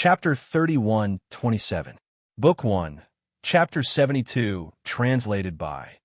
Chapter 31:27. Book 1, Chapter 72, translated by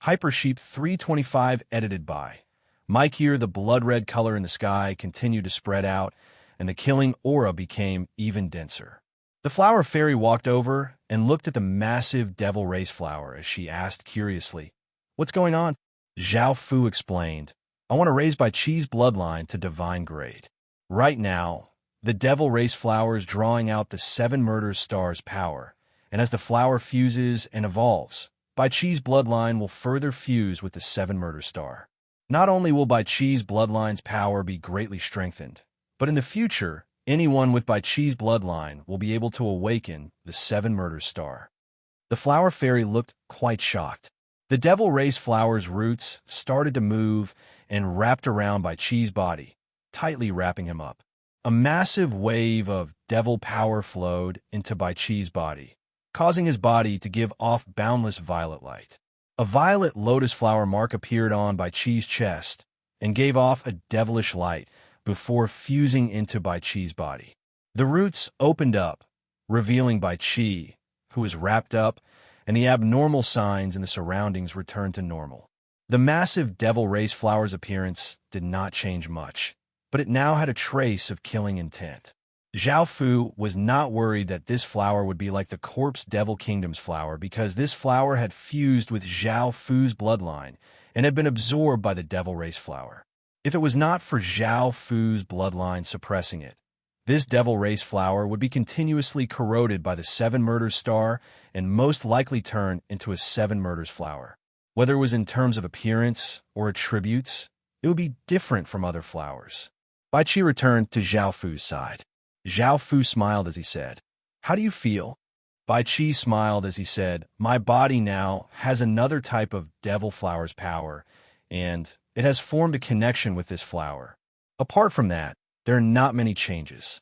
Hypersheep 325, edited by Mike. Here, the blood-red color in the sky continued to spread out, and the killing aura became even denser. The flower fairy walked over and looked at the massive devil race flower as she asked curiously, "What's going on?" Zhao Fu explained, "I want to raise Bai Qi's bloodline to divine grade. Right now, the devil race flower is drawing out the 7 murder stars' power, and as the flower fuses and evolves, Bai Qi's bloodline will further fuse with the 7 murder star. Not only will Bai Qi's bloodline's power be greatly strengthened, but in the future, anyone with Bai Qi's bloodline will be able to awaken the 7 murder star." The flower fairy looked quite shocked. The devil race flower's roots started to move and wrapped around Bai Qi's body, tightly wrapping him up. A massive wave of devil power flowed into Bai Qi's body, causing his body to give off boundless violet light. A violet lotus flower mark appeared on Bai Qi's chest and gave off a devilish light before fusing into Bai Qi's body. The roots opened up, revealing Bai Qi, who was wrapped up, and the abnormal signs in the surroundings returned to normal. The massive devil race flower's appearance did not change much, but it now had a trace of killing intent. Zhao Fu was not worried that this flower would be like the corpse devil kingdom's flower, because this flower had fused with Zhao Fu's bloodline and had been absorbed by the devil race flower. If it was not for Zhao Fu's bloodline suppressing it, this devil race flower would be continuously corroded by the 7 murders star and most likely turn into a 7 murders flower. Whether it was in terms of appearance or attributes, it would be different from other flowers. Bai Qi returned to Zhao Fu's side. Zhao Fu smiled as he said, "How do you feel?" Bai Qi smiled as he said, "My body now has another type of devil flower's power, and it has formed a connection with this flower. Apart from that, there are not many changes."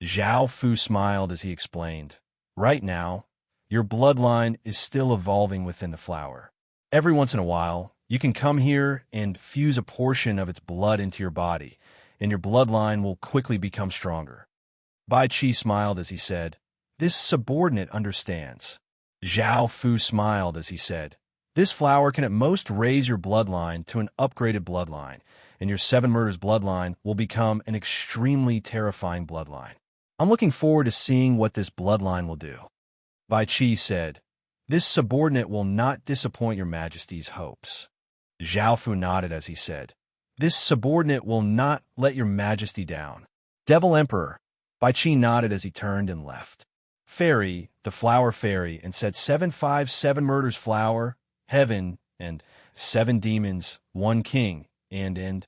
Zhao Fu smiled as he explained, "Right now, your bloodline is still evolving within the flower. Every once in a while, you can come here and fuse a portion of its blood into your body, and your bloodline will quickly become stronger." Bai Qi smiled as he said, "This subordinate understands." Zhao Fu smiled as he said, "This flower can at most raise your bloodline to an upgraded bloodline, and your 7 murders bloodline will become an extremely terrifying bloodline. I'm looking forward to seeing what this bloodline will do." Bai Qi said, "This subordinate will not disappoint your majesty's hopes." Zhao Fu nodded as he said, "This subordinate will not let your majesty down." "Devil Emperor." Bai Qi nodded as he turned and left. Fairy, the flower fairy, and said 757 murders flower, heaven, and 7 demons, 1 king, and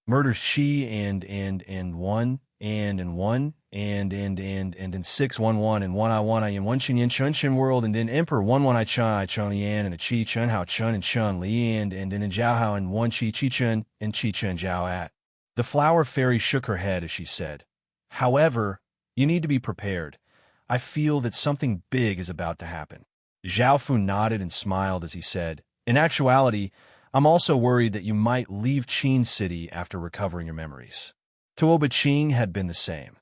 murders she and 1, and 1, and 611 and 1 I and 1 Chen Yin Chun Chen world, and then Emperor 1 I Chun Lian and a Chi Chun Hao Chun and Chun Li and then Zhao Hao and 1 Chi Chun and Chi Chun Zhao at. The flower fairy shook her head as she said, "However, you need to be prepared. I feel that something big is about to happen." Zhao Fu nodded and smiled as he said, "In actuality, I'm also worried that you might leave Qin City after recovering your memories." Tuoba Qing had been the same.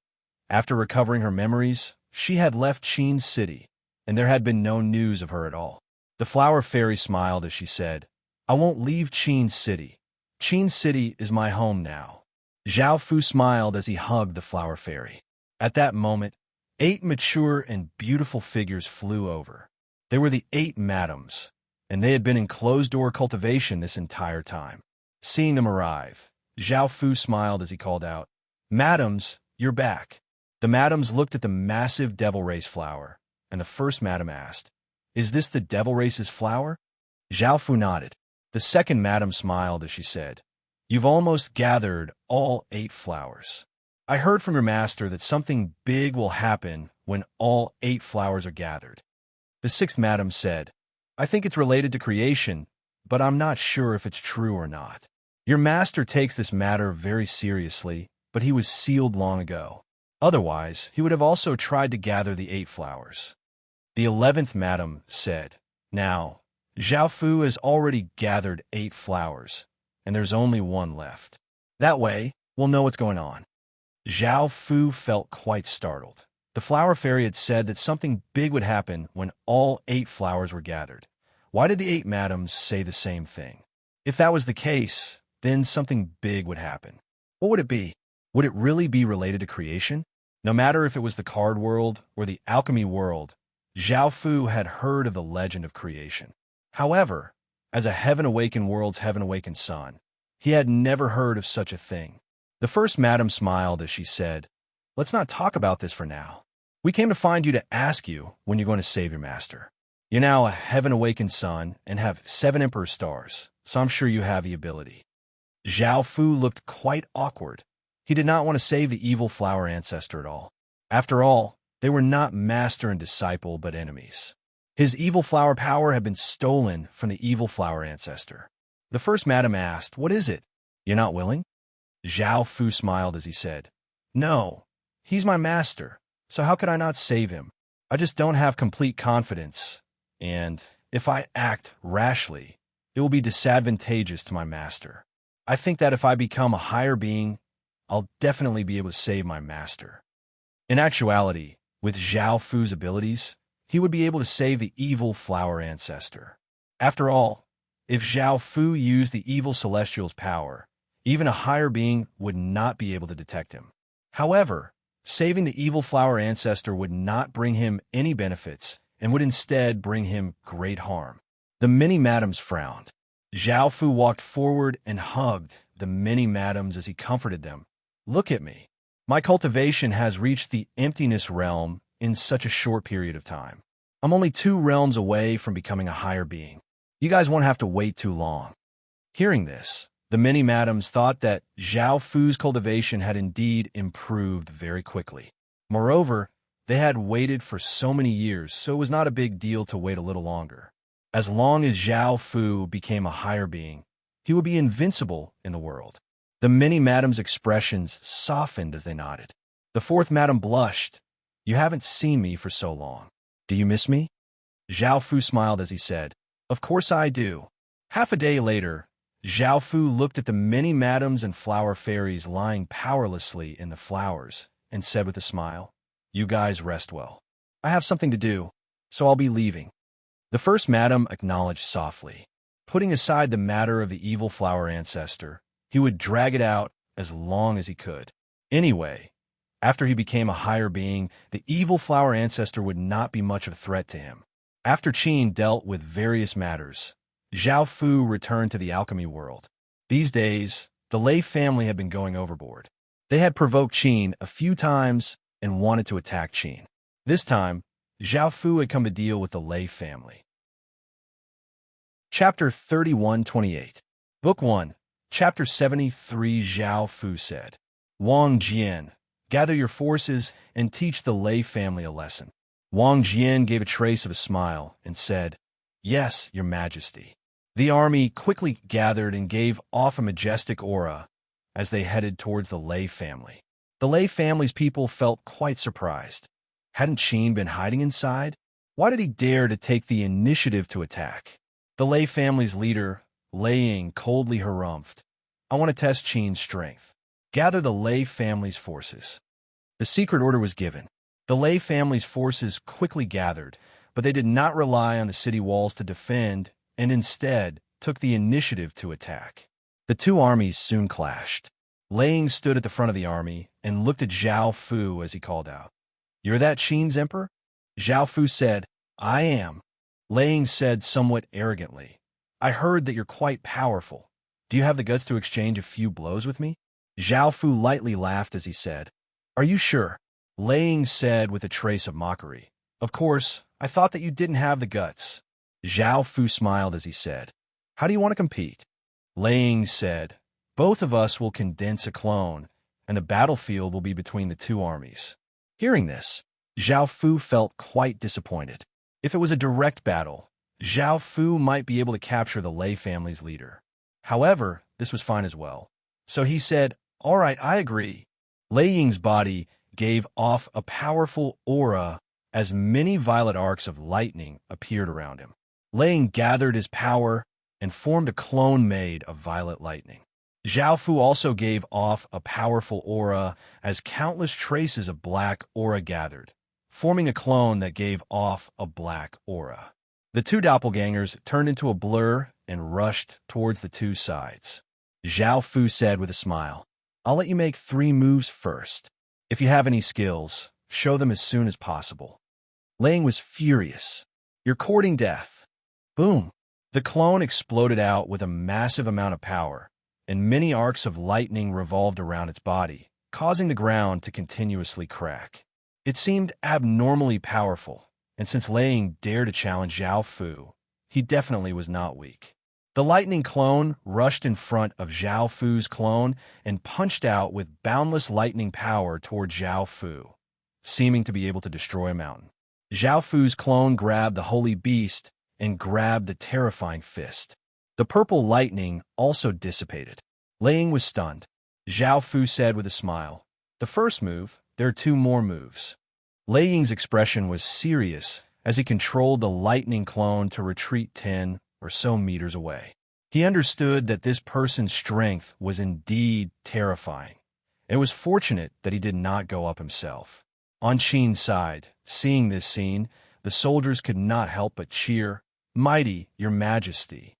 After recovering her memories, she had left Qin City, and there had been no news of her at all. The flower fairy smiled as she said, "I won't leave Qin City. Qin City is my home now." Zhao Fu smiled as he hugged the flower fairy. At that moment, 8 mature and beautiful figures flew over. They were the 8 madams, and they had been in closed-door cultivation this entire time. Seeing them arrive, Zhao Fu smiled as he called out, "Madams, you're back." The madams looked at the massive devil race flower, and the first madam asked, "Is this the devil race's flower?" Zhao Fu nodded. The second madam smiled as she said, "You've almost gathered all 8 flowers. I heard from your master that something big will happen when all 8 flowers are gathered." The sixth madam said, "I think it's related to creation, but I'm not sure if it's true or not. Your master takes this matter very seriously, but he was sealed long ago. Otherwise, he would have also tried to gather the 8 flowers." The 11th madam said, "Now, Zhao Fu has already gathered 8 flowers, and there's only 1 left. That way, we'll know what's going on." Zhao Fu felt quite startled. The flower fairy had said that something big would happen when all 8 flowers were gathered. Why did the 8 madams say the same thing? If that was the case, then something big would happen. What would it be? Would it really be related to creation? No matter if it was the card world or the alchemy world, Zhao Fu had heard of the legend of creation. However, as a heaven-awakened world's heaven-awakened son, he had never heard of such a thing. The first madam smiled as she said, "Let's not talk about this for now. We came to find you to ask you when you're going to save your master. You're now a heaven-awakened son and have 7 emperor stars, so I'm sure you have the ability." Zhao Fu looked quite awkward. He did not want to save the evil flower ancestor at all. After all, they were not master and disciple but enemies. His evil flower power had been stolen from the evil flower ancestor. The first madam asked, "What is it? You're not willing?" Zhao Fu smiled as he said, "No, he's my master, so how could I not save him? I just don't have complete confidence, and if I act rashly, it will be disadvantageous to my master. I think that if I become a higher being, I'll definitely be able to save my master." In actuality, with Zhao Fu's abilities, he would be able to save the evil flower ancestor. After all, if Zhao Fu used the evil celestial's power, even a higher being would not be able to detect him. However, saving the evil flower ancestor would not bring him any benefits and would instead bring him great harm. The many madams frowned. Zhao Fu walked forward and hugged the many madams as he comforted them. "Look at me. My cultivation has reached the emptiness realm in such a short period of time. I'm only 2 realms away from becoming a higher being. You guys won't have to wait too long." Hearing this, the many madams thought that Zhao Fu's cultivation had indeed improved very quickly. Moreover, they had waited for so many years, so it was not a big deal to wait a little longer. As long as Zhao Fu became a higher being, he would be invincible in the world. The many madams' expressions softened as they nodded. The fourth madam blushed. "You haven't seen me for so long. Do you miss me?" Zhao Fu smiled as he said, "Of course I do." Half a day later, Zhao Fu looked at the many madams and flower fairies lying powerlessly in the flowers and said with a smile, "You guys rest well. I have something to do, so I'll be leaving." The first madam acknowledged softly. Putting aside the matter of the evil flower ancestor, he would drag it out as long as he could. Anyway, after he became a higher being, the evil flower ancestor would not be much of a threat to him. After Qin dealt with various matters, Zhao Fu returned to the alchemy world. These days, the Lei family had been going overboard. They had provoked Qin a few times and wanted to attack Qin. This time, Zhao Fu had come to deal with the Lei family. Chapter 3128. Book 1, Chapter 73. Zhao Fu said, "Wang Jian, gather your forces and teach the Lei family a lesson." Wang Jian gave a trace of a smile and said, "Yes, your majesty." The army quickly gathered and gave off a majestic aura as they headed towards the Lei family. The Lei family's people felt quite surprised. Hadn't Qin been hiding inside? Why did he dare to take the initiative to attack? The Lei family's leader, Lei Ying, coldly harumphed, "I want to test Qin's strength. Gather the Lei family's forces." The secret order was given. The Lei family's forces quickly gathered, but they did not rely on the city walls to defend and instead took the initiative to attack. The two armies soon clashed. Lei Ying stood at the front of the army and looked at Zhao Fu as he called out, "You're that Qin's emperor?" Zhao Fu said, "I am." Lei Ying said somewhat arrogantly, "I heard that you're quite powerful. Do you have the guts to exchange a few blows with me?" Zhao Fu lightly laughed as he said, "Are you sure?" Lei Ying said with a trace of mockery, "Of course, I thought that you didn't have the guts." Zhao Fu smiled as he said, "How do you want to compete?" Lei Ying said, "Both of us will condense a clone, and the battlefield will be between the two armies." Hearing this, Zhao Fu felt quite disappointed. If it was a direct battle, Zhao Fu might be able to capture the Lei family's leader. However, this was fine as well. So he said, "All right, I agree." Lei Ying's body gave off a powerful aura as many violet arcs of lightning appeared around him. Lei Ying gathered his power and formed a clone made of violet lightning. Zhao Fu also gave off a powerful aura as countless traces of black aura gathered, forming a clone that gave off a black aura. The two doppelgangers turned into a blur and rushed towards the two sides. Zhao Fu said with a smile, "I'll let you make 3 moves first. If you have any skills, show them as soon as possible." Lang was furious. "You're courting death." Boom! The clone exploded out with a massive amount of power, and many arcs of lightning revolved around its body, causing the ground to continuously crack. It seemed abnormally powerful, and since Lang dared to challenge Zhao Fu, he definitely was not weak. The lightning clone rushed in front of Zhao Fu's clone and punched out with boundless lightning power toward Zhao Fu, seeming to be able to destroy a mountain. Zhao Fu's clone grabbed the holy beast and grabbed the terrifying fist. The purple lightning also dissipated. Lang was stunned. Zhao Fu said with a smile, "The first move, there are 2 more moves." Lei Ying's expression was serious as he controlled the lightning clone to retreat 10 or so meters away. He understood that this person's strength was indeed terrifying. It was fortunate that he did not go up himself. On Qin's side, seeing this scene, the soldiers could not help but cheer, "Mighty, your majesty!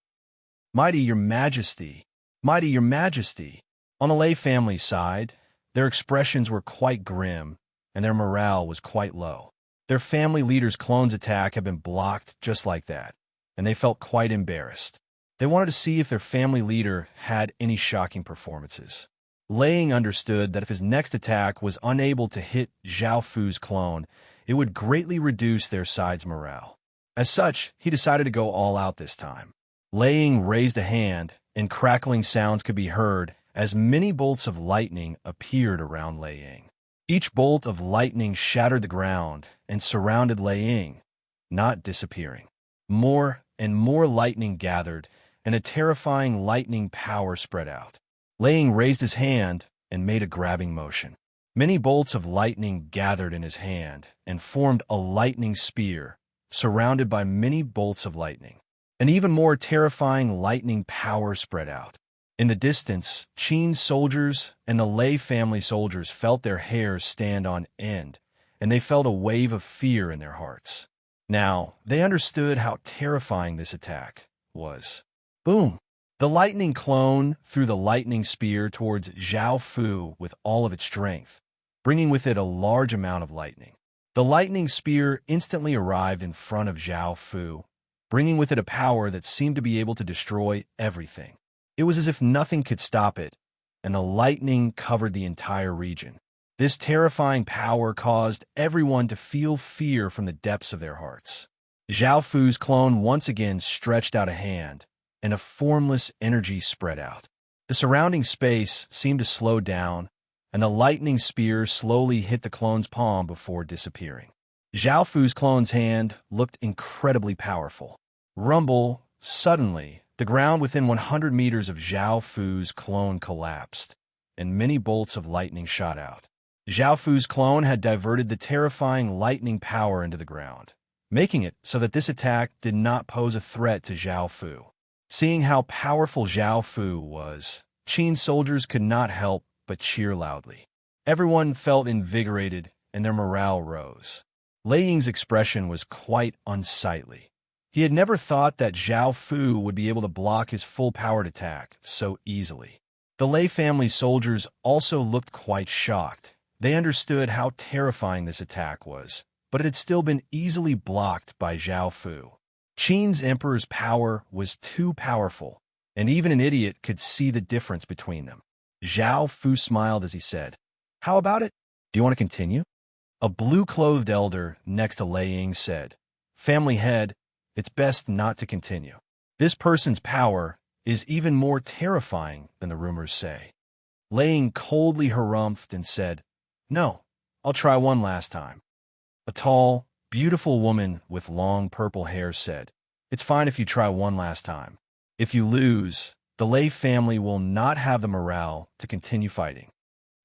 Mighty, your majesty! Mighty, your majesty!" On the Lei family's side, their expressions were quite grim, and their morale was quite low. Their family leader's clone's attack had been blocked just like that, and they felt quite embarrassed. They wanted to see if their family leader had any shocking performances. Lei Ying understood that if his next attack was unable to hit Zhao Fu's clone, it would greatly reduce their side's morale. As such, he decided to go all out this time. Lei Ying raised a hand, and crackling sounds could be heard as many bolts of lightning appeared around Lei Ying. Each bolt of lightning shattered the ground and surrounded Lei Ying, not disappearing. More and more lightning gathered, and a terrifying lightning power spread out. Lei Ying raised his hand and made a grabbing motion. Many bolts of lightning gathered in his hand and formed a lightning spear, surrounded by many bolts of lightning. An even more terrifying lightning power spread out. In the distance, Qin's soldiers and the Lei family soldiers felt their hairs stand on end, and they felt a wave of fear in their hearts. Now, they understood how terrifying this attack was. Boom! The lightning clone threw the lightning spear towards Zhao Fu with all of its strength, bringing with it a large amount of lightning. The lightning spear instantly arrived in front of Zhao Fu, bringing with it a power that seemed to be able to destroy everything. It was as if nothing could stop it, and the lightning covered the entire region. This terrifying power caused everyone to feel fear from the depths of their hearts. Zhao Fu's clone once again stretched out a hand, and a formless energy spread out. The surrounding space seemed to slow down, and the lightning spear slowly hit the clone's palm before disappearing. Zhao Fu's clone's hand looked incredibly powerful. Rumble, suddenly, the ground within 100 meters of Zhao Fu's clone collapsed, and many bolts of lightning shot out. Zhao Fu's clone had diverted the terrifying lightning power into the ground, making it so that this attack did not pose a threat to Zhao Fu. Seeing how powerful Zhao Fu was, Qin's soldiers could not help but cheer loudly. Everyone felt invigorated, and their morale rose. Lei Ying's expression was quite unsightly. He had never thought that Zhao Fu would be able to block his full-powered attack so easily. The Lei family soldiers also looked quite shocked. They understood how terrifying this attack was, but it had still been easily blocked by Zhao Fu. Qin's emperor's power was too powerful, and even an idiot could see the difference between them. Zhao Fu smiled as he said, "How about it? Do you want to continue?" A blue-clothed elder next to Lei Ying said, "Family head, it's best not to continue. This person's power is even more terrifying than the rumors say." Lei Ying coldly harumphed and said, "No, I'll try one last time." A tall, beautiful woman with long purple hair said, "It's fine if you try one last time. If you lose, the Lei family will not have the morale to continue fighting."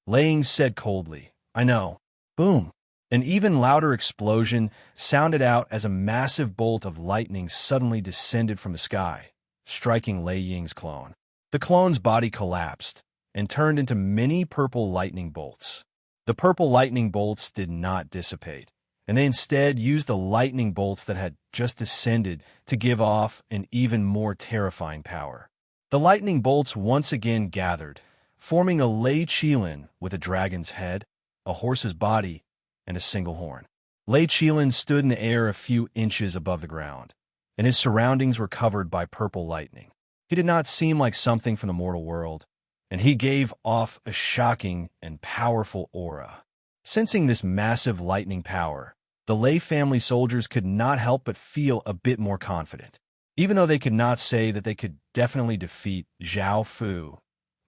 Lei Ying said coldly, "I know." Boom! An even louder explosion sounded out as a massive bolt of lightning suddenly descended from the sky, striking Lei Ying's clone. The clone's body collapsed and turned into many purple lightning bolts. The purple lightning bolts did not dissipate, and they instead used the lightning bolts that had just descended to give off an even more terrifying power. The lightning bolts once again gathered, forming a Lei Qilin with a dragon's head, a horse's body, and a single horn. Lei Qilin stood in the air a few inches above the ground, and his surroundings were covered by purple lightning. He did not seem like something from the mortal world, and he gave off a shocking and powerful aura. Sensing this massive lightning power, the Lei family soldiers could not help but feel a bit more confident. Even though they could not say that they could definitely defeat Zhao Fu,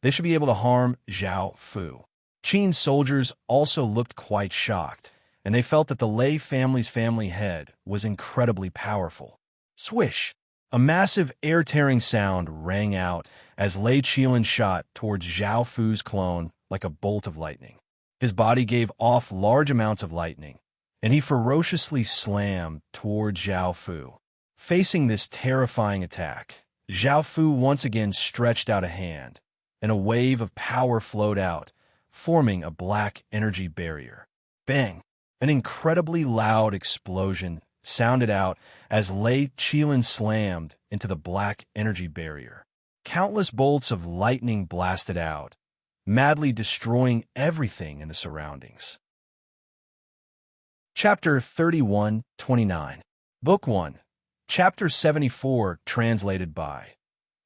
they should be able to harm Zhao Fu. Qin's soldiers also looked quite shocked, and they felt that the Lei family's family head was incredibly powerful. Swish! A massive air-tearing sound rang out as Lei Qilin shot towards Zhao Fu's clone like a bolt of lightning. His body gave off large amounts of lightning, and he ferociously slammed towards Zhao Fu. Facing this terrifying attack, Zhao Fu once again stretched out a hand, and a wave of power flowed out, forming a black energy barrier. Bang! An incredibly loud explosion sounded out as Lei Qilin slammed into the black energy barrier. Countless bolts of lightning blasted out, madly destroying everything in the surroundings. Chapter 31-29. Book 1. Chapter 74, translated by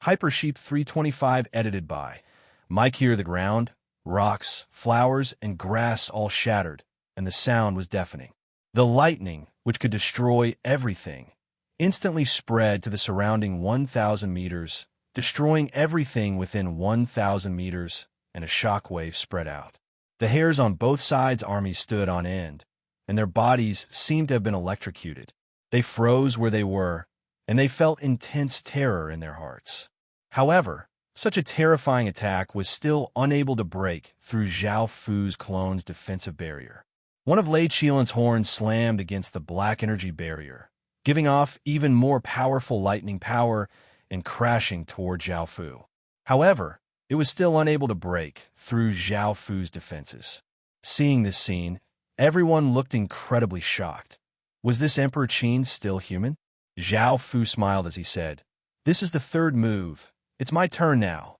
Hypersheep 325, edited by Mike. Here the ground, rocks, flowers, and grass all shattered, and the sound was deafening. The lightning, which could destroy everything, instantly spread to the surrounding 1,000 meters, destroying everything within 1,000 meters, and a shockwave spread out. The hairs on both sides' armies stood on end, and their bodies seemed to have been electrocuted. They froze where they were, and they felt intense terror in their hearts. However, such a terrifying attack was still unable to break through Zhao Fu's clone's defensive barrier. One of Lei Qilin's horns slammed against the black energy barrier, giving off even more powerful lightning power and crashing toward Zhao Fu. However, it was still unable to break through Zhao Fu's defenses. Seeing this scene, everyone looked incredibly shocked. Was this Emperor Qin still human? Zhao Fu smiled as he said, "This is the third move. It's my turn now."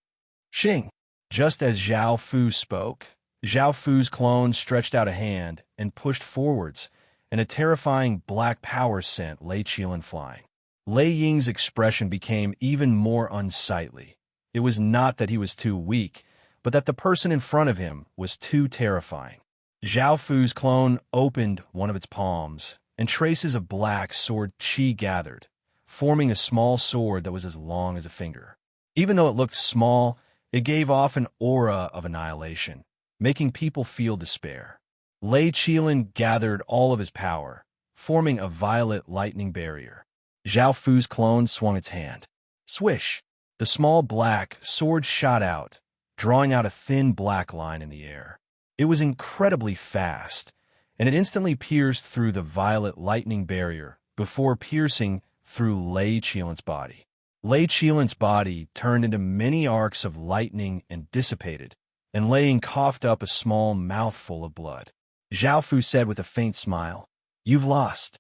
Xing. Just as Zhao Fu spoke, Zhao Fu's clone stretched out a hand and pushed forwards, and a terrifying black power sent Lei Qilin flying. Lei Ying's expression became even more unsightly. It was not that he was too weak, but that the person in front of him was too terrifying. Zhao Fu's clone opened one of its palms, and traces of black sword qi gathered, forming a small sword that was as long as a finger. Even though it looked small, it gave off an aura of annihilation, making people feel despair. Lei Qilin gathered all of his power, forming a violet lightning barrier. Zhao Fu's clone swung its hand. Swish! The small black sword shot out, drawing out a thin black line in the air. It was incredibly fast, and it instantly pierced through the violet lightning barrier before piercing through Lei Qilin's body. Lei Qilin's body turned into many arcs of lightning and dissipated, and Lei Ying coughed up a small mouthful of blood. Zhao Fu said with a faint smile, "You've lost."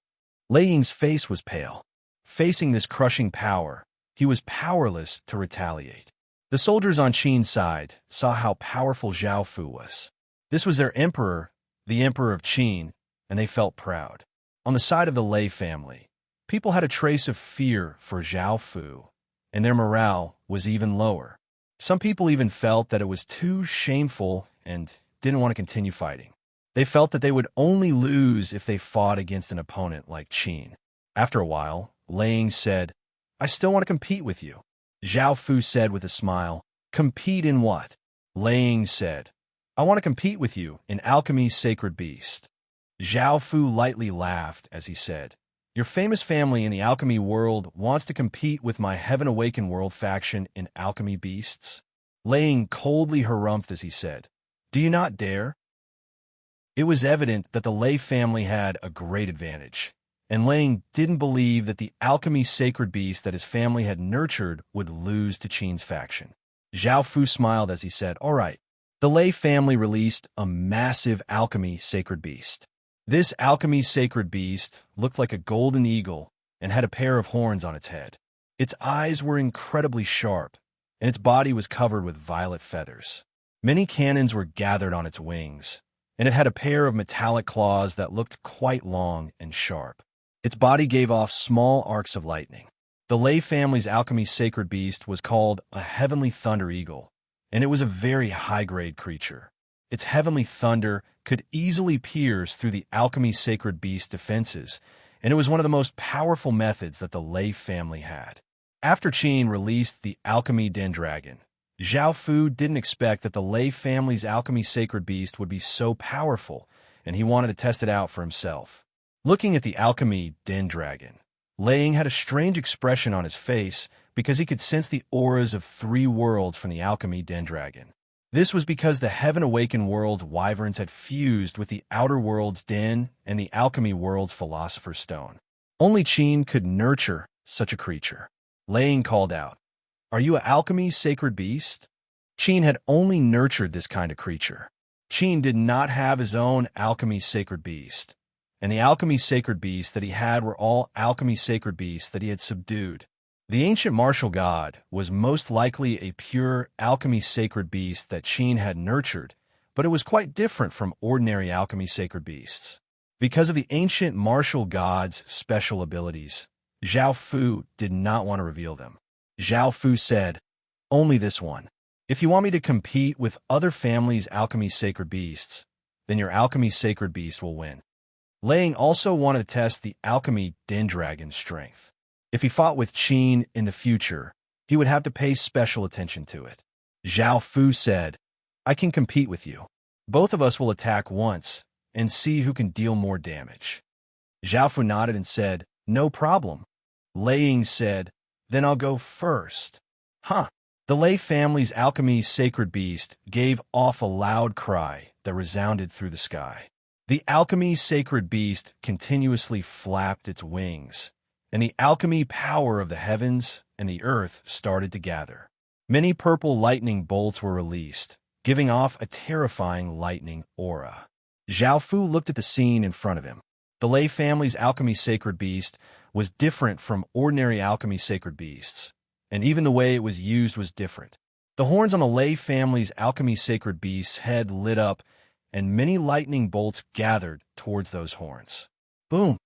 Lei Ying's face was pale. Facing this crushing power, he was powerless to retaliate. The soldiers on Qin's side saw how powerful Zhao Fu was. This was their emperor, the Emperor of Qin, and they felt proud. On the side of the Lei family, people had a trace of fear for Zhao Fu, and their morale was even lower. Some people even felt that it was too shameful and didn't want to continue fighting. They felt that they would only lose if they fought against an opponent like Qin. After a while, Lei Ying said, "I still want to compete with you." Zhao Fu said with a smile, "Compete in what?" Lei Ying said, "I want to compete with you in alchemy's sacred beast." Zhao Fu lightly laughed as he said, "Your famous family in the alchemy world wants to compete with my Heaven Awakened World faction in alchemy beasts?" Lei Ying coldly harumphed as he said, "Do you not dare?" It was evident that the Lei family had a great advantage, and Lei Ying didn't believe that the alchemy sacred beast that his family had nurtured would lose to Qin's faction. Zhao Fu smiled as he said, "All right." The Lei family released a massive alchemy sacred beast. This alchemy sacred beast looked like a golden eagle and had a pair of horns on its head. Its eyes were incredibly sharp, and its body was covered with violet feathers. Many cannons were gathered on its wings, and it had a pair of metallic claws that looked quite long and sharp. Its body gave off small arcs of lightning. The Lay family's alchemy sacred beast was called a heavenly thunder eagle, and it was a very high-grade creature. Its heavenly thunder could easily pierce through the alchemy sacred beast's defenses, and it was one of the most powerful methods that the Lay family had. After Qin released the alchemy den dragon, Zhao Fu didn't expect that the Lay family's alchemy sacred beast would be so powerful, and he wanted to test it out for himself. Looking at the alchemy den dragon, Laying had a strange expression on his face because he could sense the auras of 3 worlds from the alchemy den dragon. This was because the heaven-awakened world wyverns had fused with the outer world's den and the alchemy world's philosopher's stone. Only Qin could nurture such a creature. Laying called out, "Are you a alchemy sacred beast?" Qin had only nurtured this kind of creature. Qin did not have his own alchemy sacred beast, and the alchemy sacred beasts that he had were all alchemy sacred beasts that he had subdued. The ancient martial god was most likely a pure alchemy sacred beast that Qin had nurtured, but it was quite different from ordinary alchemy sacred beasts. Because of the ancient martial god's special abilities, Zhao Fu did not want to reveal them. Zhao Fu said, "Only this one. If you want me to compete with other families' alchemy sacred beasts, then your alchemy sacred beast will win." Laying also wanted to test the alchemy den dragon's strength. If he fought with Qin in the future, he would have to pay special attention to it. Zhao Fu said, "I can compete with you. Both of us will attack once and see who can deal more damage." Zhao Fu nodded and said, "No problem." Laying said, "Then I'll go first." Huh. The Lay family's alchemy sacred beast gave off a loud cry that resounded through the sky. The alchemy sacred beast continuously flapped its wings, and the alchemy power of the heavens and the earth started to gather. Many purple lightning bolts were released, giving off a terrifying lightning aura. Zhao Fu looked at the scene in front of him. The Lay family's alchemy sacred beast was different from ordinary alchemy sacred beasts, and even the way it was used was different. The horns on the Lay family's alchemy sacred beast's head lit up, and many lightning bolts gathered towards those horns. Boom!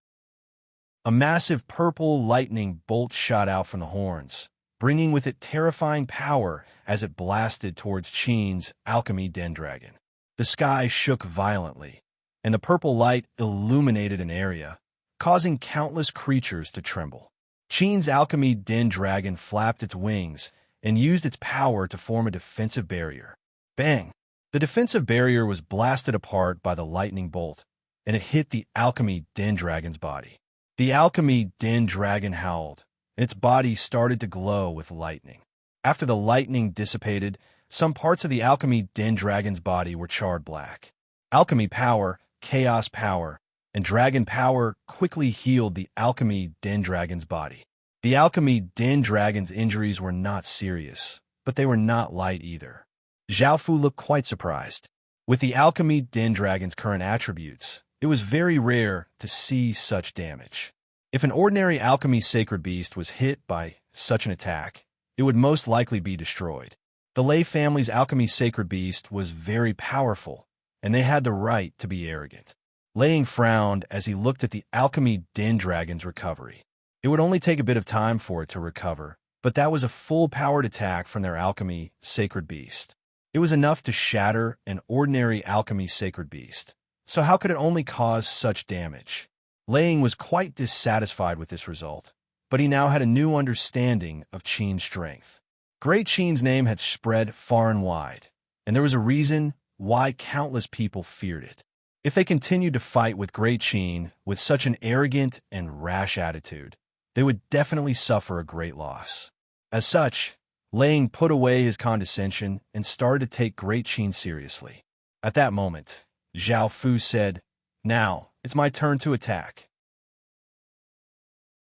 A massive purple lightning bolt shot out from the horns, bringing with it terrifying power as it blasted towards Qin's alchemy den dragon. The sky shook violently, and the purple light illuminated an area, causing countless creatures to tremble. Qin's alchemy den dragon flapped its wings and used its power to form a defensive barrier. Bang! The defensive barrier was blasted apart by the lightning bolt, and it hit the alchemy den dragon's body. The alchemy den dragon howled, and its body started to glow with lightning. After the lightning dissipated, some parts of the alchemy den dragon's body were charred black. Alchemy power, chaos power, and dragon power quickly healed the alchemy den dragon's body. The alchemy den dragon's injuries were not serious, but they were not light either. Zhao Fu looked quite surprised. With the alchemy den dragon's current attributes, it was very rare to see such damage. If an ordinary alchemy sacred beast was hit by such an attack, it would most likely be destroyed. The Lay family's alchemy sacred beast was very powerful, and they had the right to be arrogant. Laying frowned as he looked at the alchemy den dragon's recovery. It would only take a bit of time for it to recover, but that was a full-powered attack from their alchemy sacred beast. It was enough to shatter an ordinary alchemy sacred beast. So how could it only cause such damage? Laying was quite dissatisfied with this result, but he now had a new understanding of Qin's strength. Great Qin's name had spread far and wide, and there was a reason why countless people feared it. If they continued to fight with Great Qin with such an arrogant and rash attitude, they would definitely suffer a great loss. As such, Laying put away his condescension and started to take Great Qin seriously. At that moment, Zhao Fu said, "Now, it's my turn to attack."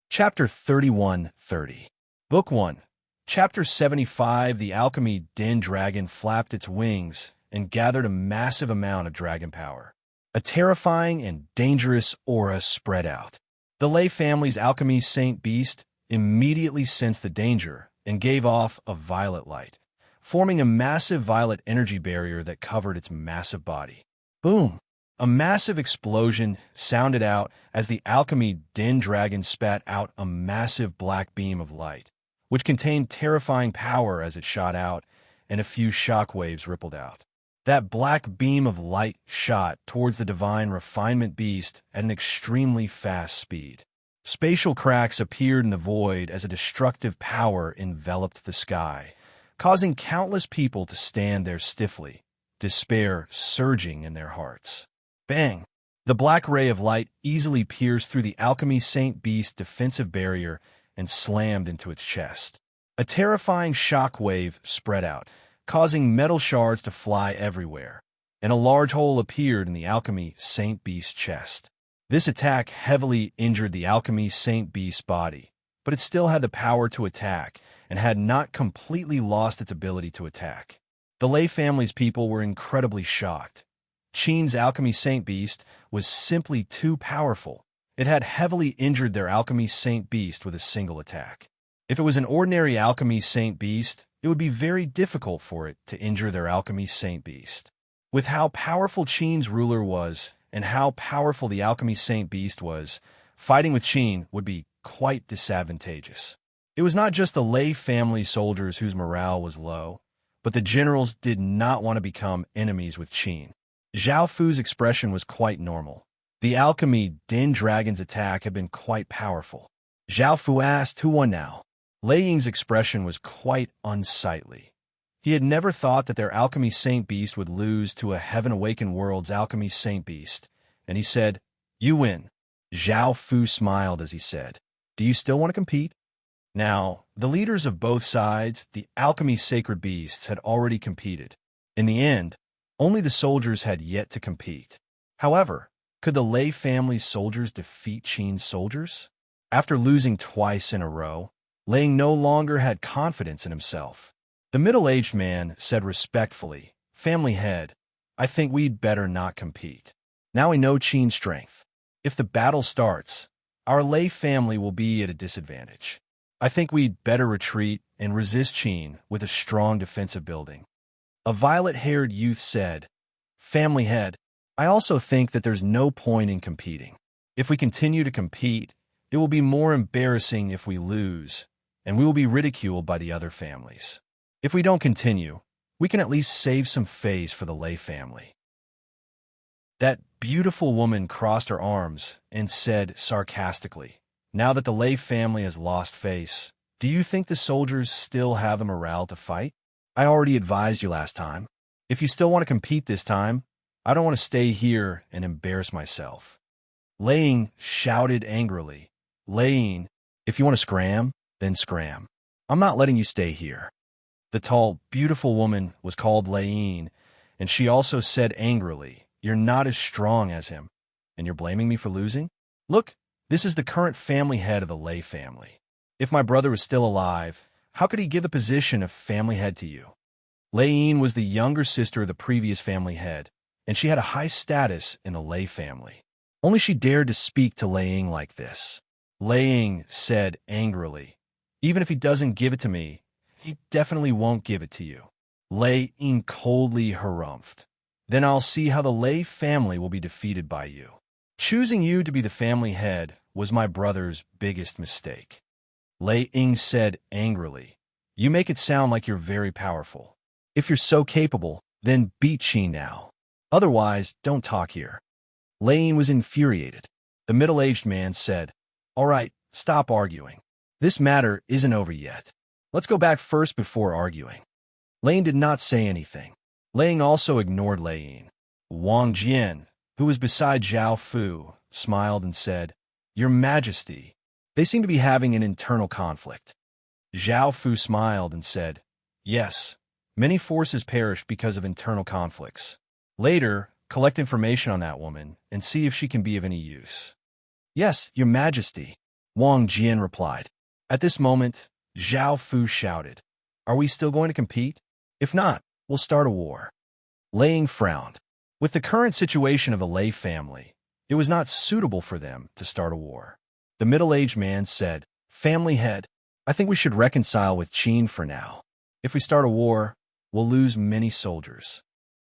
Chapter 31:30. Book 1. Chapter 75. The alchemy den dragon flapped its wings and gathered a massive amount of dragon power. A terrifying and dangerous aura spread out. The Lei family's alchemy saint beast immediately sensed the danger and gave off a violet light, forming a massive violet energy barrier that covered its massive body. Boom! A massive explosion sounded out as the alchemy den dragon spat out a massive black beam of light, which contained terrifying power as it shot out, and a few shock waves rippled out. That black beam of light shot towards the divine refinement beast at an extremely fast speed. Spatial cracks appeared in the void as a destructive power enveloped the sky, causing countless people to stand there stiffly, despair surging in their hearts. Bang! The black ray of light easily pierced through the alchemy saint beast's defensive barrier and slammed into its chest. A terrifying shock wave spread out, causing metal shards to fly everywhere, and a large hole appeared in the alchemy saint beast's chest. This attack heavily injured the alchemy saint beast's body, but it still had the power to attack and had not completely lost its ability to attack. The Lei family's people were incredibly shocked. Qin's alchemy saint beast was simply too powerful. It had heavily injured their alchemy saint beast with a single attack. If it was an ordinary alchemy saint beast, it would be very difficult for it to injure their alchemy saint beast. With how powerful Qin's ruler was and how powerful the alchemy saint beast was, fighting with Qin would be quite disadvantageous. It was not just the Lei family soldiers whose morale was low, but the generals did not want to become enemies with Qin. Zhao Fu's expression was quite normal. The alchemy den dragon's attack had been quite powerful. Zhao Fu asked who won now. Lei Ying's expression was quite unsightly. He had never thought that their alchemy saint beast would lose to a heaven-awakened world's alchemy saint beast, and he said, "You win." Zhao Fu smiled as he said, "Do you still want to compete?" Now, the leaders of both sides, the alchemy sacred beasts, had already competed. In the end, only the soldiers had yet to compete. However, could the Lei family's soldiers defeat Qin's soldiers? After losing twice in a row, Lei no longer had confidence in himself. The middle-aged man said respectfully, "Family head, I think we'd better not compete. Now we know Qin's strength. If the battle starts, our Lei family will be at a disadvantage. I think we'd better retreat and resist Qin with a strong defensive building." A violet-haired youth said, "Family head, I also think that there's no point in competing. If we continue to compete, it will be more embarrassing if we lose, and we will be ridiculed by the other families. If we don't continue, we can at least save some face for the Lei family." That beautiful woman crossed her arms and said sarcastically, "Now that the Lei family has lost face, do you think the soldiers still have the morale to fight? I already advised you last time. If you still want to compete this time, I don't want to stay here and embarrass myself." Lei Ying shouted angrily, "Lei Ying, if you want to scram, then scram. I'm not letting you stay here." The tall, beautiful woman was called Lei Ying, and she also said angrily, "You're not as strong as him, and you're blaming me for losing? Look, this is the current family head of the Lei family. If my brother was still alive, how could he give the position of family head to you?" Lei Ying was the younger sister of the previous family head, and she had a high status in the Lei family. Only she dared to speak to Lei Ying like this. Lei Ying said angrily, "Even if he doesn't give it to me, he definitely won't give it to you." Lei Ying coldly harumphed. "Then I'll see how the Lei family will be defeated by you. Choosing you to be the family head was my brother's biggest mistake." Lei Ying said angrily, "You make it sound like you're very powerful. If you're so capable, then beat Qin now. Otherwise, don't talk here." Lei Ying was infuriated. The middle-aged man said, "All right, stop arguing. This matter isn't over yet. Let's go back first before arguing." Lei Ying did not say anything. Lei Ying also ignored Lei Ying. Wang Jian, who was beside Zhao Fu, smiled and said, "Your Majesty, they seem to be having an internal conflict." Zhao Fu smiled and said, "Yes, many forces perished because of internal conflicts. Later, collect information on that woman and see if she can be of any use." "Yes, Your Majesty," Wang Jian replied. At this moment, Zhao Fu shouted, "Are we still going to compete? If not, we'll start a war." Lei Ying frowned. With the current situation of the Lei family, it was not suitable for them to start a war. The middle-aged man said, "Family head, I think we should reconcile with Qin for now. If we start a war, we'll lose many soldiers."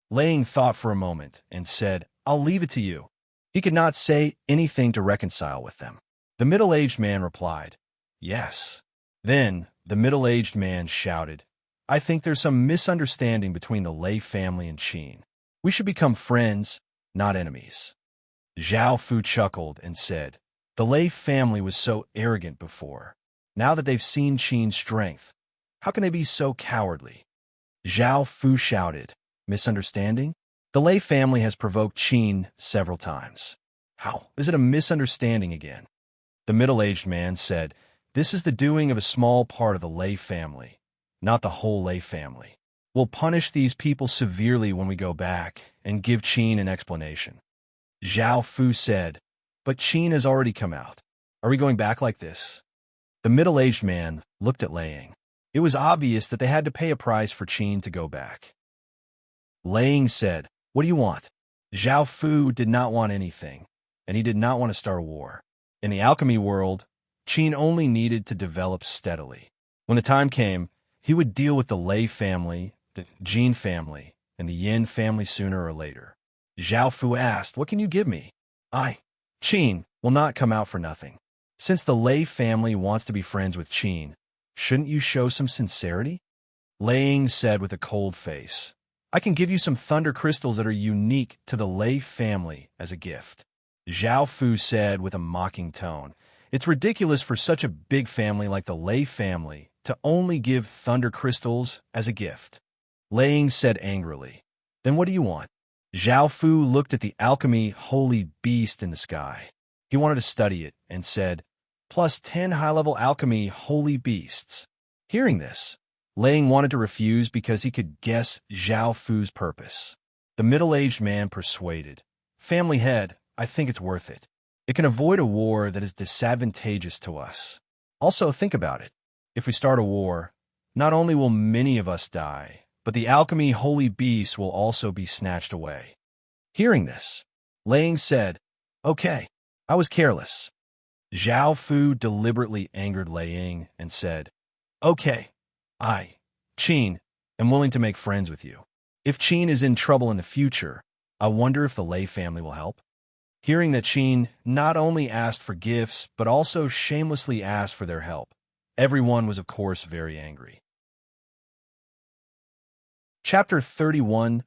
Lang thought for a moment and said, "I'll leave it to you." He could not say anything to reconcile with them. The middle-aged man replied, "Yes." Then the middle-aged man shouted, "I think there's some misunderstanding between the Lei family and Qin. We should become friends, not enemies." Zhao Fu chuckled and said, "The Lei family was so arrogant before. Now that they've seen Qin's strength, how can they be so cowardly?" Zhao Fu shouted, "Misunderstanding? The Lei family has provoked Qin several times. How is it a misunderstanding again?" The middle-aged man said, "This is the doing of a small part of the Lei family, not the whole Lei family. We'll punish these people severely when we go back and give Qin an explanation." Zhao Fu said, "But Qin has already come out. Are we going back like this?" The middle-aged man looked at Liang. It was obvious that they had to pay a price for Qin to go back. Liang said, "What do you want?" Zhao Fu did not want anything, and he did not want to start a war. In the alchemy world, Qin only needed to develop steadily. When the time came, he would deal with the Lei family, the Jin family, and the Yin family sooner or later. Zhao Fu asked, "What can you give me?" Qin will not come out for nothing. Since the Lei family wants to be friends with Qin, shouldn't you show some sincerity?" Liang said with a cold face, "I can give you some thunder crystals that are unique to the Lei family as a gift." Zhao Fu said with a mocking tone, "It's ridiculous for such a big family like the Lei family to only give thunder crystals as a gift." Liang said angrily, "Then what do you want?" Zhao Fu looked at the alchemy holy beast in the sky. He wanted to study it and said, +10 high-level alchemy holy beasts. Hearing this, Liang wanted to refuse because he could guess Zhao Fu's purpose. The middle-aged man persuaded, "Family head, I think it's worth it. It can avoid a war that is disadvantageous to us. Also, think about it. If we start a war, not only will many of us die, but the alchemy holy beast will also be snatched away." Hearing this, Liang said, "Okay, I was careless." Zhao Fu deliberately angered Liang and said, "Okay, I, Qin, am willing to make friends with you. If Qin is in trouble in the future, I wonder if the Lei family will help." Hearing that Qin not only asked for gifts, but also shamelessly asked for their help, everyone was of course very angry. Chapter 31.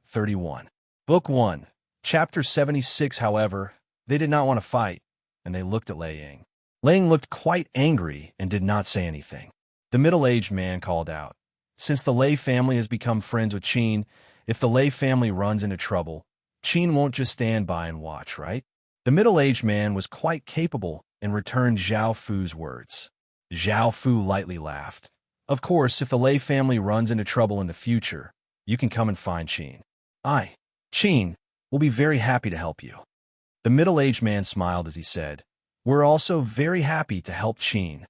Book 1, Chapter 76. However, they did not want to fight, and they looked at Liang. Liang looked quite angry and did not say anything. The middle-aged man called out, "Since the Lei family has become friends with Qin, if the Lei family runs into trouble, Qin won't just stand by and watch, right?" The middle-aged man was quite capable and returned Zhao Fu's words. Zhao Fu lightly laughed. "Of course, if the Lei family runs into trouble in the future, you can come and find Qin. Qin, will be very happy to help you." The middle-aged man smiled as he said, "We're also very happy to help Qin."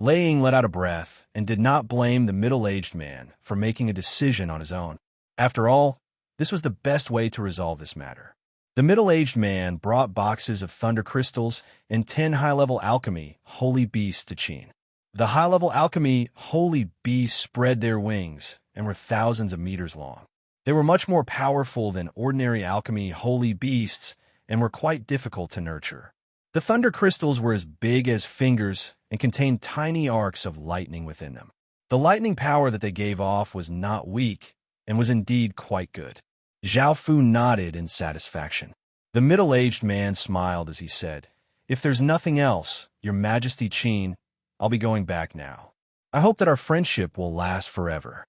Liang let out a breath and did not blame the middle-aged man for making a decision on his own. After all, this was the best way to resolve this matter. The middle-aged man brought boxes of thunder crystals and 10 high-level alchemy holy beasts to Qin. The high-level alchemy holy beasts spread their wings and were thousands of meters long. They were much more powerful than ordinary alchemy holy beasts and were quite difficult to nurture. The thunder crystals were as big as fingers and contained tiny arcs of lightning within them. The lightning power that they gave off was not weak and was indeed quite good. Zhao Fu nodded in satisfaction. The middle-aged man smiled as he said, "If there's nothing else, Your Majesty Qin, I'll be going back now. I hope that our friendship will last forever."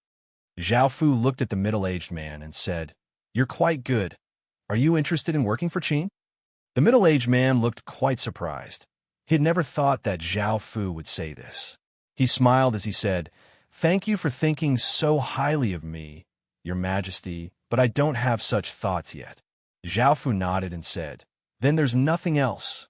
Zhao Fu looked at the middle-aged man and said, "You're quite good. Are you interested in working for Qin?" The middle-aged man looked quite surprised. He had never thought that Zhao Fu would say this. He smiled as he said, "Thank you for thinking so highly of me, Your Majesty, but I don't have such thoughts yet." Zhao Fu nodded and said, "Then there's nothing else."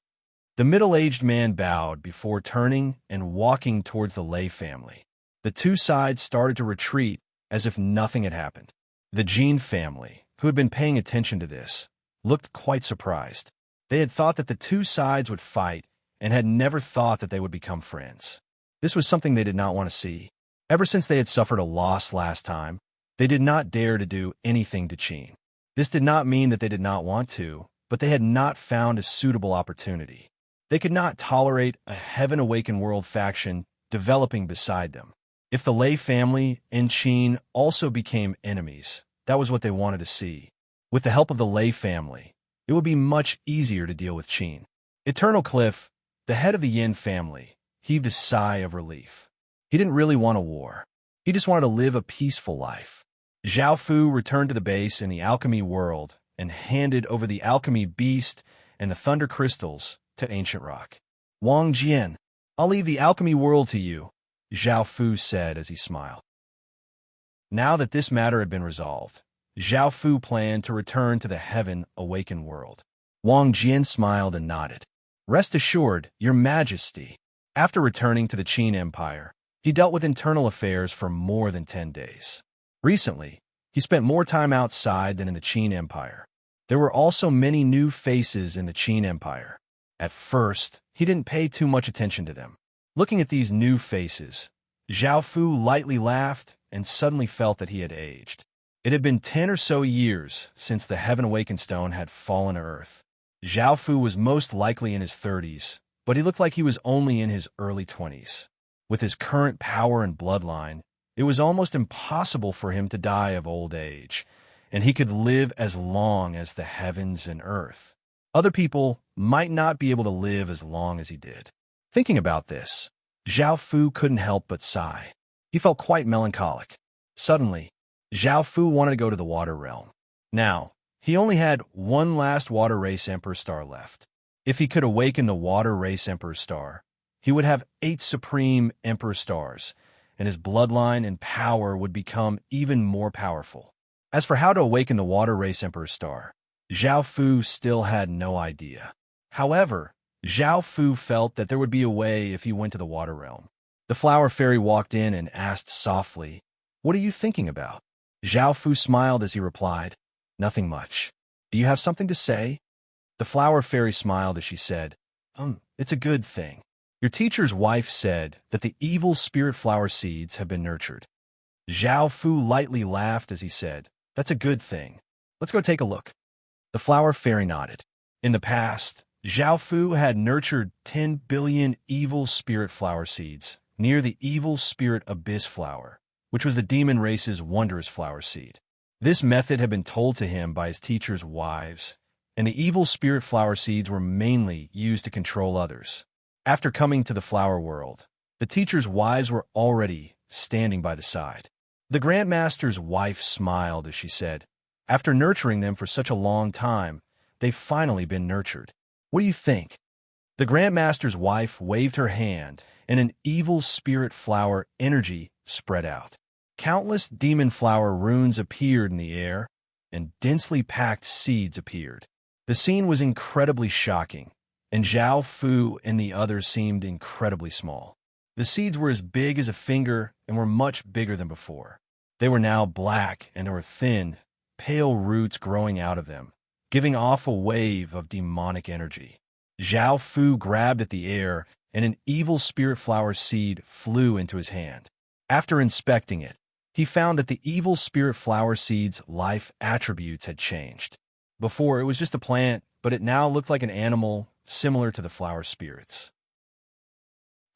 The middle-aged man bowed before turning and walking towards the Lei family. The two sides started to retreat as if nothing had happened. The Jin family, who had been paying attention to this, looked quite surprised. They had thought that the two sides would fight and had never thought that they would become friends. This was something they did not want to see. Ever since they had suffered a loss last time, they did not dare to do anything to Qin. This did not mean that they did not want to, but they had not found a suitable opportunity. They could not tolerate a Heaven-Awakened World faction developing beside them. If the Lei family and Qin also became enemies, that was what they wanted to see. With the help of the Lei family, it would be much easier to deal with Qin. Eternal Cliff, the head of the Yin family, heaved a sigh of relief. He didn't really want a war. He just wanted to live a peaceful life. Zhao Fu returned to the base in the alchemy world and handed over the alchemy beast and the thunder crystals to Ancient Rock. Wang Jian, I'll leave the alchemy world to you, Zhao Fu said as he smiled. Now that this matter had been resolved, Zhao Fu planned to return to the Heaven-Awakened World. Wang Jian smiled and nodded. Rest assured, Your Majesty. After returning to the Qin Empire, he dealt with internal affairs for more than 10 days. Recently, he spent more time outside than in the Qin Empire. There were also many new faces in the Qin Empire. At first, he didn't pay too much attention to them. Looking at these new faces, Zhao Fu lightly laughed and suddenly felt that he had aged. It had been 10 or so years since the Heaven-Awakened Stone had fallen to Earth. Zhao Fu was most likely in his 30s, but he looked like he was only in his early 20s. With his current power and bloodline, it was almost impossible for him to die of old age, and he could live as long as the heavens and earth. Other people might not be able to live as long as he did. Thinking about this, Zhao Fu couldn't help but sigh. He felt quite melancholic. Suddenly, Zhao Fu wanted to go to the Water Realm. Now, he only had one last Water Race Emperor Star left. If he could awaken the Water Race Emperor Star, he would have 8 Supreme Emperor Stars, and his bloodline and power would become even more powerful. As for how to awaken the Water Race Emperor Star, Zhao Fu still had no idea. However, Zhao Fu felt that there would be a way if he went to the Water Realm. The Flower Fairy walked in and asked softly, "What are you thinking about?" Zhao Fu smiled as he replied, "Nothing much. Do you have something to say?" The Flower Fairy smiled as she said, It's a good thing. Your teacher's wife said that the evil spirit flower seeds have been nurtured." Zhao Fu lightly laughed as he said, "That's a good thing. Let's go take a look." The Flower Fairy nodded. In the past, Zhao Fu had nurtured 10 billion evil spirit flower seeds near the evil spirit abyss flower, which was the demon race's wondrous flower seed. This method had been told to him by his teacher's wives, and the evil spirit flower seeds were mainly used to control others. After coming to the flower world, the teacher's wives were already standing by the side. The Grandmaster's wife smiled as she said, "After nurturing them for such a long time, they've finally been nurtured. What do you think?" The Grandmaster's wife waved her hand, and an evil spirit flower energy spread out. Countless demon flower runes appeared in the air, and densely packed seeds appeared. The scene was incredibly shocking, and Zhao Fu and the others seemed incredibly small. The seeds were as big as a finger and were much bigger than before. They were now black, and there were thin, pale roots growing out of them, giving off a wave of demonic energy. Zhao Fu grabbed at the air, and an evil spirit flower seed flew into his hand. After inspecting it, he found that the evil spirit flower seed's life attributes had changed. Before, it was just a plant, but it now looked like an animal similar to the flower spirits.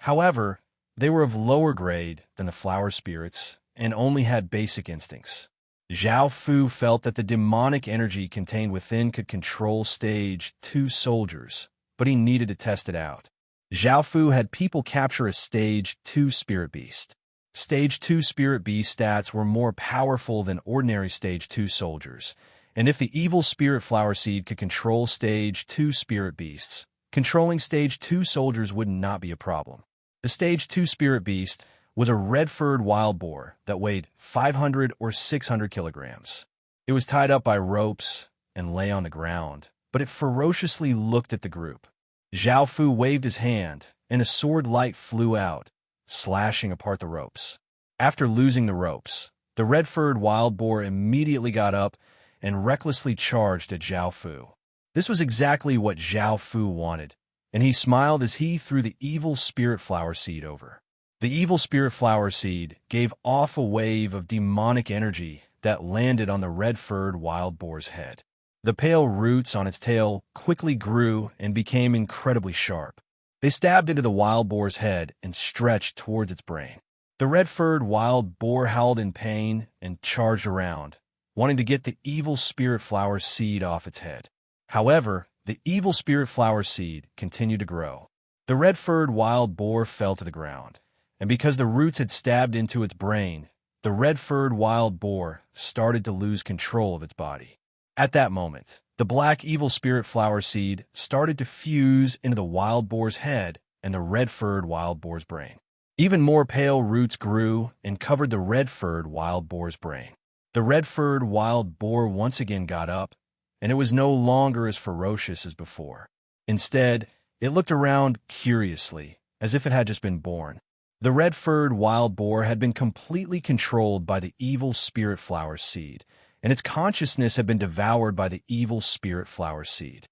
However, they were of lower grade than the flower spirits and only had basic instincts. Zhao Fu felt that the demonic energy contained within could control Stage 2 soldiers, but he needed to test it out. Zhao Fu had people capture a Stage 2 spirit beast. Stage 2 spirit beast stats were more powerful than ordinary Stage 2 soldiers, and if the evil spirit flower seed could control Stage 2 spirit beasts, controlling Stage 2 soldiers would not be a problem. The Stage 2 spirit beast was a red-furred wild boar that weighed 500 or 600 kilograms. It was tied up by ropes and lay on the ground, but it ferociously looked at the group. Zhao Fu waved his hand, and a sword light flew out, slashing apart the ropes. After losing the ropes, the red-furred wild boar immediately got up and recklessly charged at Zhao Fu. This was exactly what Zhao Fu wanted, and he smiled as he threw the evil spirit flower seed over. The evil spirit flower seed gave off a wave of demonic energy that landed on the red-furred wild boar's head. The pale roots on its tail quickly grew and became incredibly sharp. They stabbed into the wild boar's head and stretched towards its brain. The red-furred wild boar howled in pain and charged around, wanting to get the evil spirit flower seed off its head. However, the evil spirit flower seed continued to grow. The red-furred wild boar fell to the ground, and because the roots had stabbed into its brain, the red-furred wild boar started to lose control of its body. At that moment, the black evil spirit flower seed started to fuse into the wild boar's head and the red-furred wild boar's brain. Even more pale roots grew and covered the red-furred wild boar's brain. The red-furred wild boar once again got up, and it was no longer as ferocious as before. Instead, it looked around curiously, as if it had just been born. The red-furred wild boar had been completely controlled by the evil spirit flower seed, and its consciousness had been devoured by the evil spirit flower seed.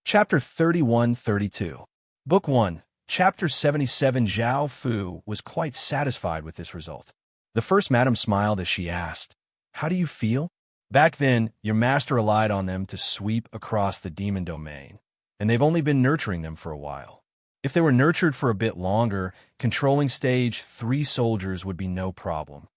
Chapter 31-32. Book 1, Chapter 77. Zhao Fu was quite satisfied with this result. The first madam smiled as she asked, "How do you feel?" Back then, your master relied on them to sweep across the demon domain, and they've only been nurturing them for a while. If they were nurtured for a bit longer, controlling stage 3 soldiers would be no problem.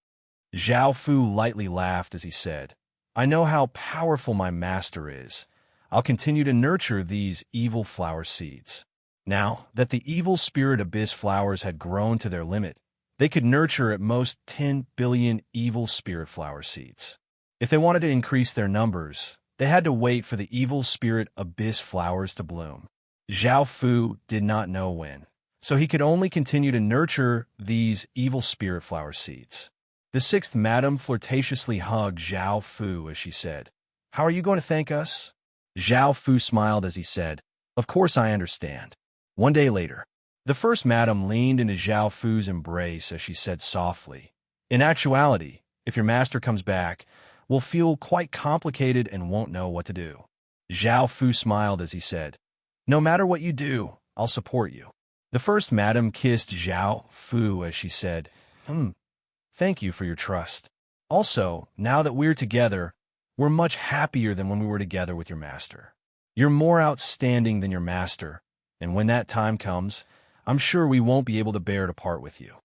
Zhao Fu lightly laughed as he said, "I know how powerful my master is. I'll continue to nurture these evil flower seeds." Now that the evil spirit abyss flowers had grown to their limit, they could nurture at most 10 billion evil spirit flower seeds. If they wanted to increase their numbers, they had to wait for the evil spirit abyss flowers to bloom. Zhao Fu did not know when, so he could only continue to nurture these evil spirit flower seeds. The sixth madam flirtatiously hugged Zhao Fu as she said, "How are you going to thank us?" Zhao Fu smiled as he said, "Of course I understand." One day later, the first madam leaned into Zhao Fu's embrace as she said softly, "In actuality, if your master comes back, we'll feel quite complicated and won't know what to do." Zhao Fu smiled as he said, "No matter what you do, I'll support you." The first madam kissed Zhao Fu as she said, "Thank you for your trust. Also, now that we're together, we're much happier than when we were together with your master. You're more outstanding than your master, and when that time comes, I'm sure we won't be able to bear to part with you."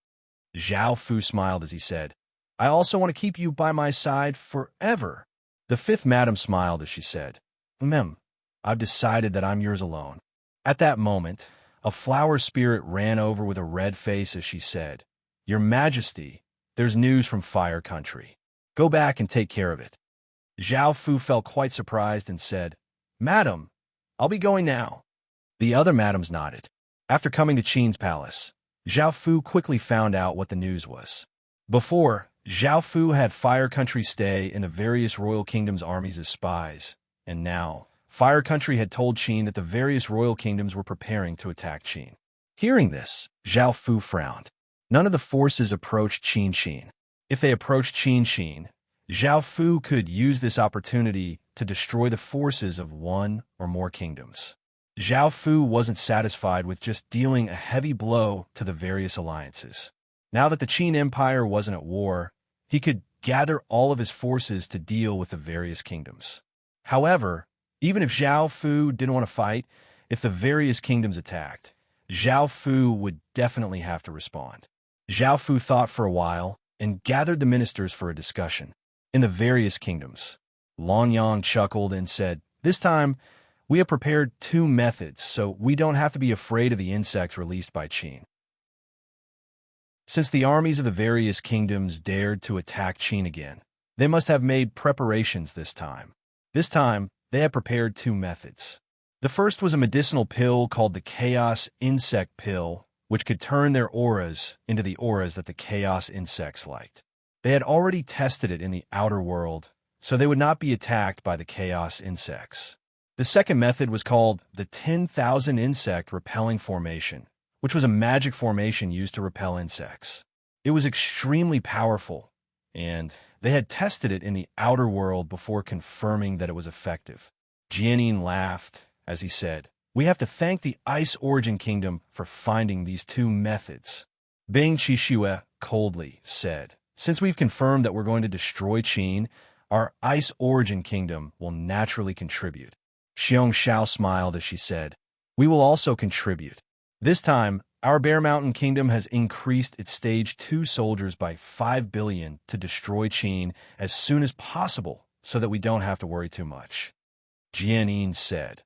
Zhao Fu smiled as he said, "I also want to keep you by my side forever." The fifth madam smiled as she said, I've decided that I'm yours alone." At that moment, a flower spirit ran over with a red face as she said, "Your Majesty, there's news from Fire Country. Go back and take care of it." Zhao Fu felt quite surprised and said, "Madam, I'll be going now." The other madams nodded. After coming to Qin's palace, Zhao Fu quickly found out what the news was. Before, Zhao Fu had Fire Country stay in the various royal kingdoms' armies as spies, and now, Fire Country had told Qin that the various royal kingdoms were preparing to attack Qin. Hearing this, Zhao Fu frowned. None of the forces approached Qin. If they approached Qin, Zhao Fu could use this opportunity to destroy the forces of one or more kingdoms. Zhao Fu wasn't satisfied with just dealing a heavy blow to the various alliances. Now that the Qin Empire wasn't at war, he could gather all of his forces to deal with the various kingdoms. However, even if Zhao Fu didn't want to fight, if the various kingdoms attacked, Zhao Fu would definitely have to respond. Zhao Fu thought for a while and gathered the ministers for a discussion. In the various kingdoms, Long Yang chuckled and said, "This time, we have prepared 2 methods, so we don't have to be afraid of the insects released by Qin." Since the armies of the various kingdoms dared to attack Qin again, they must have made preparations this time. This time, they had prepared 2 methods. The first was a medicinal pill called the Chaos Insect Pill, which could turn their auras into the auras that the chaos insects liked. They had already tested it in the outer world, so they would not be attacked by the chaos insects. The second method was called the 10,000 Insect Repelling Formation, which was a magic formation used to repel insects. It was extremely powerful, and they had tested it in the outer world before confirming that it was effective. Jianyin laughed as he said, "We have to thank the Ice Origin Kingdom for finding these two methods." Bing Qixue coldly said, "Since we've confirmed that we're going to destroy Qin, our Ice Origin Kingdom will naturally contribute." Xiong Xiao smiled as she said, "We will also contribute. This time, our Bear Mountain Kingdom has increased its Stage 2 soldiers by 5 billion to destroy Qin as soon as possible so that we don't have to worry too much." Jianyin said,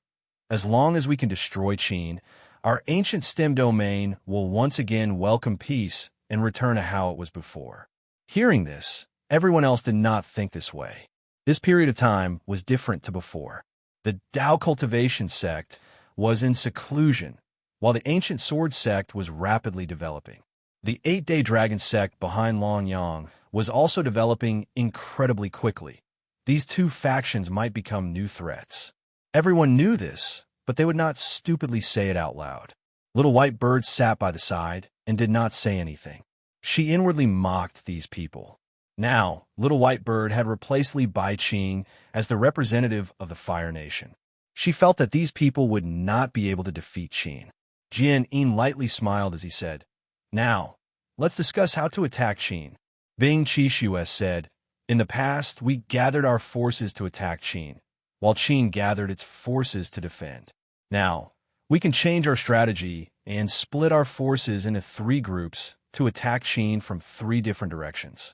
"As long as we can destroy Qin, our ancient stem domain will once again welcome peace and return to how it was before." Hearing this, everyone else did not think this way. This period of time was different to before. The Dao cultivation sect was in seclusion, while the ancient sword sect was rapidly developing. The 8-day dragon sect behind Long Yang was also developing incredibly quickly. These two factions might become new threats. Everyone knew this, but they would not stupidly say it out loud. Little White Bird sat by the side and did not say anything. She inwardly mocked these people. Now, Little White Bird had replaced Li Baiqing as the representative of the Fire Nation. She felt that these people would not be able to defeat Qin. Jianyin lightly smiled as he said, "Now, let's discuss how to attack Qin." Bing Qixue said, "In the past, we gathered our forces to attack Qin, while Qin gathered its forces to defend. Now, we can change our strategy and split our forces into 3 groups to attack Qin from 3 different directions.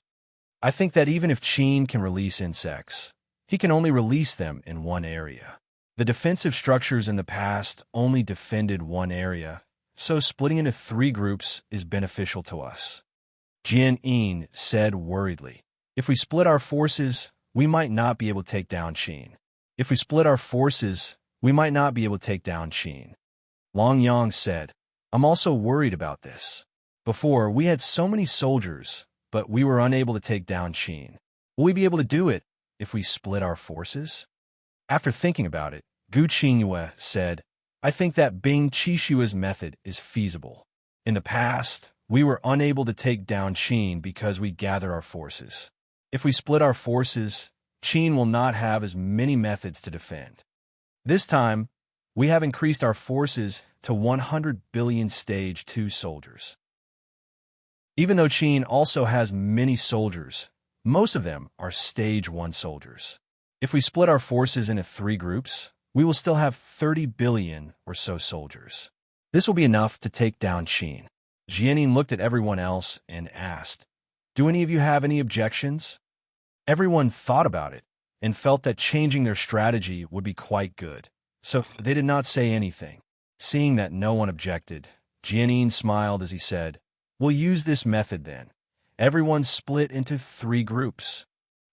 I think that even if Qin can release insects, he can only release them in one area. The defensive structures in the past only defended one area, so splitting into 3 groups is beneficial to us." Jianyin said worriedly, "If we split our forces, we might not be able to take down Qin. If we split our forces, we might not be able to take down Qin." Long Yang said, "I'm also worried about this. Before, we had so many soldiers, but we were unable to take down Qin. Will we be able to do it if we split our forces?" After thinking about it, Gu Qingyue said, "I think that Bing Qixue's method is feasible. In the past, we were unable to take down Qin because we gathered our forces. If we split our forces, Qin will not have as many methods to defend. This time, we have increased our forces to 100 billion Stage 2 soldiers. Even though Qin also has many soldiers, most of them are Stage 1 soldiers. If we split our forces into 3 groups, we will still have 30 billion or so soldiers. This will be enough to take down Qin." Jianyin looked at everyone else and asked, "Do any of you have any objections?" Everyone thought about it and felt that changing their strategy would be quite good, so they did not say anything. Seeing that no one objected, Jianyin smiled as he said, "We'll use this method then. Everyone split into 3 groups."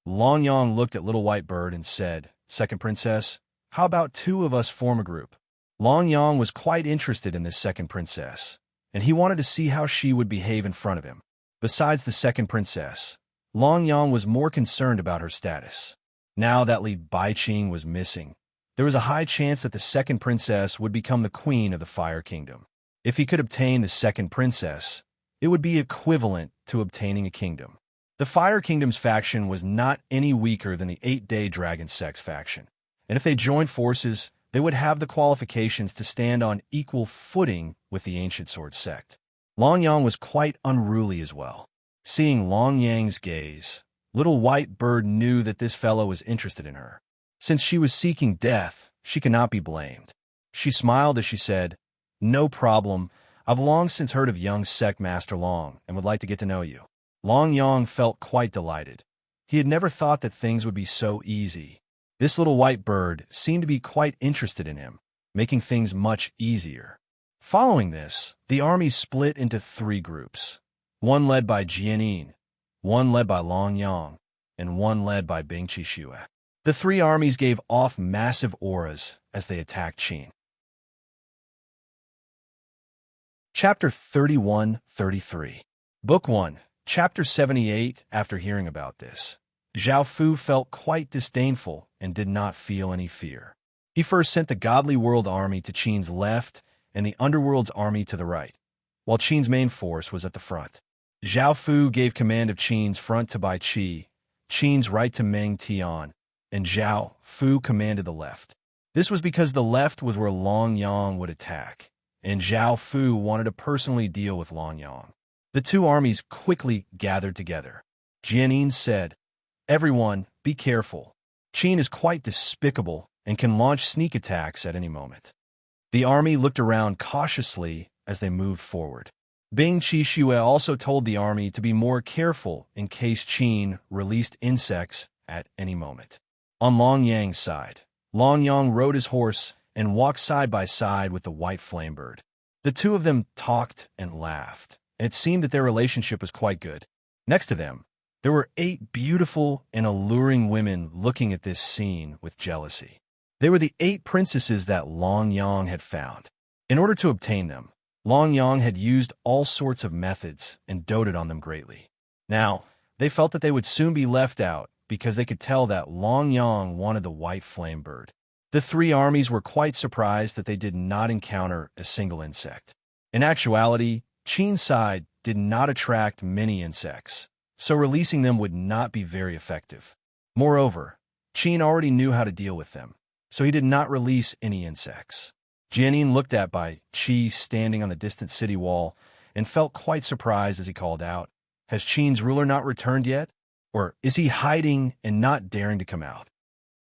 Long Yang looked at Little White Bird and said, "Second Princess, how about 2 of us form a group?" Long Yang was quite interested in this second princess, and he wanted to see how she would behave in front of him. Besides the second princess, Long Yang was more concerned about her status. Now that Li Baiqing was missing, there was a high chance that the second princess would become the queen of the Fire Kingdom. If he could obtain the second princess, it would be equivalent to obtaining a kingdom. The Fire Kingdom's faction was not any weaker than the 8-day Dragon Sex faction, and if they joined forces, they would have the qualifications to stand on equal footing with the Ancient Sword sect. Long Yang was quite unruly as well. Seeing Long Yang's gaze, Little White Bird knew that this fellow was interested in her. Since she was seeking death, she could not be blamed. She smiled as she said, "No problem. I've long since heard of young Sect Master Long and would like to get to know you." Long Yang felt quite delighted. He had never thought that things would be so easy. This Little White Bird seemed to be quite interested in him, making things much easier. Following this, the army split into 3 groups, one led by Jianyin, one led by Long Yang, and one led by Bing Qixue. The 3 armies gave off massive auras as they attacked Qin. Chapter 31-33. Book 1, Chapter 78. After hearing about this, Zhao Fu felt quite disdainful and did not feel any fear. He first sent the Godly World army to Qin's left and the Underworld's army to the right, while Qin's main force was at the front. Zhao Fu gave command of Qin's front to Bai Qi, Qin's right to Meng Tian, and Zhao Fu commanded the left. This was because the left was where Long Yang would attack, and Zhao Fu wanted to personally deal with Long Yang. The two armies quickly gathered together. Jianin said, "Everyone, be careful. Qin is quite despicable and can launch sneak attacks at any moment." The army looked around cautiously as they moved forward. Bing Qixue also told the army to be more careful in case Qin released insects at any moment. On Long Yang's side, Long Yang rode his horse and walked side by side with the white flamebird. The two of them talked and laughed, and it seemed that their relationship was quite good. Next to them, there were 8 beautiful and alluring women looking at this scene with jealousy. They were the 8 princesses that Long Yang had found. In order to obtain them, Long Yang had used all sorts of methods and doted on them greatly. Now, they felt that they would soon be left out because they could tell that Long Yang wanted the white flame bird. The 3 armies were quite surprised that they did not encounter a single insect. In actuality, Qin's side did not attract many insects, so releasing them would not be very effective. Moreover, Qin already knew how to deal with them, so he did not release any insects. Jianin looked at Bai Qi standing on the distant city wall and felt quite surprised as he called out, "Has Qin's ruler not returned yet? Or is he hiding and not daring to come out?"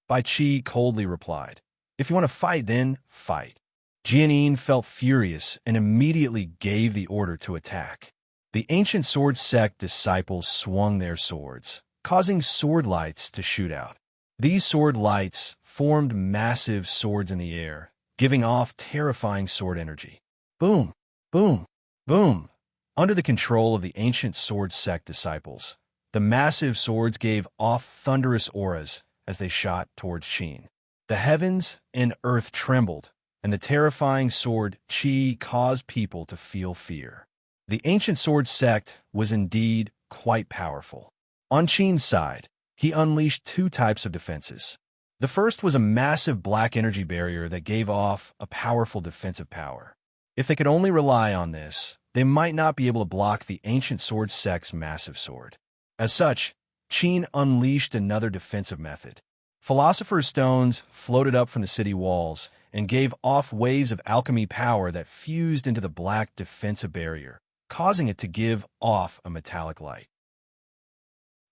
Bai Qi coldly replied, "If you want to fight, then fight." Jianin felt furious and immediately gave the order to attack. The ancient sword sect disciples swung their swords, causing sword lights to shoot out. These sword lights formed massive swords in the air, giving off terrifying sword energy. Boom, boom, boom. Under the control of the ancient sword sect disciples, the massive swords gave off thunderous auras as they shot towards Qin. The heavens and earth trembled, and the terrifying sword Qi caused people to feel fear. The ancient sword sect was indeed quite powerful. On Qin's side, he unleashed 2 types of defenses. The first was a massive black energy barrier that gave off a powerful defensive power. If they could only rely on this, they might not be able to block the ancient sword sect's massive sword. As such, Qin unleashed another defensive method. Philosopher's stones floated up from the city walls and gave off waves of alchemy power that fused into the black defensive barrier, causing it to give off a metallic light.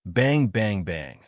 Bang, bang, bang.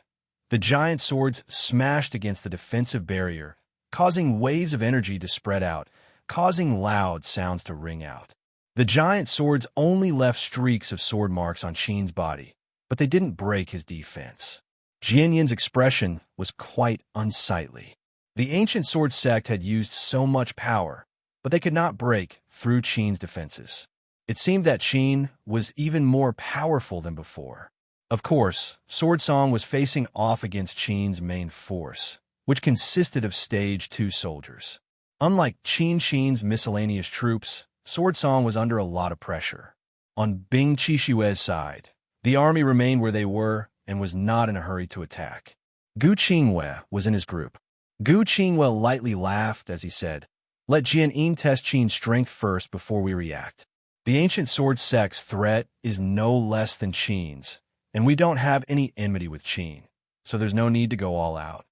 The giant swords smashed against the defensive barrier, causing waves of energy to spread out, causing loud sounds to ring out. The giant swords only left streaks of sword marks on Qin's body, but they didn't break his defense. Jianyin's expression was quite unsightly. The ancient sword sect had used so much power, but they could not break through Qin's defenses. It seemed that Qin was even more powerful than before. Of course, Sword Song was facing off against Qin's main force, which consisted of Stage 2 soldiers. Unlike Qin's miscellaneous troops, Sword Song was under a lot of pressure. On Bing Qixue's side, the army remained where they were and was not in a hurry to attack. Gu Qingwei was in his group. Gu Qingwei lightly laughed as he said, "Let Jianin test Qin's strength first before we react. The ancient sword sect's threat is no less than Qin's, and we don't have any enmity with Qin, so there's no need to go all out."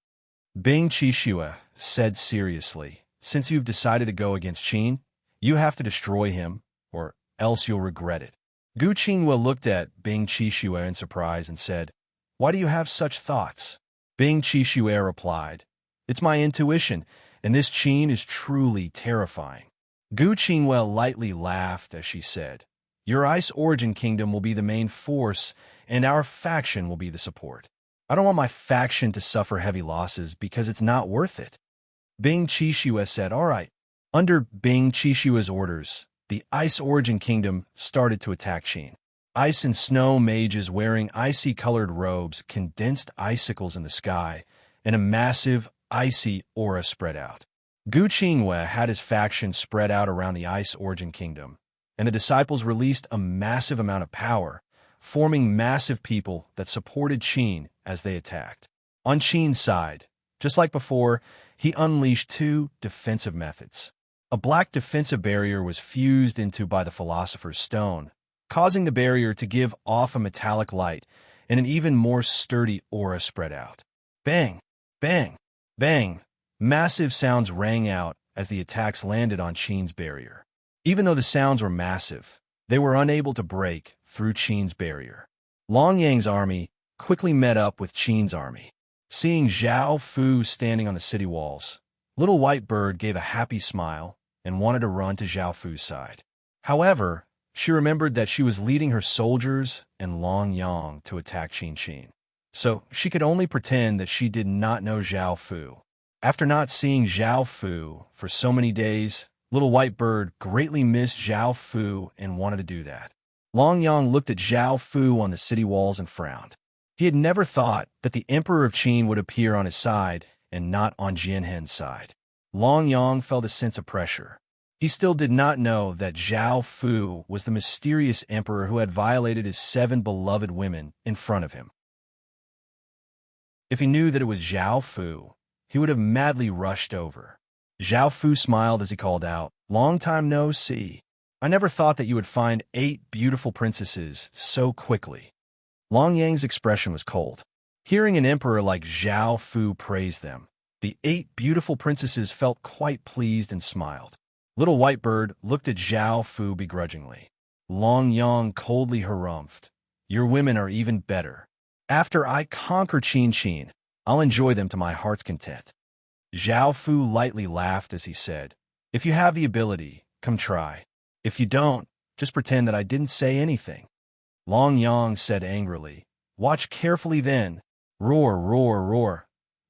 Bing Qixue said seriously, "Since you've decided to go against Qin, you have to destroy him, or else you'll regret it." Gu Qingwei looked at Bing Qixue in surprise and said, "Why do you have such thoughts?" Bing Qixue replied, "It's my intuition, and this Qin is truly terrifying." Gu Qingwei lightly laughed as she said, "Your Ice Origin Kingdom will be the main force, and our faction will be the support. I don't want my faction to suffer heavy losses because it's not worth it." Bing Qixue said, "All right." Under Bing Qixue's orders, the Ice Origin Kingdom started to attack Qin. Ice and snow mages wearing icy-colored robes condensed icicles in the sky, and a massive, icy aura spread out. Gu Qingwei had his faction spread out around the Ice Origin Kingdom, and the disciples released a massive amount of power, forming massive people that supported Qin as they attacked. On Qin's side, just like before, he unleashed 2 defensive methods. A black defensive barrier was fused into by the Philosopher's Stone, causing the barrier to give off a metallic light, and an even more sturdy aura spread out. Bang! Bang! Bang! Massive sounds rang out as the attacks landed on Qin's barrier. Even though the sounds were massive, they were unable to break through Qin's barrier. Long Yang's army quickly met up with Qin's army. Seeing Zhao Fu standing on the city walls, Little White Bird gave a happy smile and wanted to run to Zhao Fu's side. However, she remembered that she was leading her soldiers and Long Yang to attack Qin, so she could only pretend that she did not know Zhao Fu. After not seeing Zhao Fu for so many days, Little White Bird greatly missed Zhao Fu and wanted to do that. Long Yang looked at Zhao Fu on the city walls and frowned. He had never thought that the Emperor of Qin would appear on his side and not on Jianhen's side. Long Yang felt a sense of pressure. He still did not know that Zhao Fu was the mysterious emperor who had violated his 7 beloved women in front of him. If he knew that it was Zhao Fu, he would have madly rushed over. Zhao Fu smiled as he called out, "Long time no see. I never thought that you would find 8 beautiful princesses so quickly." Long Yang's expression was cold. Hearing an emperor like Zhao Fu praise them, the 8 beautiful princesses felt quite pleased and smiled. Little White Bird looked at Zhao Fu begrudgingly. Long Yang coldly harumphed, "Your women are even better. After I conquer Qin, I'll enjoy them to my heart's content." Zhao Fu lightly laughed as he said, "If you have the ability, come try. If you don't, just pretend that I didn't say anything." Long Yang said angrily, "Watch carefully then. Roar, roar, roar."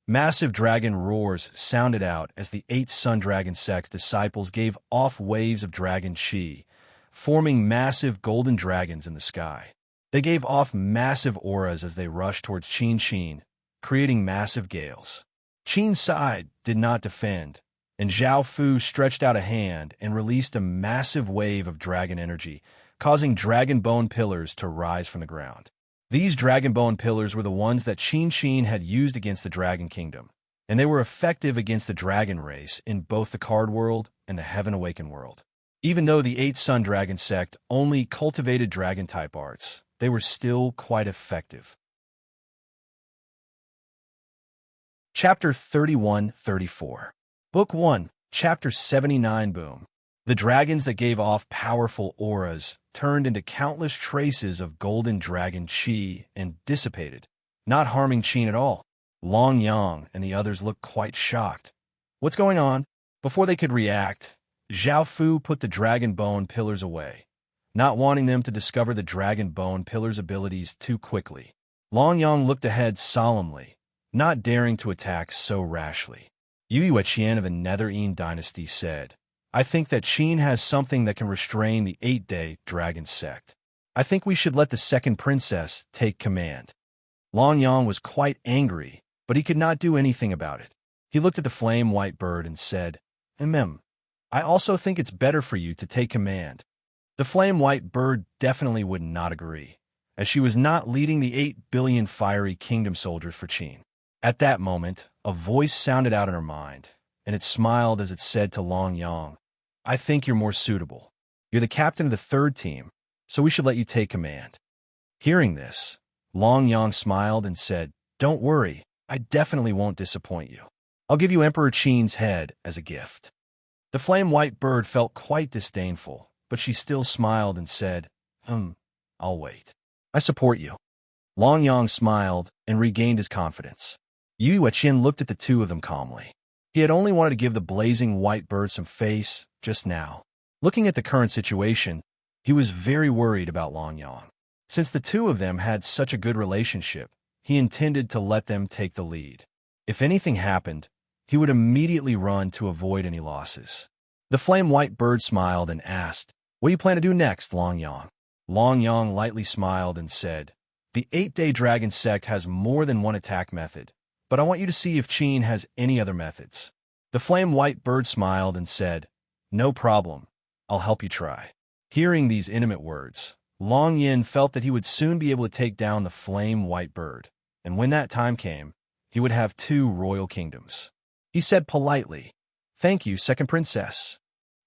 Massive dragon roars sounded out as the 8 Sun Dragon sect's disciples gave off waves of dragon chi, forming massive golden dragons in the sky. They gave off massive auras as they rushed towards Qin, creating massive gales. Qin's side did not defend, and Zhao Fu stretched out a hand and released a massive wave of dragon energy, causing dragon bone pillars to rise from the ground. These dragon bone pillars were the ones that Qin had used against the Dragon Kingdom, and they were effective against the dragon race in both the Card World and the Heaven Awakened world. Even though the 8 Sun Dragon sect only cultivated dragon-type arts, they were still quite effective. Chapter 31-34. Book 1, Chapter 79. Boom. The dragons that gave off powerful auras turned into countless traces of golden dragon chi and dissipated, not harming Qin at all. Long Yang and the others looked quite shocked. "What's going on?" Before they could react, Zhao Fu put the dragon bone pillars away, not wanting them to discover the dragon bone pillars' abilities too quickly. Long Yang looked ahead solemnly, not daring to attack so rashly. Yu Yueqian of the Netherine dynasty said, "I think that Qin has something that can restrain the 8-day dragon sect. I think we should let the second princess take command." Long Yang was quite angry, but he could not do anything about it. He looked at the flame white bird and said, I also think it's better for you to take command." The flame white bird definitely would not agree, as she was not leading the 8 billion fiery kingdom soldiers for Qin. At that moment, a voice sounded out in her mind, and it smiled as it said to Long Yang, "I think you're more suitable. You're the captain of the 3rd team, so we should let you take command." Hearing this, Long Yang smiled and said, "Don't worry, I definitely won't disappoint you. I'll give you Emperor Qin's head as a gift." The flame white bird felt quite disdainful, but she still smiled and said, I'll wait. I support you." Long Yang smiled and regained his confidence. Yu Yueqian looked at the two of them calmly. He had only wanted to give the blazing white bird some face just now. Looking at the current situation, he was very worried about Long Yang. Since the two of them had such a good relationship, he intended to let them take the lead. If anything happened, he would immediately run to avoid any losses. The flame white bird smiled and asked, "What do you plan to do next, Long Yang?" Long Yang lightly smiled and said, "The 8-day dragon sect has more than one attack method, but I want you to see if Qin has any other methods." The flame white bird smiled and said, "No problem. I'll help you try." Hearing these intimate words, Long Yin felt that he would soon be able to take down the flame white bird, and when that time came, he would have 2 royal kingdoms. He said politely, "Thank you, second princess."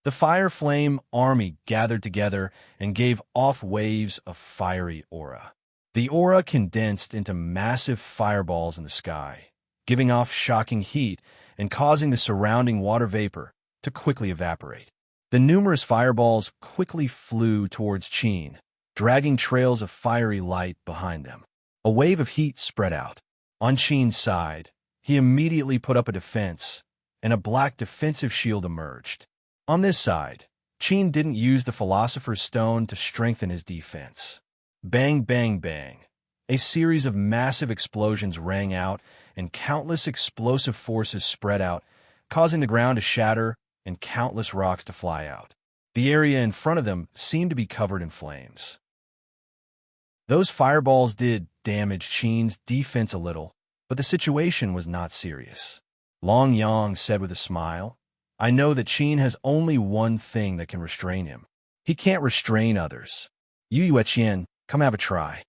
The The fire flame army gathered together and gave off waves of fiery aura. The aura condensed into massive fireballs in the sky, giving off shocking heat and causing the surrounding water vapor to quickly evaporate. The numerous fireballs quickly flew towards Qin, dragging trails of fiery light behind them. A wave of heat spread out. On Qin's side, he immediately put up a defense, and a black defensive shield emerged. On this side, Qin didn't use the Philosopher's Stone to strengthen his defense. Bang, bang, bang. A series of massive explosions rang out, and countless explosive forces spread out, causing the ground to shatter and countless rocks to fly out. The area in front of them seemed to be covered in flames. Those fireballs did damage Qin's defense a little, but the situation was not serious. Long Yang said with a smile, "I know that Qin has only one thing that can restrain him. He can't restrain others. Yu Yueqian, come have a try."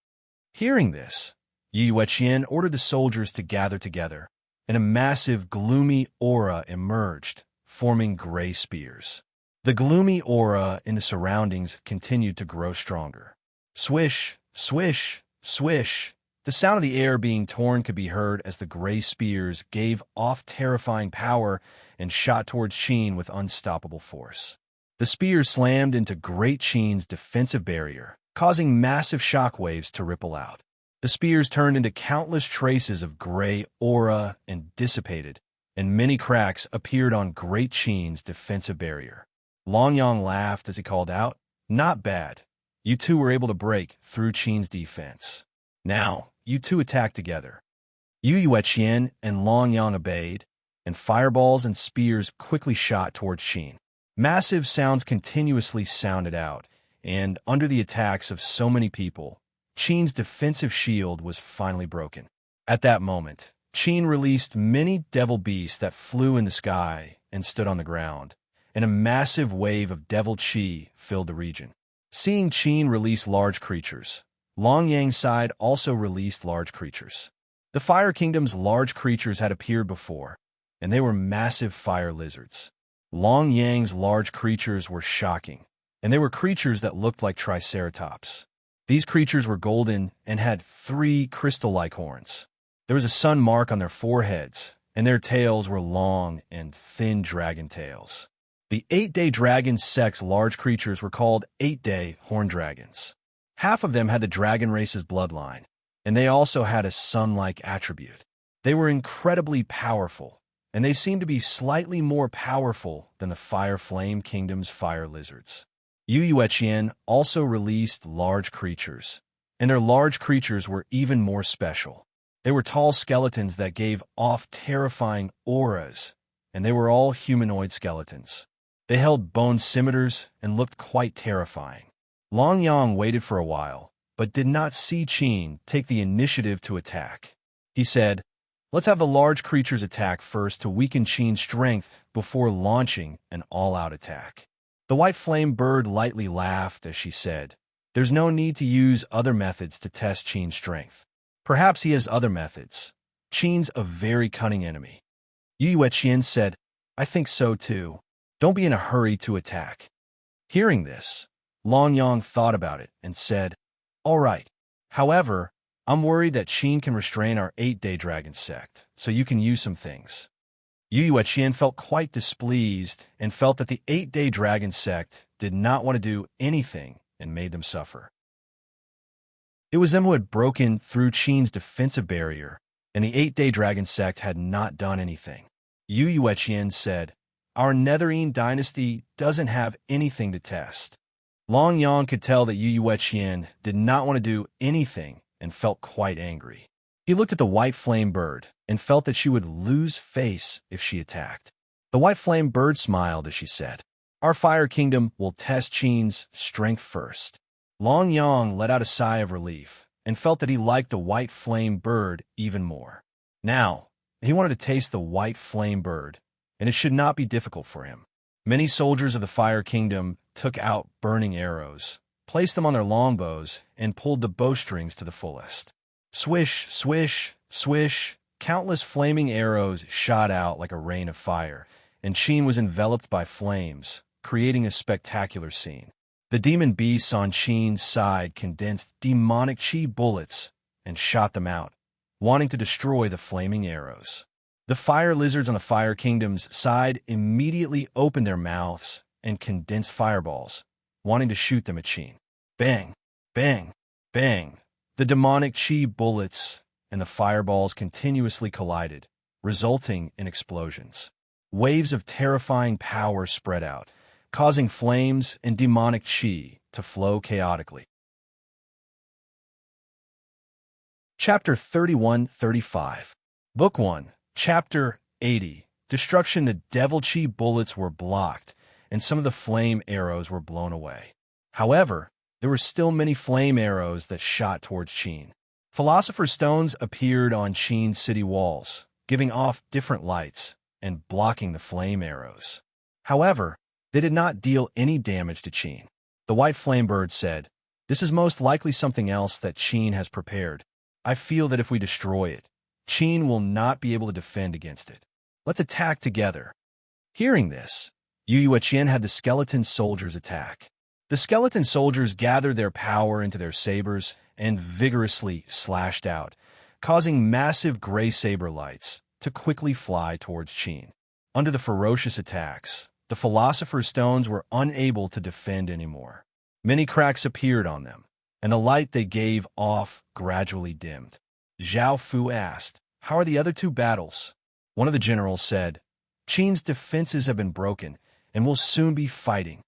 Hearing this, Yu Yueqian ordered the soldiers to gather together, and a massive, gloomy aura emerged, forming gray spears. The gloomy aura in the surroundings continued to grow stronger. Swish, swish, swish. The sound of the air being torn could be heard as the gray spears gave off terrifying power and shot towards Qin with unstoppable force. The spears slammed into Great Qin's defensive barrier, causing massive shockwaves to ripple out. The spears turned into countless traces of gray aura and dissipated, and many cracks appeared on Great Qin's defensive barrier. Long Yang laughed as he called out, "Not bad. You two were able to break through Qin's defense. Now, you two attack together." Yu Yueqian and Long Yang obeyed, and fireballs and spears quickly shot towards Qin. Massive sounds continuously sounded out, and under the attacks of so many people, Qin's defensive shield was finally broken. At that moment, Qin released many devil beasts that flew in the sky and stood on the ground, and a massive wave of devil chi filled the region. Seeing Qin release large creatures, Long Yang's side also released large creatures. The Fire Kingdom's large creatures had appeared before, and they were massive fire lizards. Long Yang's large creatures were shocking, and they were creatures that looked like triceratops. These creatures were golden and had 3 crystal-like horns. There was a sun mark on their foreheads, and their tails were long and thin dragon tails. The 8-day dragon sex large creatures were called 8-day horn dragons. Half of them had the dragon race's bloodline, and they also had a sun-like attribute. They were incredibly powerful, and they seemed to be slightly more powerful than the Fire Flame Kingdom's fire lizards. Yu Yueqian also released large creatures, and their large creatures were even more special. They were tall skeletons that gave off terrifying auras, and they were all humanoid skeletons. They held bone scimitars and looked quite terrifying. Long Yang waited for a while, but did not see Qin take the initiative to attack. He said, "Let's have the large creatures attack first to weaken Qin's strength before launching an all-out attack." The white flame bird lightly laughed as she said, "There's no need to use other methods to test Qin's strength. Perhaps he has other methods. Qin's a very cunning enemy." Yu Yueqian said, "I think so too. Don't be in a hurry to attack." Hearing this, Long Yang thought about it and said, "All right. However, I'm worried that Qin can restrain our 8-day dragon sect, so you can use some things." Yu Yueqian felt quite displeased and felt that the 8-day dragon sect did not want to do anything and made them suffer. It was them who had broken through Qin's defensive barrier, and the 8-day dragon sect had not done anything. Yu Yueqian said, "Our Netherine dynasty doesn't have anything to test." Long Yang could tell that Yu Yueqian did not want to do anything and felt quite angry. He looked at the white flame bird and felt that she would lose face if she attacked. The white flame bird smiled as she said, "Our Fire Kingdom will test Qin's strength first." Long Yang let out a sigh of relief and felt that he liked the white flame bird even more. Now, he wanted to taste the white flame bird, and it should not be difficult for him. Many soldiers of the Fire Kingdom took out burning arrows, placed them on their longbows, and pulled the bowstrings to the fullest. Swish, swish, swish, countless flaming arrows shot out like a rain of fire, and Qin was enveloped by flames, creating a spectacular scene. The demon beasts on Qin's side condensed demonic chi bullets and shot them out, wanting to destroy the flaming arrows. The fire lizards on the Fire Kingdom's side immediately opened their mouths and condensed fireballs, wanting to shoot them at Qin. Bang! Bang! Bang! The demonic chi bullets and the fireballs continuously collided, resulting in explosions. Waves of terrifying power spread out, causing flames and demonic chi to flow chaotically. Chapter 31-35. Book 1, Chapter 80. Destruction. The devil chi bullets were blocked, and some of the flame arrows were blown away. However, there were still many flame arrows that shot towards Qin. Philosopher's stones appeared on Qin's city walls, giving off different lights and blocking the flame arrows. However, they did not deal any damage to Qin. The white flame bird said, "This is most likely something else that Qin has prepared. I feel that if we destroy it, Qin will not be able to defend against it. Let's attack together." Hearing this, Yu Yueqian had the skeleton soldiers attack. The skeleton soldiers gathered their power into their sabers and vigorously slashed out, causing massive gray saber lights to quickly fly towards Qin. Under the ferocious attacks, the Philosopher's Stones were unable to defend anymore. Many cracks appeared on them, and the light they gave off gradually dimmed. Zhao Fu asked, "How are the other two battles?" One of the generals said, "Qin's defenses have been broken, and will soon be fighting."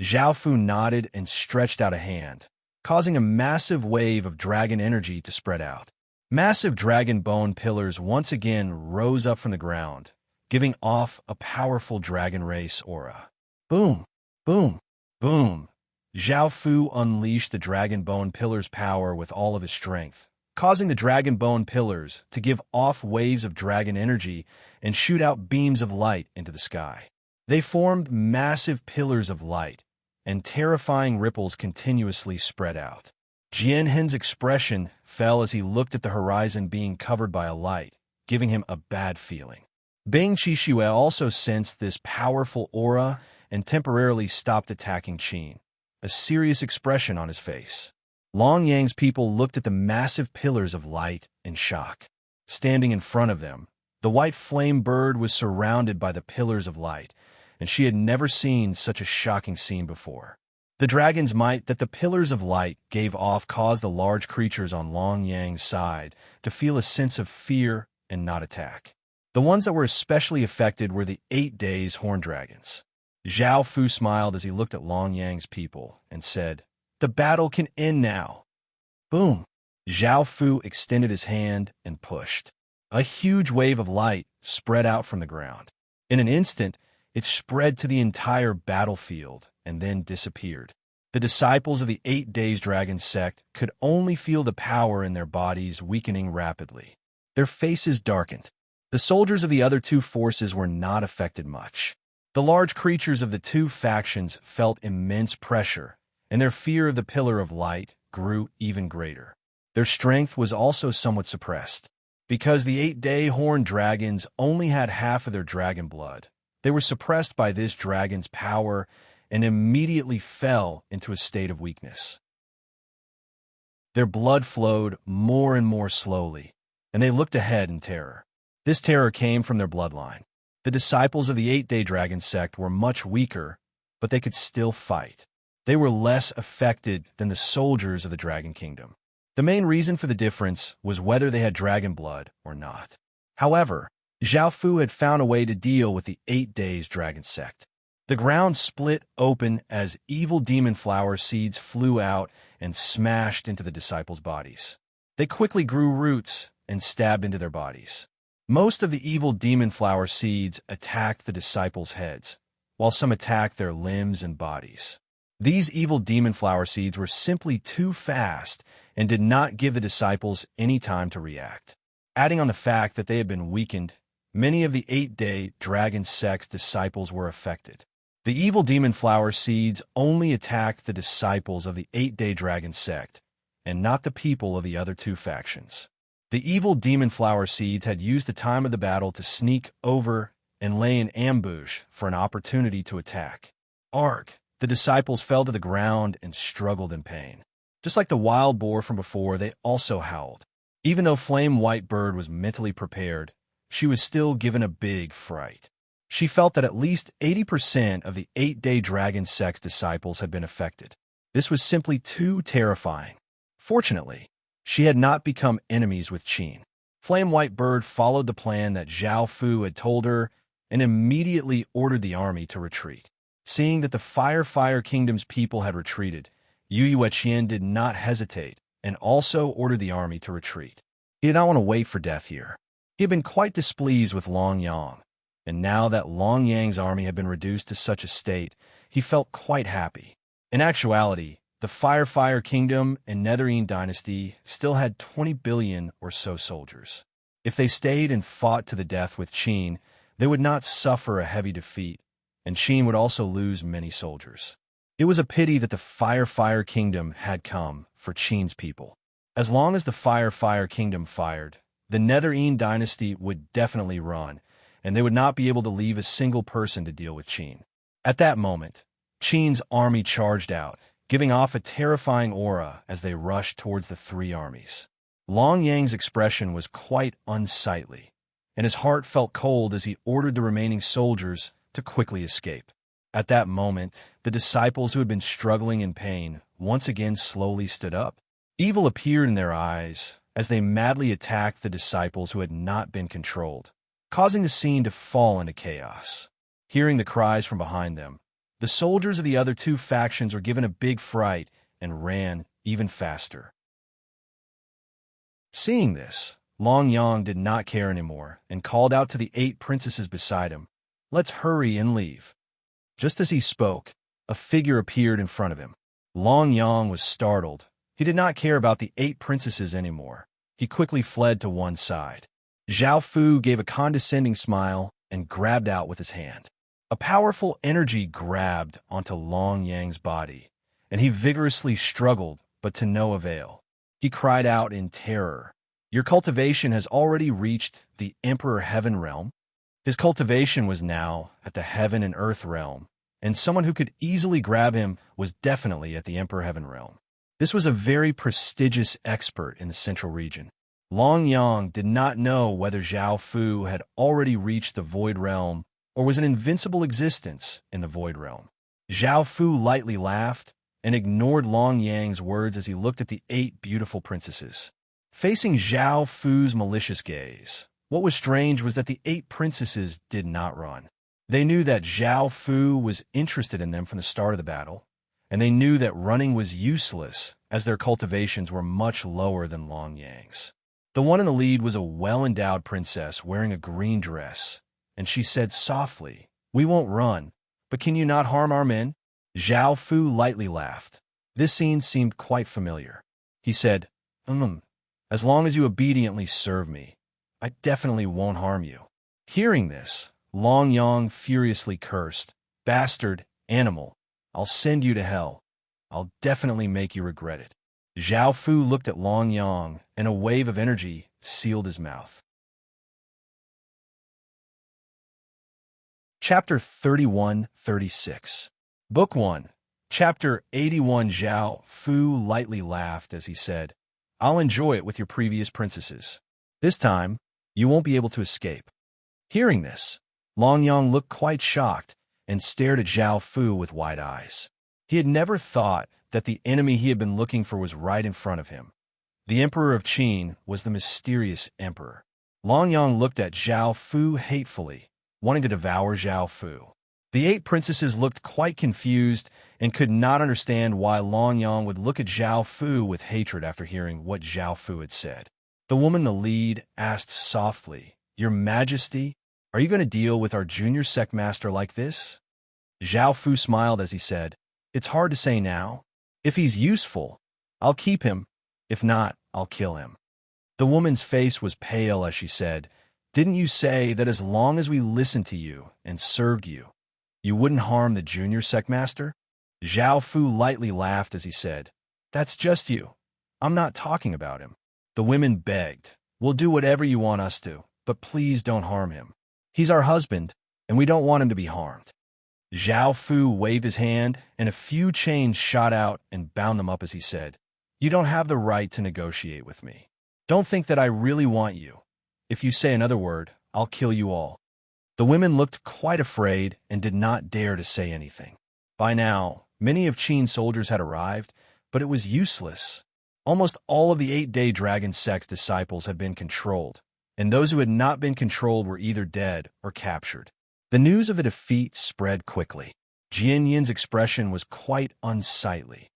Zhao Fu nodded and stretched out a hand, causing a massive wave of dragon energy to spread out. Massive dragon bone pillars once again rose up from the ground, giving off a powerful dragon race aura. Boom! Boom! Boom! Zhao Fu unleashed the dragon bone pillars' power with all of his strength, causing the dragon bone pillars to give off waves of dragon energy and shoot out beams of light into the sky. They formed massive pillars of light, and terrifying ripples continuously spread out. Jian Hen's expression fell as he looked at the horizon being covered by a light, giving him a bad feeling. Bing Qixue also sensed this powerful aura and temporarily stopped attacking Qin, a serious expression on his face. Long Yang's people looked at the massive pillars of light in shock. Standing in front of them, the white flame bird was surrounded by the pillars of light, and she had never seen such a shocking scene before. The dragon's might that the pillars of light gave off caused the large creatures on Long Yang's side to feel a sense of fear and not attack. The ones that were especially affected were the 8 days horned dragons. Zhao Fu smiled as he looked at Long Yang's people and said, "The battle can end now." Boom! Zhao Fu extended his hand and pushed. A huge wave of light spread out from the ground. In an instant, it spread to the entire battlefield and then disappeared. The disciples of the 8 days dragon sect could only feel the power in their bodies weakening rapidly. Their faces darkened. The soldiers of the other two forces were not affected much. The large creatures of the two factions felt immense pressure, and their fear of the pillar of light grew even greater. Their strength was also somewhat suppressed. Because the 8-day horned dragons only had half of their dragon blood, they were suppressed by this dragon's power and immediately fell into a state of weakness. Their blood flowed more and more slowly, and they looked ahead in terror. This terror came from their bloodline. The disciples of the 8-day dragon sect were much weaker, but they could still fight. They were less affected than the soldiers of the Dragon Kingdom. The main reason for the difference was whether they had dragon blood or not. However, Zhao Fu had found a way to deal with the 8 days dragon sect. The ground split open as evil demon flower seeds flew out and smashed into the disciples' bodies. They quickly grew roots and stabbed into their bodies. Most of the evil demon flower seeds attacked the disciples' heads, while some attacked their limbs and bodies. These evil demon flower seeds were simply too fast and did not give the disciples any time to react. Adding on the fact that they had been weakened, many of the 8-day dragon sect's disciples were affected. The evil demon flower seeds only attacked the disciples of the 8-day dragon sect, and not the people of the other two factions. The evil demon flower seeds had used the time of the battle to sneak over and lay in ambush for an opportunity to attack. Ark, the disciples fell to the ground and struggled in pain. Just like the wild boar from before, they also howled. Even though Flame White Bird was mentally prepared, she was still given a big fright. She felt that at least 80% of the 8-day dragon sex disciples had been affected. This was simply too terrifying. Fortunately, she had not become enemies with Qin. Flame White Bird followed the plan that Zhao Fu had told her and immediately ordered the army to retreat. Seeing that the Fire Kingdom's people had retreated, Yu Yueqian did not hesitate and also ordered the army to retreat. He did not want to wait for death here. He had been quite displeased with Long Yang, and now that Long Yang's army had been reduced to such a state, he felt quite happy. In actuality, the Fire Kingdom and Netherine dynasty still had 20 billion or so soldiers. If they stayed and fought to the death with Qin, they would not suffer a heavy defeat, and Qin would also lose many soldiers. It was a pity that the Fire Kingdom had come for Qin's people. As long as the Fire Kingdom fired, the Netherine dynasty would definitely run, and they would not be able to leave a single person to deal with Qin. At that moment, Qin's army charged out, giving off a terrifying aura as they rushed towards the three armies. Long Yang's expression was quite unsightly, and his heart felt cold as he ordered the remaining soldiers to quickly escape. At that moment, the disciples who had been struggling in pain once again slowly stood up. Evil appeared in their eyes as they madly attacked the disciples who had not been controlled, causing the scene to fall into chaos. Hearing the cries from behind them, the soldiers of the other two factions were given a big fright and ran even faster. Seeing this, Long Yang did not care anymore and called out to the 8 princesses beside him, "Let's hurry and leave." Just as he spoke, a figure appeared in front of him. Long Yang was startled. He did not care about the 8 princesses anymore. He quickly fled to one side. Zhao Fu gave a condescending smile and grabbed out with his hand. A powerful energy grabbed onto Long Yang's body, and he vigorously struggled, but to no avail. He cried out in terror, "Your cultivation has already reached the Emperor Heaven realm." His cultivation was now at the Heaven and Earth realm, and someone who could easily grab him was definitely at the Emperor Heaven realm. This was a very prestigious expert in the central region. Long Yang did not know whether Zhao Fu had already reached the Void Realm or was an invincible existence in the Void Realm. Zhao Fu lightly laughed and ignored Long Yang's words as he looked at the 8 beautiful princesses. Facing Zhao Fu's malicious gaze, what was strange was that the 8 princesses did not run. They knew that Zhao Fu was interested in them from the start of the battle, and they knew that running was useless as their cultivations were much lower than Long Yang's. The one in the lead was a well-endowed princess wearing a green dress, and she said softly, "We won't run, but can you not harm our men?" Zhao Fu lightly laughed. This scene seemed quite familiar. He said, "As long as you obediently serve me, I definitely won't harm you." Hearing this, Long Yang furiously cursed, "Bastard, animal, I'll send you to hell. I'll definitely make you regret it." Zhao Fu looked at Long Yang, and a wave of energy sealed his mouth. Chapter 31-36. Book 1, Chapter 81. Zhao Fu lightly laughed as he said, "I'll enjoy it with your previous princesses. This time, you won't be able to escape." Hearing this, Long Yang looked quite shocked and stared at Zhao Fu with wide eyes. He had never thought that the enemy he had been looking for was right in front of him. The Emperor of Qin was the mysterious emperor. Long Yang looked at Zhao Fu hatefully, wanting to devour Zhao Fu. The 8 princesses looked quite confused and could not understand why Long Yang would look at Zhao Fu with hatred after hearing what Zhao Fu had said. The woman in the lead asked softly, "Your Majesty, are you going to deal with our junior sect master like this?" Zhao Fu smiled as he said, "It's hard to say now. If he's useful, I'll keep him. If not, I'll kill him." The woman's face was pale as she said, "Didn't you say that as long as we listened to you and served you, you wouldn't harm the junior sect master?" Zhao Fu lightly laughed as he said, "That's just you. I'm not talking about him." The women begged, "We'll do whatever you want us to, but please don't harm him. He's our husband, and we don't want him to be harmed." Zhao Fu waved his hand, and a few chains shot out and bound them up as he said, "You don't have the right to negotiate with me. Don't think that I really want you. If you say another word, I'll kill you all." The women looked quite afraid and did not dare to say anything. By now, many of Qin's soldiers had arrived, but it was useless. Almost all of the 8-day dragon sect's disciples had been controlled, and those who had not been controlled were either dead or captured. The news of the defeat spread quickly. Jian Yin's expression was quite unsightly.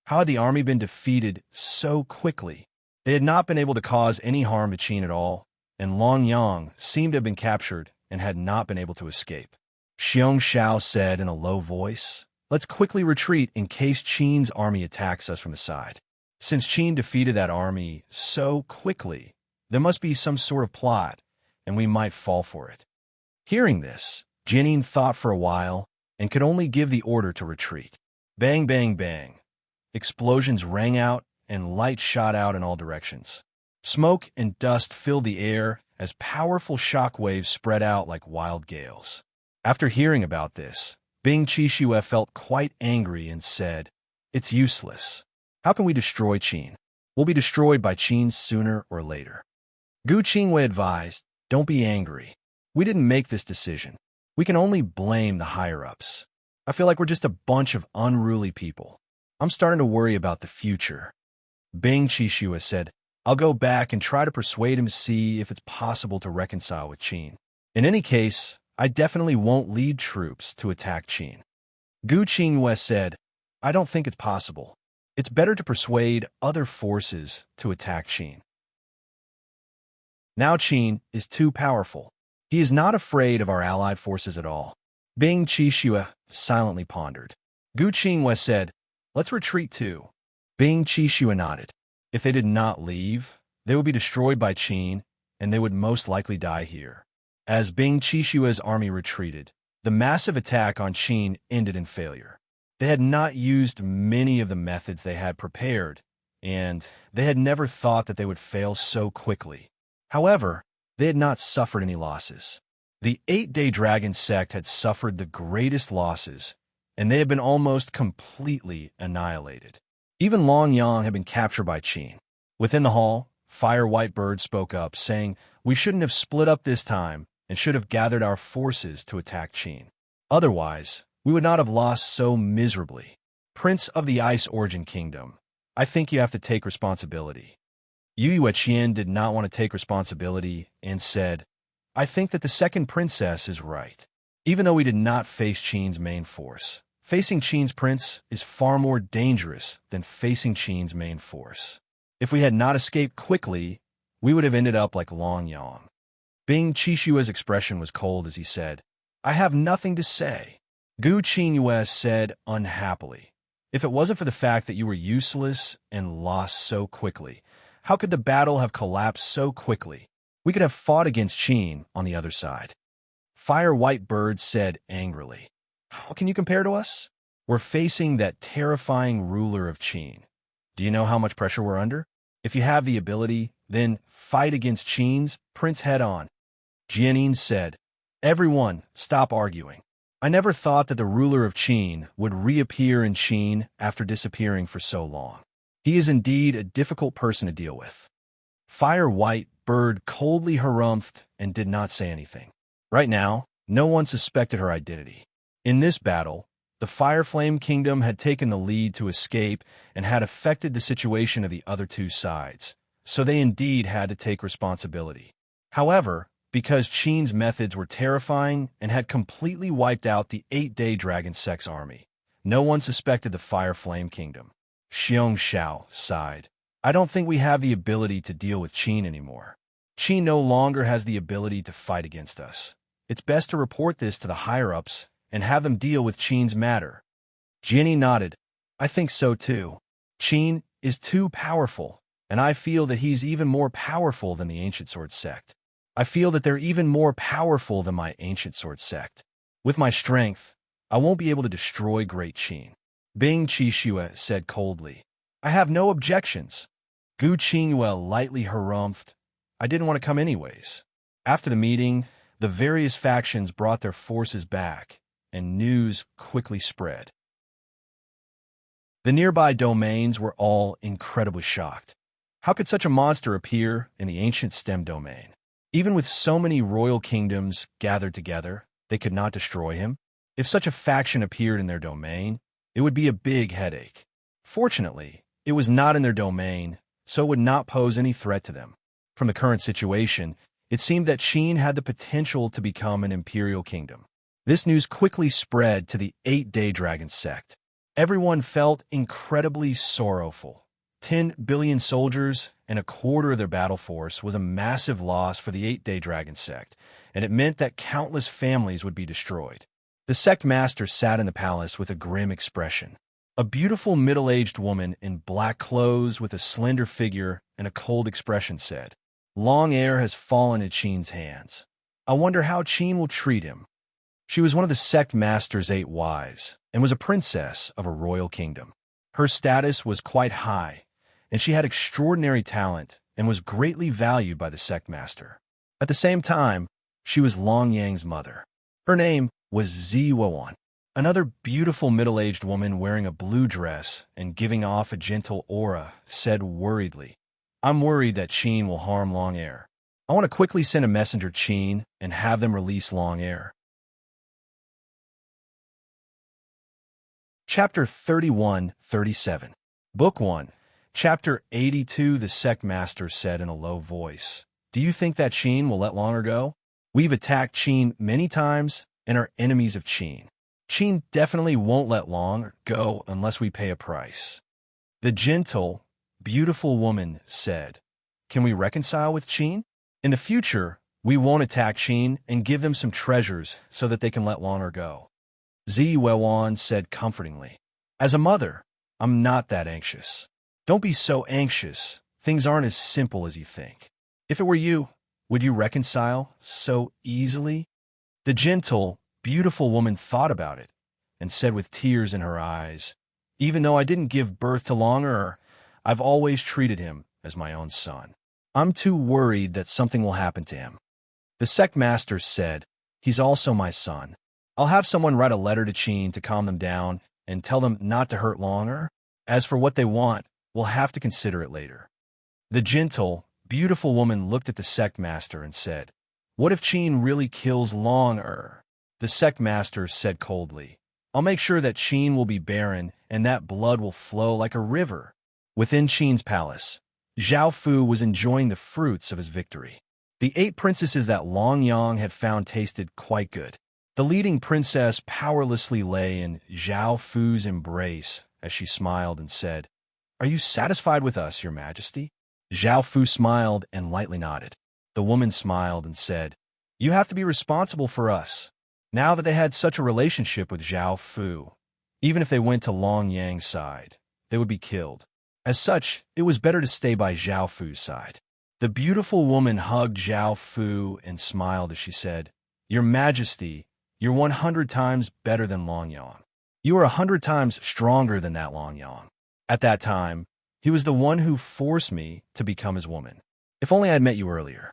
How had the army been defeated so quickly? They had not been able to cause any harm to Qin at all, and Long Yang seemed to have been captured and had not been able to escape. Xiong Xiao said in a low voice, "Let's quickly retreat in case Qin's army attacks us from the side. Since Qin defeated that army so quickly, there must be some sort of plot, and we might fall for it." Hearing this, Jian thought for a while and could only give the order to retreat. Bang, bang, bang. Explosions rang out and light shot out in all directions. Smoke and dust filled the air as powerful shock waves spread out like wild gales. After hearing about this, Bing Qixue felt quite angry and said, "It's useless. How can we destroy Qin? We'll be destroyed by Qin sooner or later." Gu Qingwei advised, "Don't be angry. We didn't make this decision. We can only blame the higher-ups. I feel like we're just a bunch of unruly people. I'm starting to worry about the future." Bing Qixue said, "I'll go back and try to persuade him to see if it's possible to reconcile with Qin. In any case, I definitely won't lead troops to attack Qin." Gu Qingwei said, "I don't think it's possible. It's better to persuade other forces to attack Qin. Now Qin is too powerful. He is not afraid of our allied forces at all." Bing Qixue silently pondered. Gu Qingwei said, "Let's retreat too." Bing Qixue nodded. If they did not leave, they would be destroyed by Qin, and they would most likely die here. As Bing Qixue's army retreated, the massive attack on Qin ended in failure. They had not used many of the methods they had prepared, and they had never thought that they would fail so quickly. However, they had not suffered any losses. The 8-day dragon sect had suffered the greatest losses, and they had been almost completely annihilated. Even Long Yang had been captured by Qin. Within the hall, Fire White Bird spoke up, saying, "We shouldn't have split up this time and should have gathered our forces to attack Qin. Otherwise, we would not have lost so miserably. Prince of the Ice Origin Kingdom, I think you have to take responsibility." Yu Yueqian did not want to take responsibility and said, "I think that the second princess is right. Even though we did not face Qin's main force, facing Qin's prince is far more dangerous than facing Qin's main force. If we had not escaped quickly, we would have ended up like Long Yang." Bing Qixue's expression was cold as he said, "I have nothing to say." Gu Qingyue said unhappily, "If it wasn't for the fact that you were useless and lost so quickly, how could the battle have collapsed so quickly? We could have fought against Qin on the other side." Fire White Bird said angrily, "How can you compare to us? We're facing that terrifying ruler of Qin. Do you know how much pressure we're under? If you have the ability, then fight against Qin's prince head-on." Jianin said, "Everyone, stop arguing. I never thought that the ruler of Qin would reappear in Qin after disappearing for so long. He is indeed a difficult person to deal with." Fire White Bird coldly harumphed and did not say anything. Right now, no one suspected her identity. In this battle, the Fire Flame Kingdom had taken the lead to escape and had affected the situation of the other two sides, so they indeed had to take responsibility. However, because Qin's methods were terrifying and had completely wiped out the 8-day Dragon Sect's army, no one suspected the Fire Flame Kingdom. Xiong Xiao sighed. "I don't think we have the ability to deal with Qin anymore. Qin no longer has the ability to fight against us. It's best to report this to the higher-ups and have them deal with Qin's matter." Jianni nodded. "I think so too. Qin is too powerful, and I feel that he's even more powerful than the Ancient Sword Sect. I feel that they're even more powerful than my Ancient Sword Sect. With my strength, I won't be able to destroy Great Qin." Bing Qixue said coldly, "I have no objections." Gu Qingyue lightly harumphed. "I didn't want to come anyways." After the meeting, the various factions brought their forces back, and news quickly spread. The nearby domains were all incredibly shocked. How could such a monster appear in the ancient stem domain? Even with so many royal kingdoms gathered together, they could not destroy him. If such a faction appeared in their domain, it would be a big headache. Fortunately, it was not in their domain, so it would not pose any threat to them. From the current situation, it seemed that Qin had the potential to become an imperial kingdom. This news quickly spread to the 8-Day Dragon sect. Everyone felt incredibly sorrowful. 10 billion soldiers and a quarter of their battle force was a massive loss for the 8-Day Dragon sect, and it meant that countless families would be destroyed. The sect master sat in the palace with a grim expression. A beautiful middle-aged woman in black clothes with a slender figure and a cold expression said, "Long Air has fallen in Qin's hands. I wonder how Qin will treat him." She was one of the sect master's 8 wives and was a princess of a royal kingdom. Her status was quite high, and she had extraordinary talent and was greatly valued by the sect master. At the same time, she was Long Yang's mother. Her name was Zi Wewan, another beautiful middle-aged woman wearing a blue dress and giving off a gentle aura, said worriedly, "I'm worried that Qin will harm Long Air. I want to quickly send a messenger to Qin and have them release Long Air." Chapter 31-37. Book 1. Chapter 82. The sect master said in a low voice, "Do you think that Qin will let Longer go? We've attacked Qin many times and are enemies of Qin. Qin definitely won't let Long go unless we pay a price." The gentle, beautiful woman said, "Can we reconcile with Qin? In the future, we won't attack Qin and give them some treasures so that they can let Longer go." Zi Wewan said comfortingly, "As a mother, I'm not that anxious. Don't be so anxious. Things aren't as simple as you think. If it were you, would you reconcile so easily?" The gentle, beautiful woman thought about it and said with tears in her eyes, "Even though I didn't give birth to Longer, I've always treated him as my own son. I'm too worried that something will happen to him." The sect master said, "He's also my son. I'll have someone write a letter to Qin to calm them down and tell them not to hurt Longer. As for what they want, we'll have to consider it later." The gentle, beautiful woman looked at the sect master and said, "What if Qin really kills Longer?" The sect master said coldly, "I'll make sure that Qin will be barren and that blood will flow like a river." Within Qin's palace, Zhao Fu was enjoying the fruits of his victory. The 8 princesses that Long Yang had found tasted quite good. The leading princess powerlessly lay in Zhao Fu's embrace as she smiled and said, "Are you satisfied with us, Your Majesty?" Zhao Fu smiled and lightly nodded. The woman smiled and said, "You have to be responsible for us." Now that they had such a relationship with Zhao Fu, even if they went to Long Yang's side, they would be killed. As such, it was better to stay by Zhao Fu's side. The beautiful woman hugged Zhao Fu and smiled as she said, "Your Majesty, you're 100 times better than Long Yang. You are 100 times stronger than that Long Yang. At that time, he was the one who forced me to become his woman. If only I had met you earlier."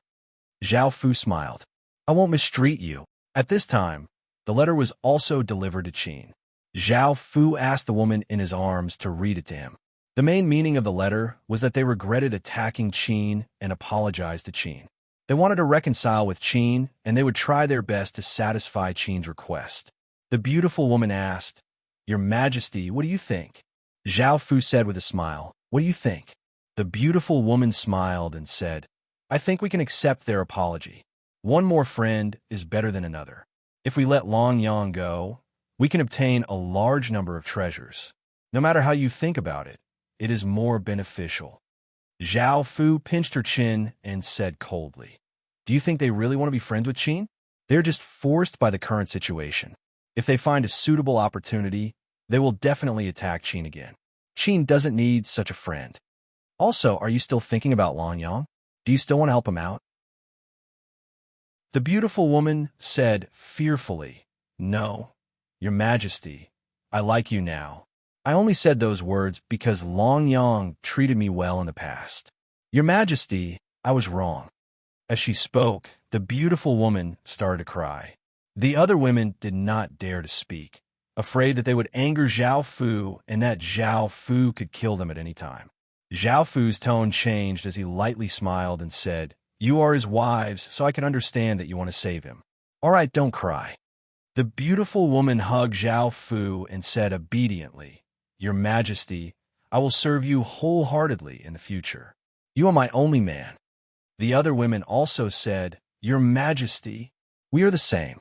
Zhao Fu smiled. "I won't mistreat you." At this time, the letter was also delivered to Qin. Zhao Fu asked the woman in his arms to read it to him. The main meaning of the letter was that they regretted attacking Qin and apologized to Qin. They wanted to reconcile with Qin, and they would try their best to satisfy Qin's request. The beautiful woman asked, "Your Majesty, what do you think?" Zhao Fu said with a smile, "What do you think?" The beautiful woman smiled and said, "I think we can accept their apology. One more friend is better than another. If we let Long Yang go, we can obtain a large number of treasures. No matter how you think about it, it is more beneficial." Zhao Fu pinched her chin and said coldly, "Do you think they really want to be friends with Qin? They're just forced by the current situation. If they find a suitable opportunity, they will definitely attack Qin again. Qin doesn't need such a friend. Also, are you still thinking about Long Yang? Do you still want to help him out?" The beautiful woman said fearfully, "No, Your Majesty, I like you now. I only said those words because Long Yang treated me well in the past. Your Majesty, I was wrong." As she spoke, the beautiful woman started to cry. The other women did not dare to speak, afraid that they would anger Zhao Fu and that Zhao Fu could kill them at any time. Zhao Fu's tone changed as he lightly smiled and said, "You are his wives, so I can understand that you want to save him. All right, don't cry." The beautiful woman hugged Zhao Fu and said obediently, "Your Majesty, I will serve you wholeheartedly in the future. You are my only man." The other women also said, "Your Majesty, we are the same."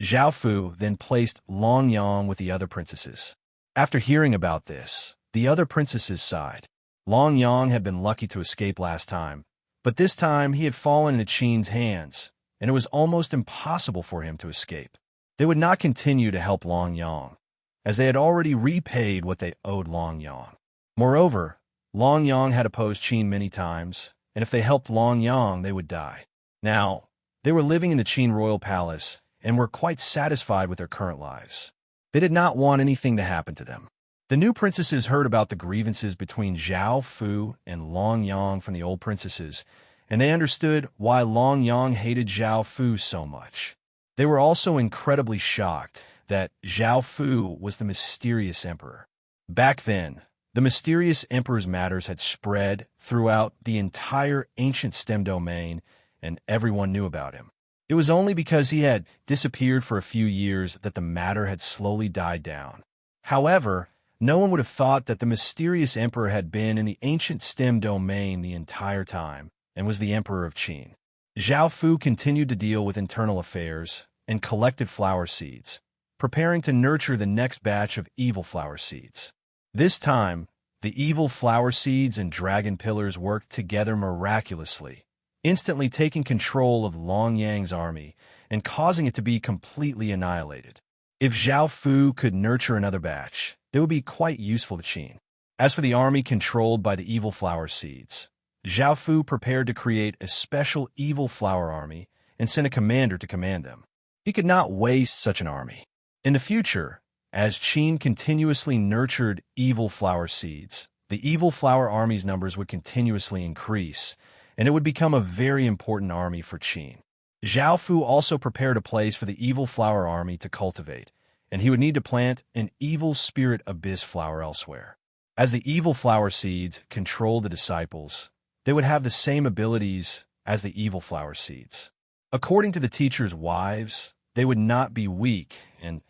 Zhao Fu then placed Long Yang with the other princesses. After hearing about this, the other princesses sighed. Long Yang had been lucky to escape last time, but this time he had fallen into Qin's hands, and it was almost impossible for him to escape. They would not continue to help Long Yang, as they had already repaid what they owed Long Yang. Moreover, Long Yang had opposed Qin many times, and if they helped Long Yang, they would die. Now, they were living in the Qin royal palace and were quite satisfied with their current lives. They did not want anything to happen to them. The new princesses heard about the grievances between Zhao Fu and Long Yang from the old princesses, and they understood why Long Yang hated Zhao Fu so much. They were also incredibly shocked that Zhao Fu was the mysterious emperor. Back then, the mysterious emperor's matters had spread throughout the entire ancient STEM domain, and everyone knew about him. It was only because he had disappeared for a few years that the matter had slowly died down. However, no one would have thought that the mysterious emperor had been in the ancient STEM domain the entire time and was the emperor of Qin. Zhao Fu continued to deal with internal affairs and collected flower seeds, preparing to nurture the next batch of evil flower seeds. This time, the evil flower seeds and dragon pillars worked together miraculously, instantly taking control of Long Yang's army and causing it to be completely annihilated. If Zhao Fu could nurture another batch, they would be quite useful to Qin. As for the army controlled by the evil flower seeds, Zhao Fu prepared to create a special evil flower army and sent a commander to command them. He could not waste such an army. In the future, as Qin continuously nurtured evil flower seeds, the evil flower army's numbers would continuously increase, and it would become a very important army for Qin. Zhao Fu also prepared a place for the evil flower army to cultivate, and he would need to plant an evil spirit abyss flower elsewhere. As the evil flower seeds controlled the disciples, they would have the same abilities as the evil flower seeds. According to the teacher's wives, they would not be weak, and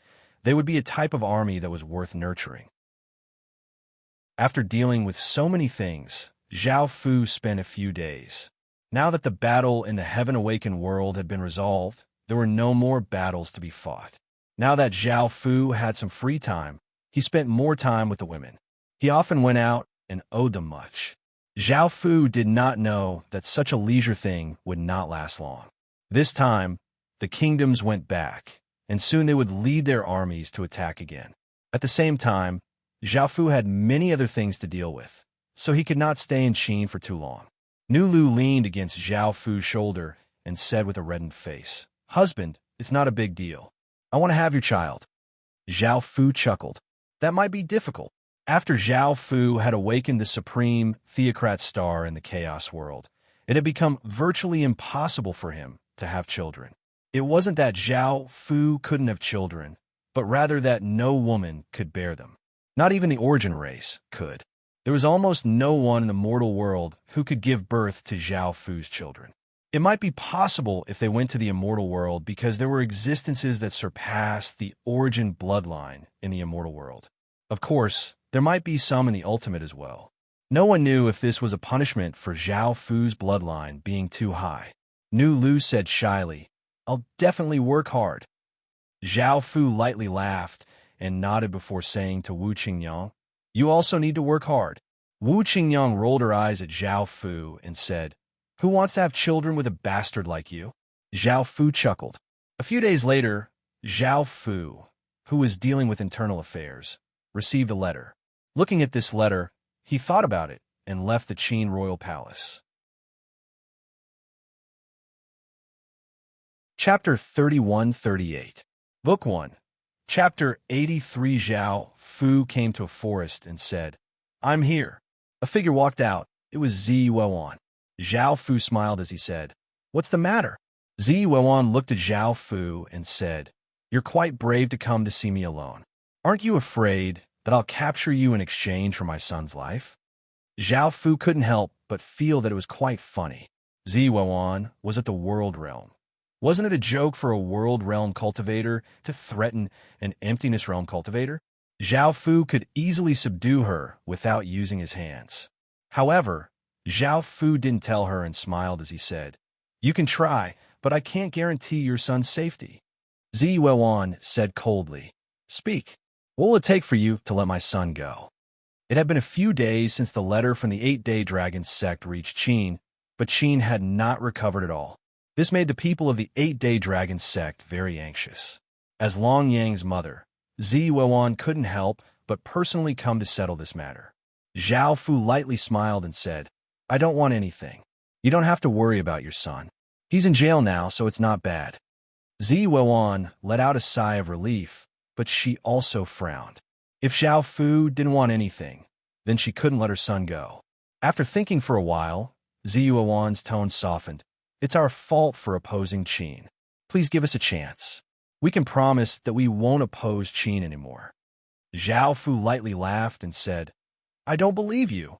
they would be a type of army that was worth nurturing. After dealing with so many things, Zhao Fu spent a few days. Now that the battle in the heaven-awakened world had been resolved, there were no more battles to be fought. Now that Zhao Fu had some free time, he spent more time with the women. He often went out and owed them much. Zhao Fu did not know that such a leisure thing would not last long. This time, the kingdoms went back, and soon they would lead their armies to attack again. At the same time, Zhao Fu had many other things to deal with, so he could not stay in Qin for too long. Nu Lu leaned against Zhao Fu's shoulder and said with a reddened face, "Husband, it's not a big deal. I want to have your child." Zhao Fu chuckled. That might be difficult. After Zhao Fu had awakened the supreme theocrat star in the chaos world, it had become virtually impossible for him to have children. It wasn't that Zhao Fu couldn't have children, but rather that no woman could bear them. Not even the origin race could. There was almost no one in the mortal world who could give birth to Zhao Fu's children. It might be possible if they went to the immortal world because there were existences that surpassed the origin bloodline in the immortal world. Of course, there might be some in the ultimate as well. No one knew if this was a punishment for Zhao Fu's bloodline being too high. Nu Lu said shyly, "I'll definitely work hard." Zhao Fu lightly laughed and nodded before saying to Wu Qingyang, "You also need to work hard." Wu Qingyang rolled her eyes at Zhao Fu and said, "Who wants to have children with a bastard like you?" Zhao Fu chuckled. A few days later, Zhao Fu, who was dealing with internal affairs, received a letter. Looking at this letter, he thought about it and left the Qin royal palace. Chapter 31-38. Book 1. Chapter 83. Zhao Fu came to a forest and said, "I'm here." A figure walked out. It was Zi Yuan. Zhao Fu smiled as he said, "What's the matter?" Zi Yuan looked at Zhao Fu and said, You're quite brave to come to see me alone. Aren't you afraid that I'll capture you in exchange for my son's life?" Zhao Fu couldn't help but feel that it was quite funny. Ziwuan was at the world realm. Wasn't it a joke for a world realm cultivator to threaten an emptiness realm cultivator? Zhao Fu could easily subdue her without using his hands. However, Zhao Fu didn't tell her and smiled as he said, "You can try, but I can't guarantee your son's safety." Ziwuan said coldly, "Speak. What will it take for you to let my son go?" It had been a few days since the letter from the 8-Day Dragon sect reached Qin, but Qin had not recovered at all. This made the people of the 8-Day Dragon sect very anxious. As Long Yang's mother, Ziwuan couldn't help but personally come to settle this matter. Zhao Fu lightly smiled and said, "I don't want anything. You don't have to worry about your son. He's in jail now, so it's not bad." Ziwuan let out a sigh of relief, but she also frowned. If Zhao Fu didn't want anything, then she couldn't let her son go. After thinking for a while, Ziwuan's tone softened. "It's our fault for opposing Qin. Please give us a chance. We can promise that we won't oppose Qin anymore." Zhao Fu lightly laughed and said, "I don't believe you."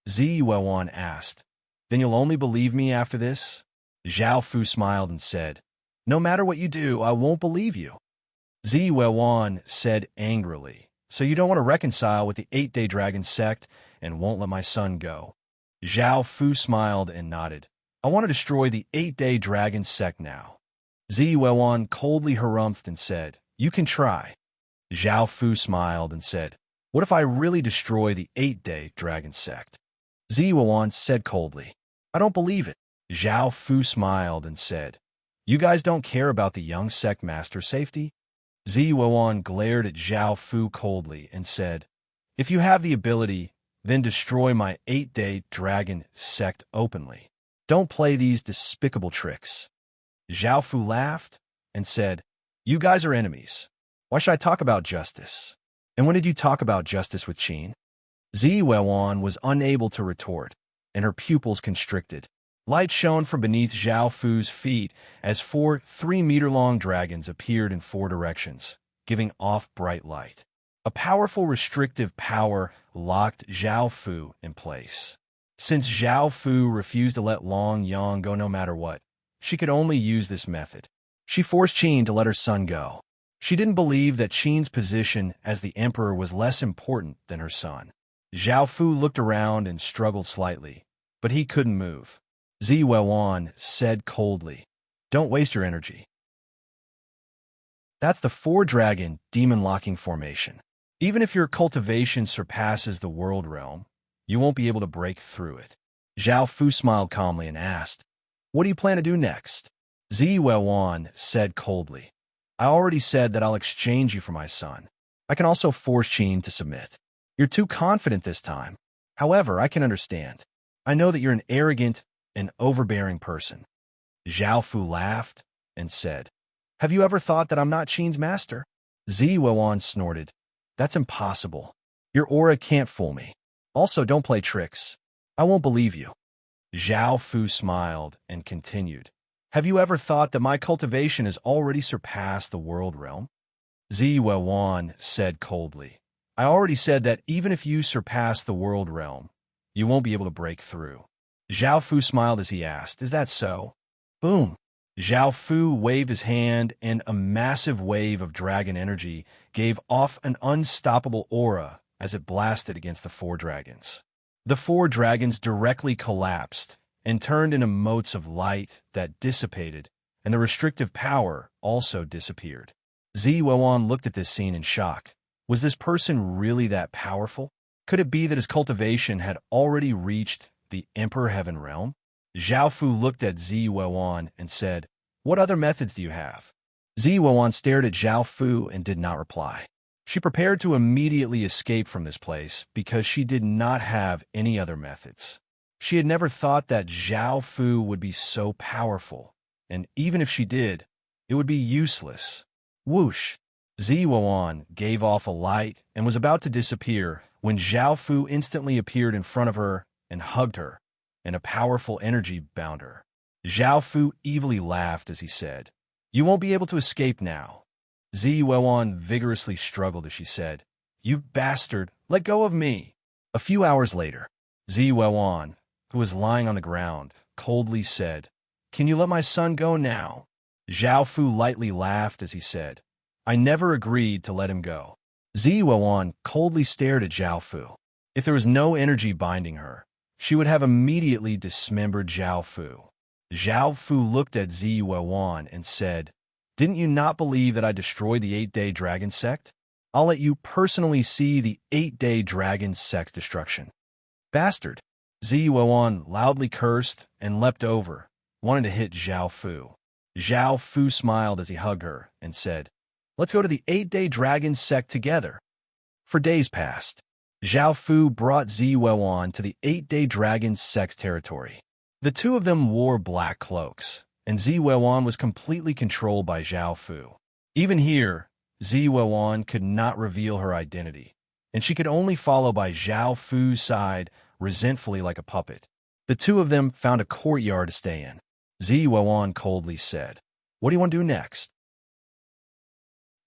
Ziwuan asked, "Then you'll only believe me after this?" Zhao Fu smiled and said, "No matter what you do, I won't believe you." Ziwuan said angrily, "So you don't want to reconcile with the 8-Day Dragon sect and won't let my son go?" Zhao Fu smiled and nodded. "I want to destroy the 8-Day Dragon sect now." Ziwuan coldly harumphed and said, "You can try." Zhao Fu smiled and said, "What if I really destroy the 8-Day Dragon sect?" Ziwuan said coldly, "I don't believe it." Zhao Fu smiled and said, "You guys don't care about the young sect master's safety?" Ziwuan glared at Zhao Fu coldly and said, "If you have the ability, then destroy my 8-Day Dragon sect openly. Don't play these despicable tricks." Zhao Fu laughed and said, "You guys are enemies. Why should I talk about justice? And when did you talk about justice with Qin?" Ziwuan was unable to retort, and her pupils constricted. Light shone from beneath Zhao Fu's feet as 4 3-meter-long dragons appeared in 4 directions, giving off bright light. A powerful restrictive power locked Zhao Fu in place. Since Zhao Fu refused to let Long Yang go no matter what, she could only use this method. She forced Qin to let her son go. She didn't believe that Qin's position as the emperor was less important than her son. Zhao Fu looked around and struggled slightly, but he couldn't move. Ziwuan said coldly, "Don't waste your energy." That's the 4-dragon demon-locking formation. Even if your cultivation surpasses the world realm, you won't be able to break through it. Zhao Fu smiled calmly and asked, "What do you plan to do next?" Ziwuan said coldly, "I already said that I'll exchange you for my son. I can also force Qin to submit. You're too confident this time. However, I can understand. I know that you're an arrogant and overbearing person." Zhao Fu laughed and said, "Have you ever thought that I'm not Qin's master?" Ziwuan snorted, "That's impossible. Your aura can't fool me. Also, don't play tricks. I won't believe you." Zhao Fu smiled and continued, "Have you ever thought that my cultivation has already surpassed the world realm?" Ziwuan said coldly, "I already said that even if you surpass the world realm, you won't be able to break through." Zhao Fu smiled as he asked, "Is that so?" Boom! Zhao Fu waved his hand and a massive wave of dragon energy gave off an unstoppable aura as it blasted against the 4 dragons. The 4 dragons directly collapsed and turned into motes of light that dissipated, and the restrictive power also disappeared. Ziwuan looked at this scene in shock. Was this person really that powerful? Could it be that his cultivation had already reached the Emperor Heaven Realm? Zhao Fu looked at Ziwuan and said, "What other methods do you have?" Ziwuan stared at Zhao Fu and did not reply. She prepared to immediately escape from this place because she did not have any other methods. She had never thought that Zhao Fu would be so powerful, and even if she did, it would be useless. Whoosh! Ziwuan gave off a light and was about to disappear when Zhao Fu instantly appeared in front of her and hugged her, and a powerful energy bound her. Zhao Fu evilly laughed as he said, "You won't be able to escape now." Zi Wewan vigorously struggled as she said, "You bastard, let go of me." A few hours later, Zi Wewan, who was lying on the ground, coldly said, "Can you let my son go now?" Zhao Fu lightly laughed as he said, "I never agreed to let him go." Zi Wewan coldly stared at Zhao Fu. If there was no energy binding her, she would have immediately dismembered Zhao Fu. Zhao Fu looked at Zi Wewan and said, "Didn't you not believe that I destroyed the 8-day dragon sect? I'll let you personally see the 8-day dragon sect's destruction." "Bastard!" Zi Wewan loudly cursed and leapt over, wanting to hit Zhao Fu. Zhao Fu smiled as he hugged her and said, "Let's go to the 8-day dragon sect together." For days passed. Zhao Fu brought Zi Wewan to the 8-day dragon sect's territory. The two of them wore black cloaks, and Zi Wewan was completely controlled by Zhao Fu. Even here, Zi Wewan could not reveal her identity, and she could only follow by Zhao Fu's side resentfully like a puppet. The two of them found a courtyard to stay in. Zi Wewan coldly said, "What do you want to do next?"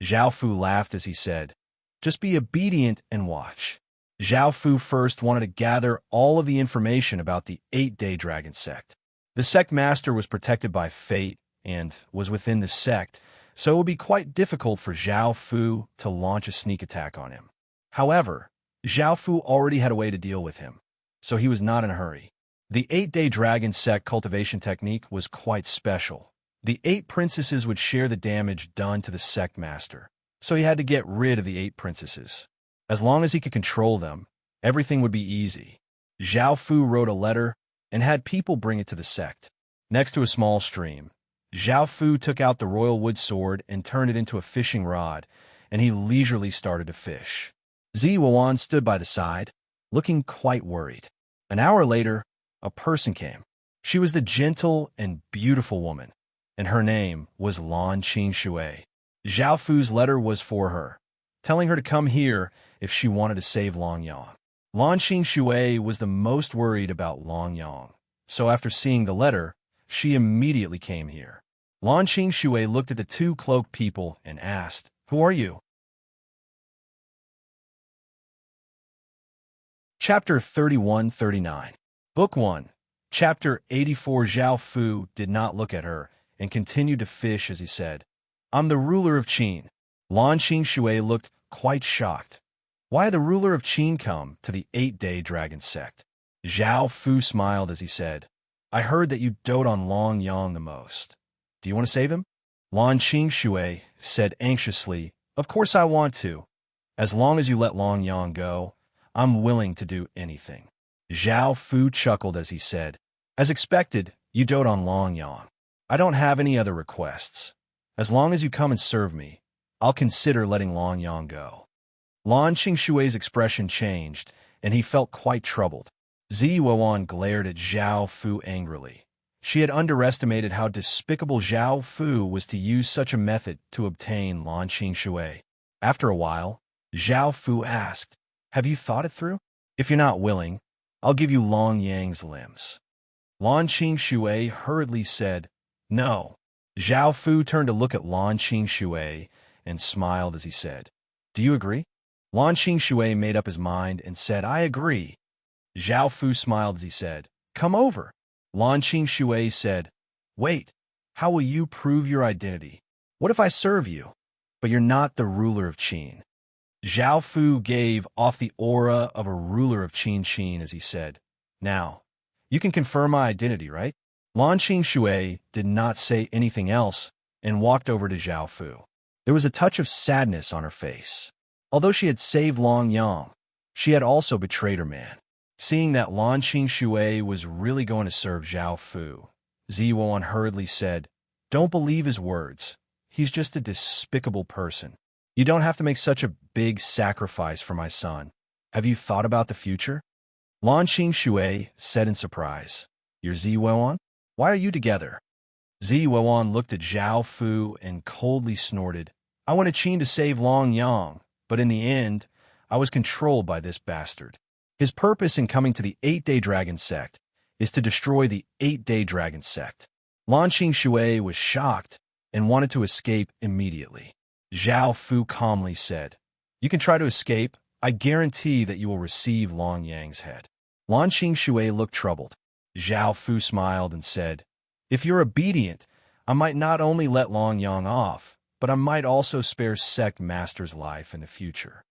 Zhao Fu laughed as he said, "Just be obedient and watch." Zhao Fu first wanted to gather all of the information about the 8-day dragon sect. The sect master was protected by fate and was within the sect, so it would be quite difficult for Zhao Fu to launch a sneak attack on him. However, Zhao Fu already had a way to deal with him, so he was not in a hurry. The 8-day dragon sect cultivation technique was quite special. The 8 princesses would share the damage done to the sect master, so he had to get rid of the 8 princesses. As long as he could control them, everything would be easy. Zhao Fu wrote a letter and had people bring it to the sect. Next to a small stream, Zhao Fu took out the royal wood sword and turned it into a fishing rod, and he leisurely started to fish. Zi Wewan stood by the side, looking quite worried. An hour later, a person came. She was the gentle and beautiful woman, and her name was Lan Qing. Zhao Fu's letter was for her, telling her to come here if she wanted to save Longyang. Lan Qing was the most worried about Longyang, so after seeing the letter, she immediately came here. Lan Qing looked at the 2 cloaked people and asked, "Who are you?" Chapter 31-39. Book 1. Chapter 84. Zhao Fu did not look at her and continued to fish as he said, "I'm the ruler of Qin." Lan Qing looked quite shocked. Why had the ruler of Qin come to the 8-day dragon sect? Zhao Fu smiled as he said, "I heard that you dote on Longyang the most. Do you want to save him?" Lan Qing said anxiously, "Of course I want to. As long as you let Longyang go, I'm willing to do anything." Zhao Fu chuckled as he said, "As expected, you dote on Longyang. I don't have any other requests. As long as you come and serve me, I'll consider letting Longyang go." Lan Qing's expression changed, and he felt quite troubled. Zi Wewan glared at Zhao Fu angrily. She had underestimated how despicable Zhao Fu was to use such a method to obtain Lan Qing. After a while, Zhao Fu asked, "Have you thought it through? If you're not willing, I'll give you Longyang's limbs." Lan Qing hurriedly said, "No." Zhao Fu turned to look at Lan Qing and smiled as he said, "Do you agree?" Lan Qing made up his mind and said, "I agree." Zhao Fu smiled as he said, "Come over." Lan Qing said, "Wait, how will you prove your identity? What if I serve you, but you're not the ruler of Qin?" Zhao Fu gave off the aura of a ruler of Qin as he said, "Now, you can confirm my identity, right?" Lan Qing did not say anything else and walked over to Zhao Fu. There was a touch of sadness on her face. Although she had saved Longyang, she had also betrayed her man. Seeing that Lan Qing was really going to serve Zhao Fu, Zi Wewan hurriedly said, "Don't believe his words. He's just a despicable person. You don't have to make such a big sacrifice for my son. Have you thought about the future?" Lan Qing said in surprise, "You're Zi Wewan? Why are you together?" Zi Wewan looked at Zhao Fu and coldly snorted, "I wanted Qin to save Longyang, but in the end, I was controlled by this bastard. His purpose in coming to the 8-day dragon sect is to destroy the 8-day dragon sect." Lan Qing was shocked and wanted to escape immediately. Zhao Fu calmly said, "You can try to escape. I guarantee that you will receive Long Yang's head." Lan Shui looked troubled. Zhao Fu smiled and said, "If you're obedient, I might not only let Long Yang off, but I might also spare Sect Master's life in the future."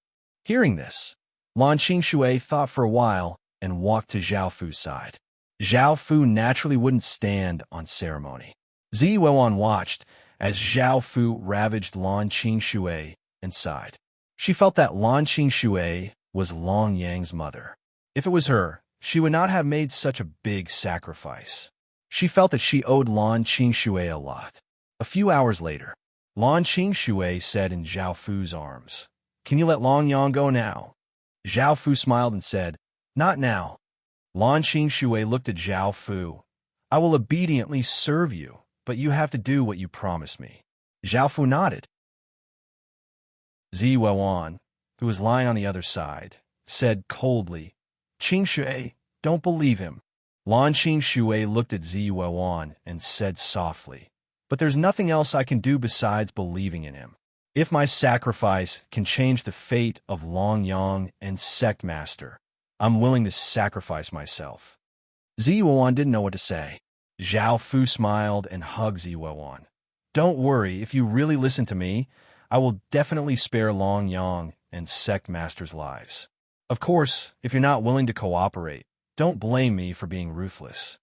Hearing this, Lan Shui thought for a while and walked to Zhao Fu's side. Zhao Fu naturally wouldn't stand on ceremony. Zi Wewan watched as Zhao Fu ravaged Lan Shui and sighed. She felt that Lan Shui was Long Yang's mother. If it was her, she would not have made such a big sacrifice. She felt that she owed Lan Shui a lot. A few hours later, Lan Shui said in Zhao Fu's arms, "Can you let Long Yang go now?" Zhao Fu smiled and said, "Not now." Lan Shui looked at Zhao Fu. "I will obediently serve you, but you have to do what you promised me." Zhao Fu nodded. Zi Wewan, who was lying on the other side, said coldly, "Shui, don't believe him." Lan Shui looked at Zi Wewan and said softly, "But there's nothing else I can do besides believing in him. If my sacrifice can change the fate of Long Yang and Sect Master, I'm willing to sacrifice myself." Zi Wewan didn't know what to say. Zhao Fu smiled and hugged Zi Wewan. "Don't worry, if you really listen to me, I will definitely spare Long Yang and Sect Master's lives. Of course, if you're not willing to cooperate, don't blame me for being ruthless."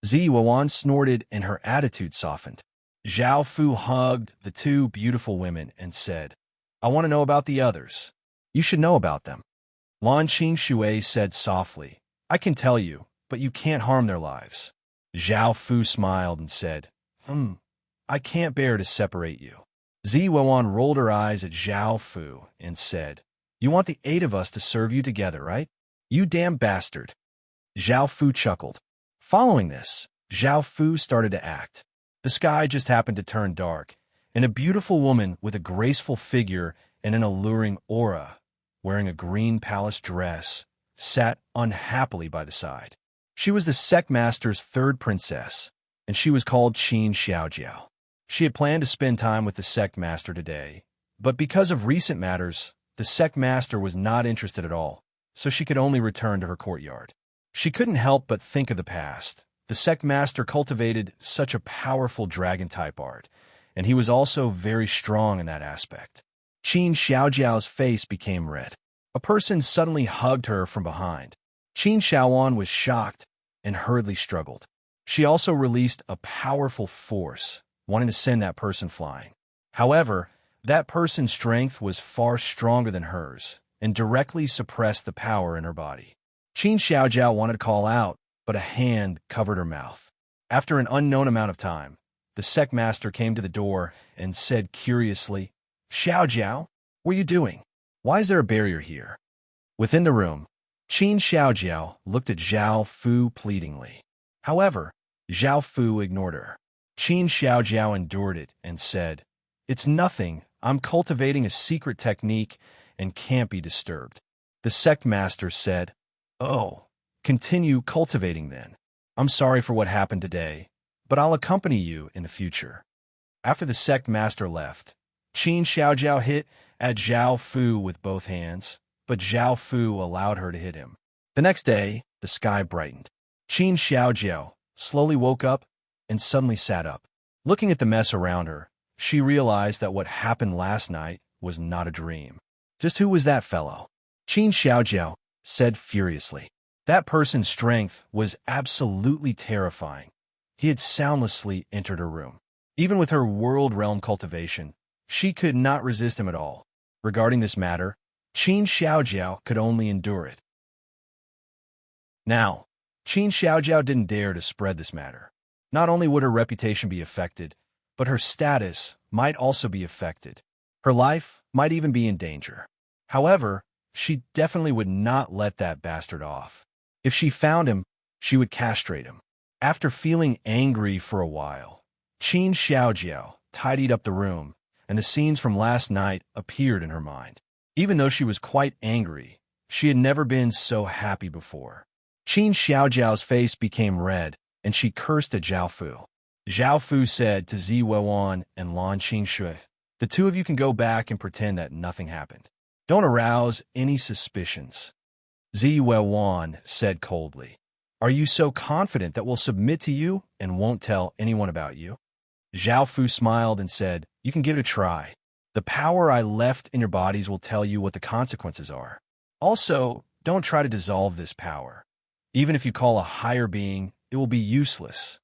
Zi Wewan snorted and her attitude softened. Zhao Fu hugged the two beautiful women and said, "I want to know about the others." "You should know about them." Lan Shui said softly, "I can tell you, but you can't harm their lives." Zhao Fu smiled and said, I can't bear to separate you." Zi Wewan rolled her eyes at Zhao Fu and said, "You want the 8 of us to serve you together, right? You damn bastard." Zhao Fu chuckled. Following this, Zhao Fu started to act. The sky just happened to turn dark, and a beautiful woman with a graceful figure and an alluring aura, wearing a green palace dress, sat unhappily by the side. She was the Sect Master's 3rd princess, and she was called Qin Xiaojiao. She had planned to spend time with the Sect Master today, but because of recent matters, the Sect Master was not interested at all, so she could only return to her courtyard. She couldn't help but think of the past. The Sect Master cultivated such a powerful dragon-type art, and he was also very strong in that aspect. Qin Xiaojiao's face became red. A person suddenly hugged her from behind. Qin Xiaowan was shocked and hurriedly struggled. She also released a powerful force, wanting to send that person flying. However, that person's strength was far stronger than hers and directly suppressed the power in her body. Qin Xiaojiao wanted to call out, but a hand covered her mouth. After an unknown amount of time, the Sect Master came to the door and said curiously, "Xiaojiao, what are you doing? Why is there a barrier here?" Within the room, Qin Xiaojiao looked at Zhao Fu pleadingly. However, Zhao Fu ignored her. Qin Xiaojiao endured it and said, "It's nothing. I'm cultivating a secret technique and can't be disturbed." The Sect Master said, "Oh, continue cultivating then. I'm sorry for what happened today, but I'll accompany you in the future." After the Sect Master left, Qin Xiaojiao hit at Zhao Fu with both hands, but Zhao Fu allowed her to hit him. The next day, the sky brightened. Qin Xiaojiao slowly woke up and suddenly sat up. Looking at the mess around her, she realized that what happened last night was not a dream. Just who was that fellow? Qin Xiaojiao said furiously. That person's strength was absolutely terrifying. He had soundlessly entered her room. Even with her world realm cultivation, she could not resist him at all. Regarding this matter, Qin Xiaojiao could only endure it. Now, Qin Xiaojiao didn't dare to spread this matter. Not only would her reputation be affected, but her status might also be affected. Her life might even be in danger. However, she definitely would not let that bastard off. If she found him, she would castrate him. After feeling angry for a while, Qin Xiaojiao tidied up the room, and the scenes from last night appeared in her mind. Even though she was quite angry, she had never been so happy before. Qin Xiaojiao's face became red, and she cursed at Zhao Fu. Zhao Fu said to Zi Wewan and Lan Shui, The two of you can go back and pretend that nothing happened. Don't arouse any suspicions. Zi Wewan said coldly. Are you so confident that we'll submit to you and won't tell anyone about you? Zhao Fu smiled and said, you can give it a try. The power I left in your bodies will tell you what the consequences are. Also, don't try to dissolve this power. Even if you call a higher being, it will be useless.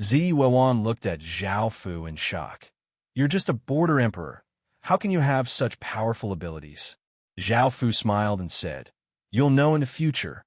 Zi Wewan looked at Zhao Fu in shock. You're just a border emperor. How can you have such powerful abilities? Zhao Fu smiled and said, you'll know in the future.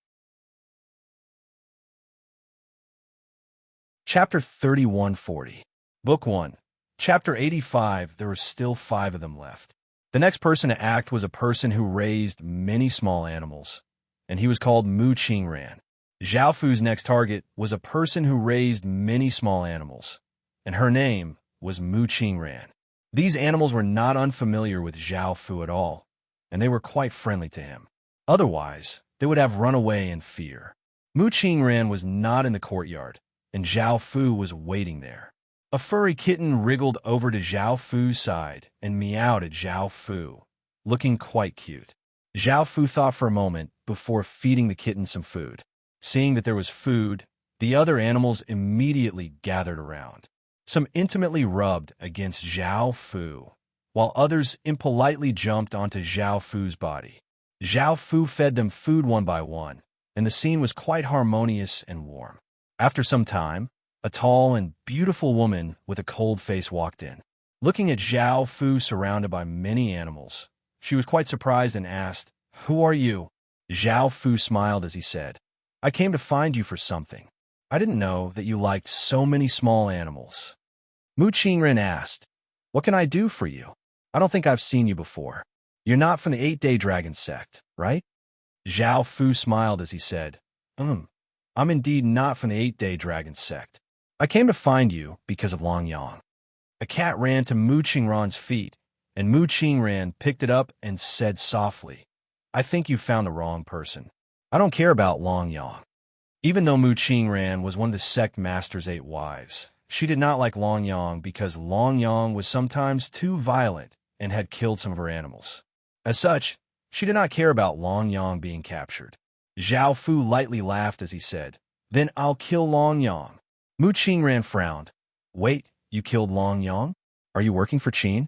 Chapter 3140. Book 1. Chapter 85. There were still 5 of them left. The next person to act was a person who raised many small animals, and he was called Mu Qingran. Zhao Fu's next target was a person who raised many small animals, and her name was Mu Qingran. These animals were not unfamiliar with Zhao Fu at all, and they were quite friendly to him. Otherwise, they would have run away in fear. Mu Qingran was not in the courtyard, and Zhao Fu was waiting there. A furry kitten wriggled over to Zhao Fu's side and meowed at Zhao Fu, looking quite cute. Zhao Fu thought for a moment before feeding the kitten some food. Seeing that there was food, the other animals immediately gathered around. Some intimately rubbed against Zhao Fu, while others impolitely jumped onto Zhao Fu's body. Zhao Fu fed them food one by one, and the scene was quite harmonious and warm. After some time, a tall and beautiful woman with a cold face walked in. Looking at Zhao Fu surrounded by many animals, she was quite surprised and asked, who are you? Zhao Fu smiled as he said, I came to find you for something. I didn't know that you liked so many small animals. Mu Qingren asked, what can I do for you? I don't think I've seen you before. You're not from the 8-day dragon sect, right? Zhao Fu smiled as he said, I'm indeed not from the 8-day dragon sect. I came to find you because of Long Yang. A cat ran to Mu Qingran's feet, and Mu Qingran picked it up and said softly, I think you found the wrong person. I don't care about Long Yang. Even though Mu Qingran was one of the sect master's 8 wives, she did not like Long Yang because Long Yang was sometimes too violent and had killed some of her animals. As such, she did not care about Long Yang being captured. Zhao Fu lightly laughed as he said, then I'll kill Long Yang. Mu Qingran frowned. Wait, you killed Long Yang? Are you working for Qin?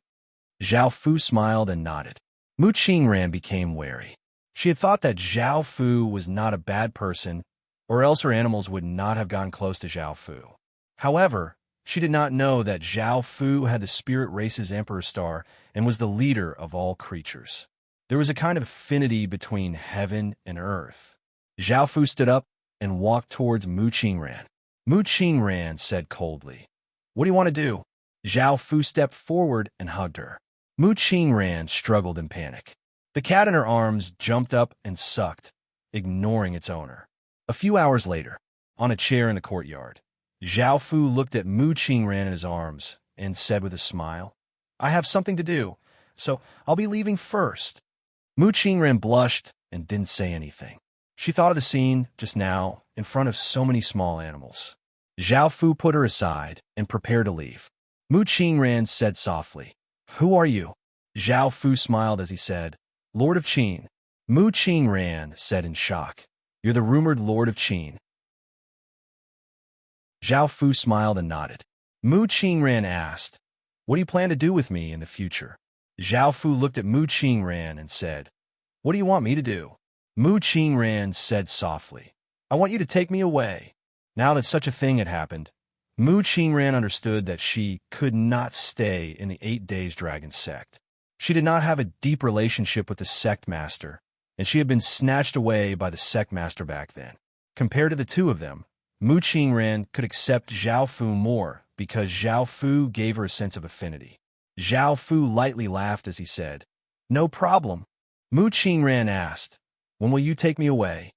Zhao Fu smiled and nodded. Mu Qingran became wary. She had thought that Zhao Fu was not a bad person, or else her animals would not have gotten close to Zhao Fu. However, she did not know that Zhao Fu had the spirit race's Emperor Star and was the leader of all creatures. There was a kind of affinity between heaven and earth. Zhao Fu stood up and walked towards Mu Qingran. Mu Qingran said coldly, what do you want to do? Zhao Fu stepped forward and hugged her. Mu Qingran struggled in panic. The cat in her arms jumped up and sucked, ignoring its owner. A few hours later, on a chair in the courtyard, Zhao Fu looked at Mu Qingran in his arms and said with a smile, I have something to do, so I'll be leaving first. Mu Qingran blushed and didn't say anything. She thought of the scene just now in front of so many small animals. Zhao Fu put her aside and prepared to leave. Mu Qingran said softly, who are you? Zhao Fu smiled as he said, Lord of Qin. Mu Qingran said in shock, you're the rumored Lord of Qin. Zhao Fu smiled and nodded. Mu Qingran asked, what do you plan to do with me in the future? Zhao Fu looked at Mu Qingran and said, what do you want me to do? Mu Qingran said softly, I want you to take me away. Now that such a thing had happened, Mu Qingran understood that she could not stay in the 8 days dragon sect. She did not have a deep relationship with the sect master, and she had been snatched away by the sect master back then. Compared to the two of them, Mu Qingran could accept Zhao Fu more because Zhao Fu gave her a sense of affinity. Zhao Fu lightly laughed as he said, no problem. Mu Qingran asked, when will you take me away?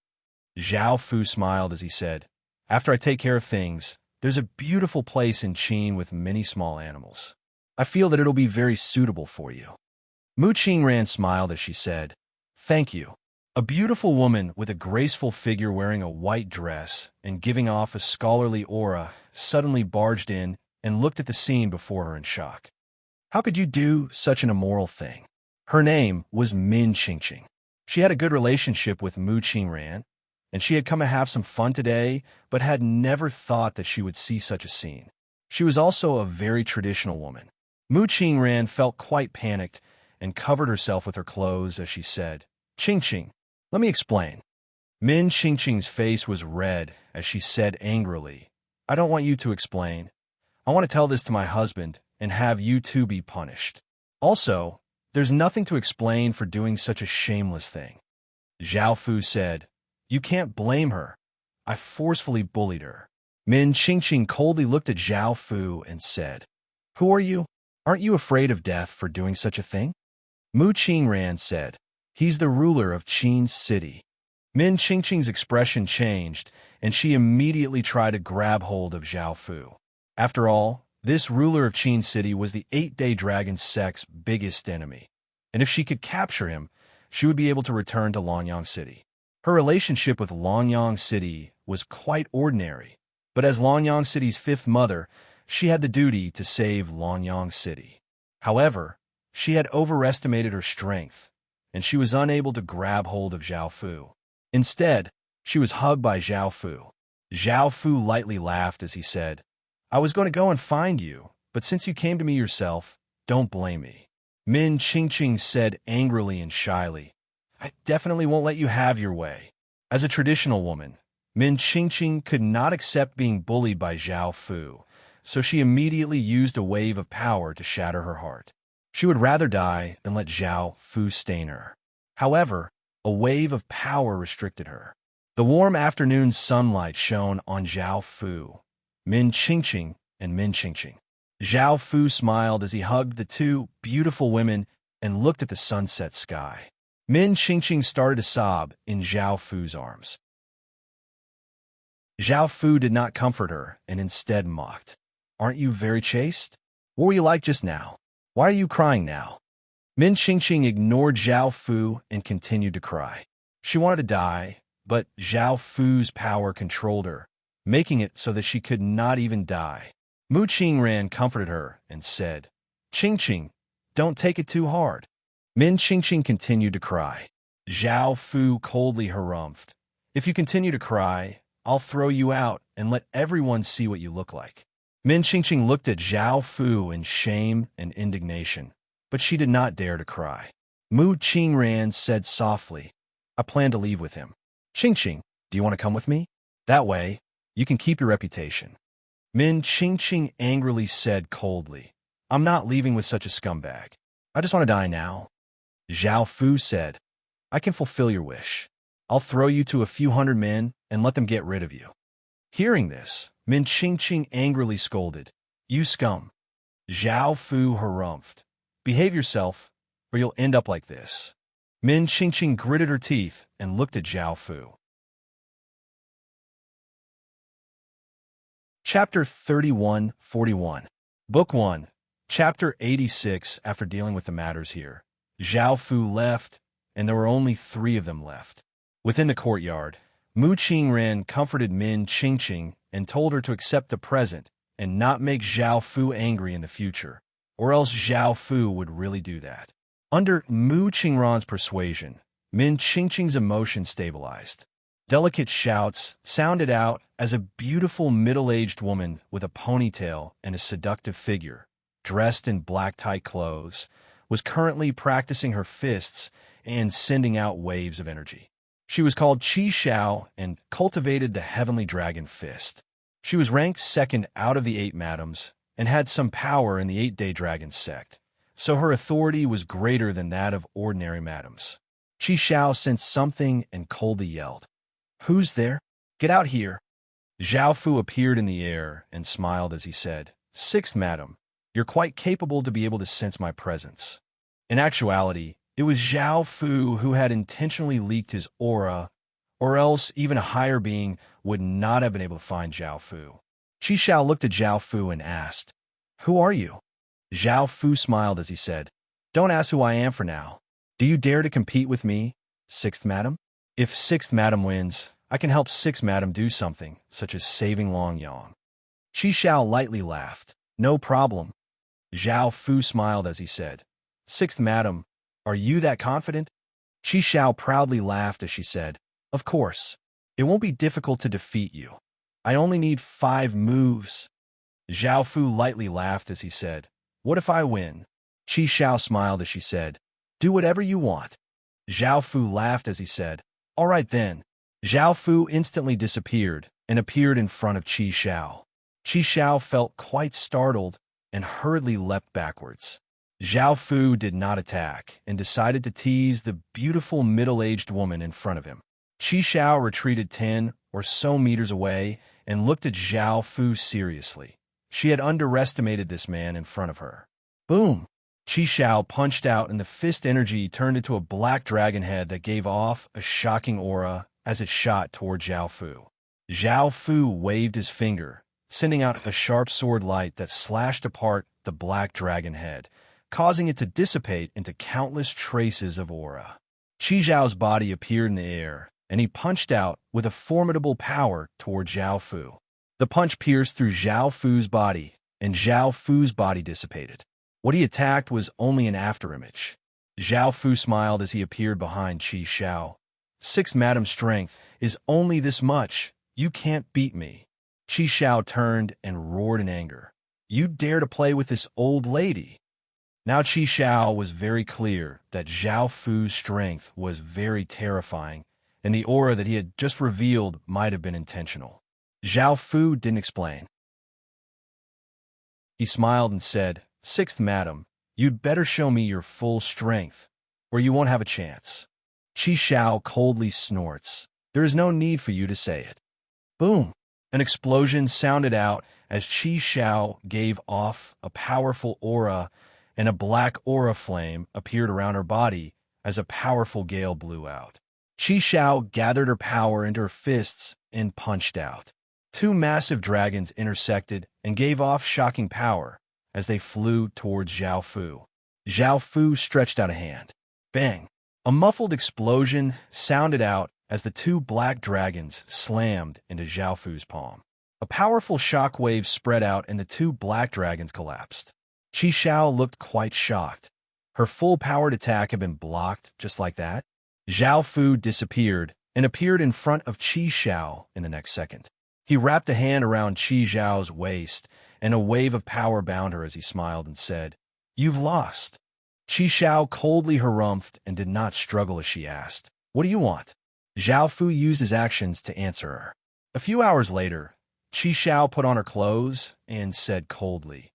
Zhao Fu smiled as he said, after I take care of things, there's a beautiful place in Qin with many small animals. I feel that it'll be very suitable for you. Mu Qingran smiled as she said, thank you. A beautiful woman with a graceful figure wearing a white dress and giving off a scholarly aura suddenly barged in and looked at the scene before her in shock. How could you do such an immoral thing? Her name was Min Qingqing. She had a good relationship with Mu Qingran, and she had come to have some fun today, but had never thought that she would see such a scene. She was also a very traditional woman. Mu Qingran felt quite panicked and covered herself with her clothes as she said, "Qingqing, let me explain." Min Qingqing's face was red as she said angrily, "I don't want you to explain. I want to tell this to my husband and have you two be punished. Also, there's nothing to explain for doing such a shameless thing." Zhao Fu said, "You can't blame her. I forcefully bullied her." Min Qingqing coldly looked at Zhao Fu and said, "Who are you? Aren't you afraid of death for doing such a thing?" Mu Qingran said, "He's the ruler of Qin's city." Min Qingqing's expression changed, and she immediately tried to grab hold of Zhao Fu. After all, this ruler of Qin City was the 8-day dragon sect's biggest enemy, and if she could capture him, she would be able to return to Longyang City. Her relationship with Longyang City was quite ordinary, but as Longyang City's fifth mother, she had the duty to save Longyang City. However, she had overestimated her strength, and she was unable to grab hold of Zhao Fu. Instead, she was hugged by Zhao Fu. Zhao Fu lightly laughed as he said, "I was going to go and find you, but since you came to me yourself, don't blame me." Min Qingqing said angrily and shyly, "I definitely won't let you have your way." As a traditional woman, Min Qingqing could not accept being bullied by Zhao Fu, so she immediately used a wave of power to shatter her heart. She would rather die than let Zhao Fu stain her. However, a wave of power restricted her. The warm afternoon sunlight shone on Zhao Fu, Min Qingqing, and Min Qingqing. Zhao Fu smiled as he hugged the two beautiful women and looked at the sunset sky. Min Qingqing started to sob in Zhao Fu's arms. Zhao Fu did not comfort her and instead mocked. "Aren't you very chaste? What were you like just now? Why are you crying now?" Min Qingqing ignored Zhao Fu and continued to cry. She wanted to die, but Zhao Fu's power controlled her, making it so that she could not even die. Mu Qingran comforted her and said, "Qingqing, don't take it too hard." Min Qingqing continued to cry. Zhao Fu coldly harumphed, "If you continue to cry, I'll throw you out and let everyone see what you look like." Min Qingqing looked at Zhao Fu in shame and indignation, but she did not dare to cry. Mu Qingran said softly, "I plan to leave with him. Qingqing, do you want to come with me? That way, you can keep your reputation." Min Qingqing angrily said coldly, "I'm not leaving with such a scumbag. I just want to die now." Zhao Fu said, "I can fulfill your wish. I'll throw you to a few hundred men and let them get rid of you." Hearing this, Min Qingqing angrily scolded, "You scum." Zhao Fu harumphed, "Behave yourself, or you'll end up like this." Min Qingqing gritted her teeth and looked at Zhao Fu. Chapter 31-41. Book 1, Chapter 86. After dealing with the matters here, Zhao Fu left, and there were only 3 of them left. Within the courtyard, Mu Qingran comforted Min Qingqing and told her to accept the present and not make Zhao Fu angry in the future, or else Zhao Fu would really do that. Under Mu Qingran's persuasion, Min Qingqing's emotion stabilized. Delicate shouts sounded out as a beautiful middle-aged woman with a ponytail and a seductive figure, dressed in black tight clothes, was currently practicing her fists and sending out waves of energy. She was called Qi Xiao and cultivated the heavenly dragon fist. She was ranked second out of the 8 madams and had some power in the 8-day dragon sect, so her authority was greater than that of ordinary madams. Qi Xiao sensed something and coldly yelled, "Who's there? Get out here." Zhao Fu appeared in the air and smiled as he said, "Sixth madam, you're quite capable to be able to sense my presence." In actuality, it was Zhao Fu who had intentionally leaked his aura, or else even a higher being would not have been able to find Zhao Fu. Qi Xiao looked at Zhao Fu and asked, "Who are you?" Zhao Fu smiled as he said, "Don't ask who I am for now. Do you dare to compete with me, Sixth madam? If Sixth madam wins, I can help Sixth madam do something, such as saving Longyang." Qi Xiao lightly laughed. "No problem." Zhao Fu smiled as he said, "Sixth madam, are you that confident?" Qi Xiao proudly laughed as she said, "Of course. It won't be difficult to defeat you. I only need 5 moves." Zhao Fu lightly laughed as he said, "What if I win?" Qi Xiao smiled as she said, "Do whatever you want." Zhao Fu laughed as he said, "All right then." Zhao Fu instantly disappeared and appeared in front of Qi Xiao. Qi Xiao felt quite startled and hurriedly leapt backwards. Zhao Fu did not attack and decided to tease the beautiful middle-aged woman in front of him. Qi Xiao retreated 10 or so meters away and looked at Zhao Fu seriously. She had underestimated this man in front of her. Boom! Qi Xiao punched out and the fist energy turned into a black dragon head that gave off a shocking aura as it shot toward Zhao Fu. Zhao Fu waved his finger, sending out a sharp sword light that slashed apart the black dragon head, causing it to dissipate into countless traces of aura. Qi Zhao's body appeared in the air, and he punched out with a formidable power toward Zhao Fu. The punch pierced through Zhao Fu's body, and Zhao Fu's body dissipated. What he attacked was only an afterimage. Zhao Fu smiled as he appeared behind Qi Xiao. "Sixth madam's strength is only this much. You can't beat me." Qi Xiao turned and roared in anger. "You dare to play with this old lady?" Now Qi Xiao was very clear that Zhao Fu's strength was very terrifying, and the aura that he had just revealed might have been intentional. Zhao Fu didn't explain. He smiled and said, "Sixth madam, you'd better show me your full strength, or you won't have a chance." Qi Xiao coldly snorts, "There is no need for you to say it." Boom! An explosion sounded out as Qi Xiao gave off a powerful aura, and a black aura flame appeared around her body as a powerful gale blew out. Qi Xiao gathered her power into her fists and punched out. 2 massive dragons intersected and gave off shocking power as they flew towards Zhao Fu. Zhao Fu stretched out a hand. Bang! A muffled explosion sounded out as the 2 black dragons slammed into Zhao Fu's palm. A powerful shock wave spread out and the 2 black dragons collapsed. Qi Xiao looked quite shocked. Her full-powered attack had been blocked just like that. Zhao Fu disappeared and appeared in front of Qi Xiao in the next second. He wrapped a hand around Qi Xiao's waist, and a wave of power bound her as he smiled and said, "You've lost." Qi Xiao coldly harumphed and did not struggle as she asked, "What do you want?" Zhao Fu used his actions to answer her. A few hours later, Qi Xiao put on her clothes and said coldly,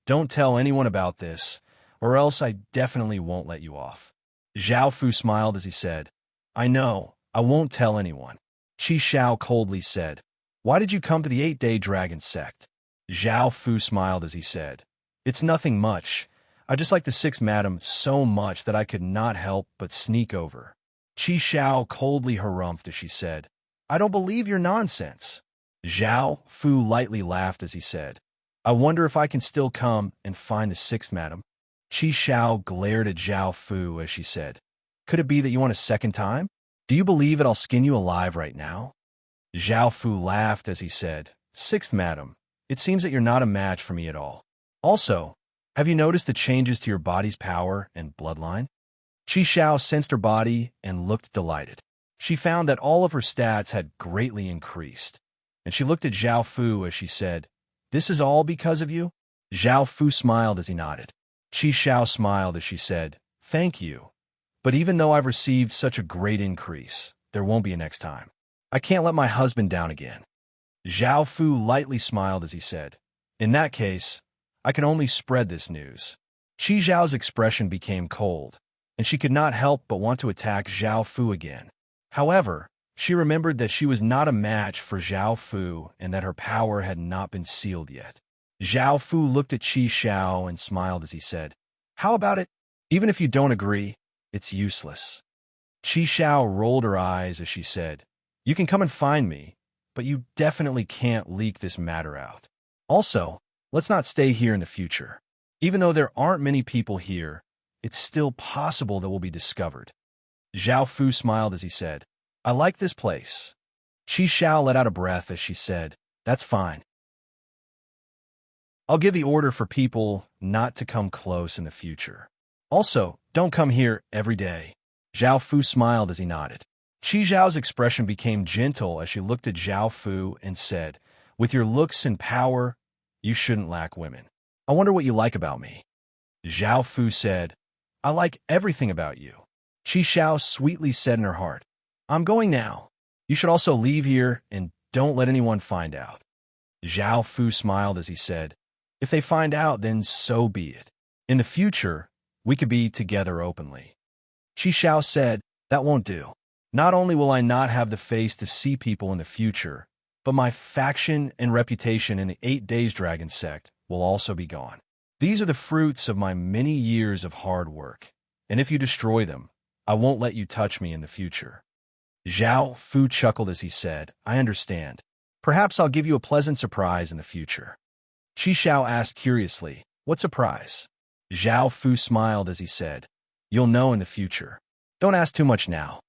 "Don't tell anyone about this, or else I definitely won't let you off." Zhao Fu smiled as he said, "I know, I won't tell anyone." Qi Xiao coldly said, "Why did you come to the 8-Day Dragon sect?" Zhao Fu smiled as he said, "It's nothing much. I just like the 6th madam so much that I could not help but sneak over." Qi Xiao coldly harumphed as she said, "I don't believe your nonsense." Zhao Fu lightly laughed as he said, "I wonder if I can still come and find the 6th madam." Qi Xiao glared at Zhao Fu as she said, "Could it be that you want a second time? Do you believe that I'll skin you alive right now?" Zhao Fu laughed as he said, "Sixth madam, it seems that you're not a match for me at all. Also, have you noticed the changes to your body's power and bloodline?" Qi Xiao sensed her body and looked delighted. She found that all of her stats had greatly increased, and she looked at Zhao Fu as she said, "This is all because of you?" Zhao Fu smiled as he nodded. Qi Xiao smiled as she said, "Thank you. But even though I've received such a great increase, there won't be a next time. I can't let my husband down again." Zhao Fu lightly smiled as he said, "In that case, I can only spread this news." Qi Zhao's expression became cold, and she could not help but want to attack Zhao Fu again. However, she remembered that she was not a match for Zhao Fu and that her power had not been sealed yet. Zhao Fu looked at Qi Xiao and smiled as he said, "How about it? Even if you don't agree, it's useless." Qi Xiao rolled her eyes as she said, "You can come and find me, but you definitely can't leak this matter out. Also, let's not stay here in the future. Even though there aren't many people here, it's still possible that we'll be discovered." Zhao Fu smiled as he said, "I like this place." Qi Xiao let out a breath as she said, "That's fine. I'll give the order for people not to come close in the future. Also, don't come here every day. Zhao Fu smiled as he nodded. Qi Zhao's expression became gentle as she looked at Zhao Fu and said, with your looks and power, you shouldn't lack women. I wonder what you like about me. Zhao Fu said, I like everything about you. Qi Zhao sweetly said in her heart, I'm going now. You should also leave here and don't let anyone find out. Zhao Fu smiled as he said, if they find out, then so be it. In the future, we could be together openly. Qi Zhao said, that won't do. Not only will I not have the face to see people in the future, but my faction and reputation in the 8 Days Dragon sect will also be gone. These are the fruits of my many years of hard work, and if you destroy them, I won't let you touch me in the future. Zhao Fu chuckled as he said, I understand. Perhaps I'll give you a pleasant surprise in the future. Qi Zhao asked curiously, what surprise? Zhao Fu smiled as he said, you'll know in the future. Don't ask too much now.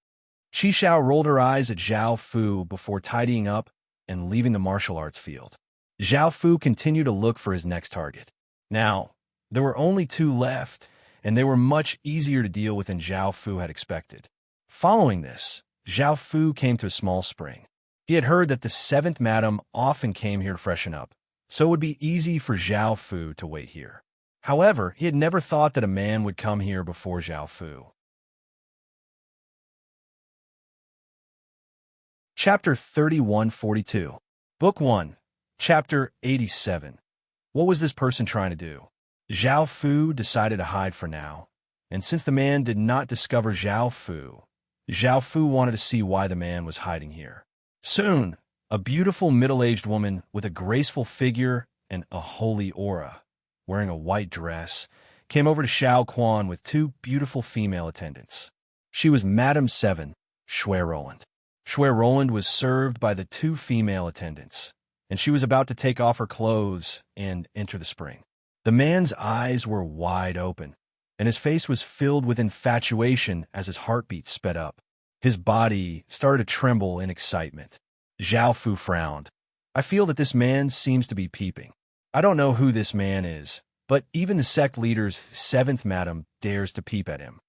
Qi Zhao rolled her eyes at Zhao Fu before tidying up and leaving the martial arts field. Zhao Fu continued to look for his next target. Now, there were only 2 left, and they were much easier to deal with than Zhao Fu had expected. Following this, Zhao Fu came to a small spring. He had heard that the 7th madam often came here to freshen up, so it would be easy for Zhao Fu to wait here. However, he had never thought that a man would come here before Zhao Fu. Chapter 3142. Book 1. Chapter 87. What was this person trying to do? Zhao Fu decided to hide for now, and since the man did not discover Zhao Fu wanted to see why the man was hiding here. Soon, a beautiful middle-aged woman with a graceful figure and a holy aura, wearing a white dress, came over to Xiao Quan with 2 beautiful female attendants. She was Madame 7, Shui Roland. Shui Roland was served by the 2 female attendants, and she was about to take off her clothes and enter the spring. The man's eyes were wide open, and his face was filled with infatuation as his heartbeat sped up. His body started to tremble in excitement. Zhao Fu frowned. I feel that this man seems to be peeping. I don't know who this man is, but even the sect leader's 7th madam dares to peep at him.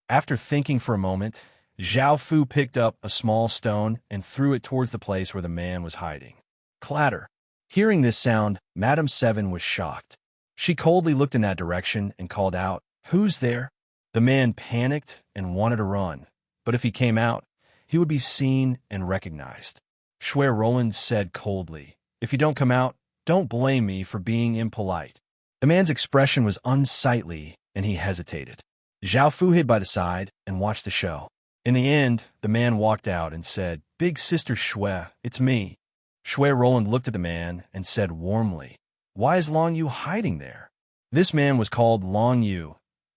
After thinking for a moment, Zhao Fu picked up a small stone and threw it towards the place where the man was hiding. Clatter. Hearing this sound, Madame 7 was shocked. She coldly looked in that direction and called out, Who's there? The man panicked and wanted to run, but if he came out, he would be seen and recognized. Shui Roland said coldly, If you don't come out, don't blame me for being impolite. The man's expression was unsightly, and he hesitated. Zhao Fu hid by the side and watched the show. In the end, the man walked out and said, Big Sister Shui, it's me. Shui Roland looked at the man and said warmly, Why is Long Yu hiding there? This man was called Long Yu,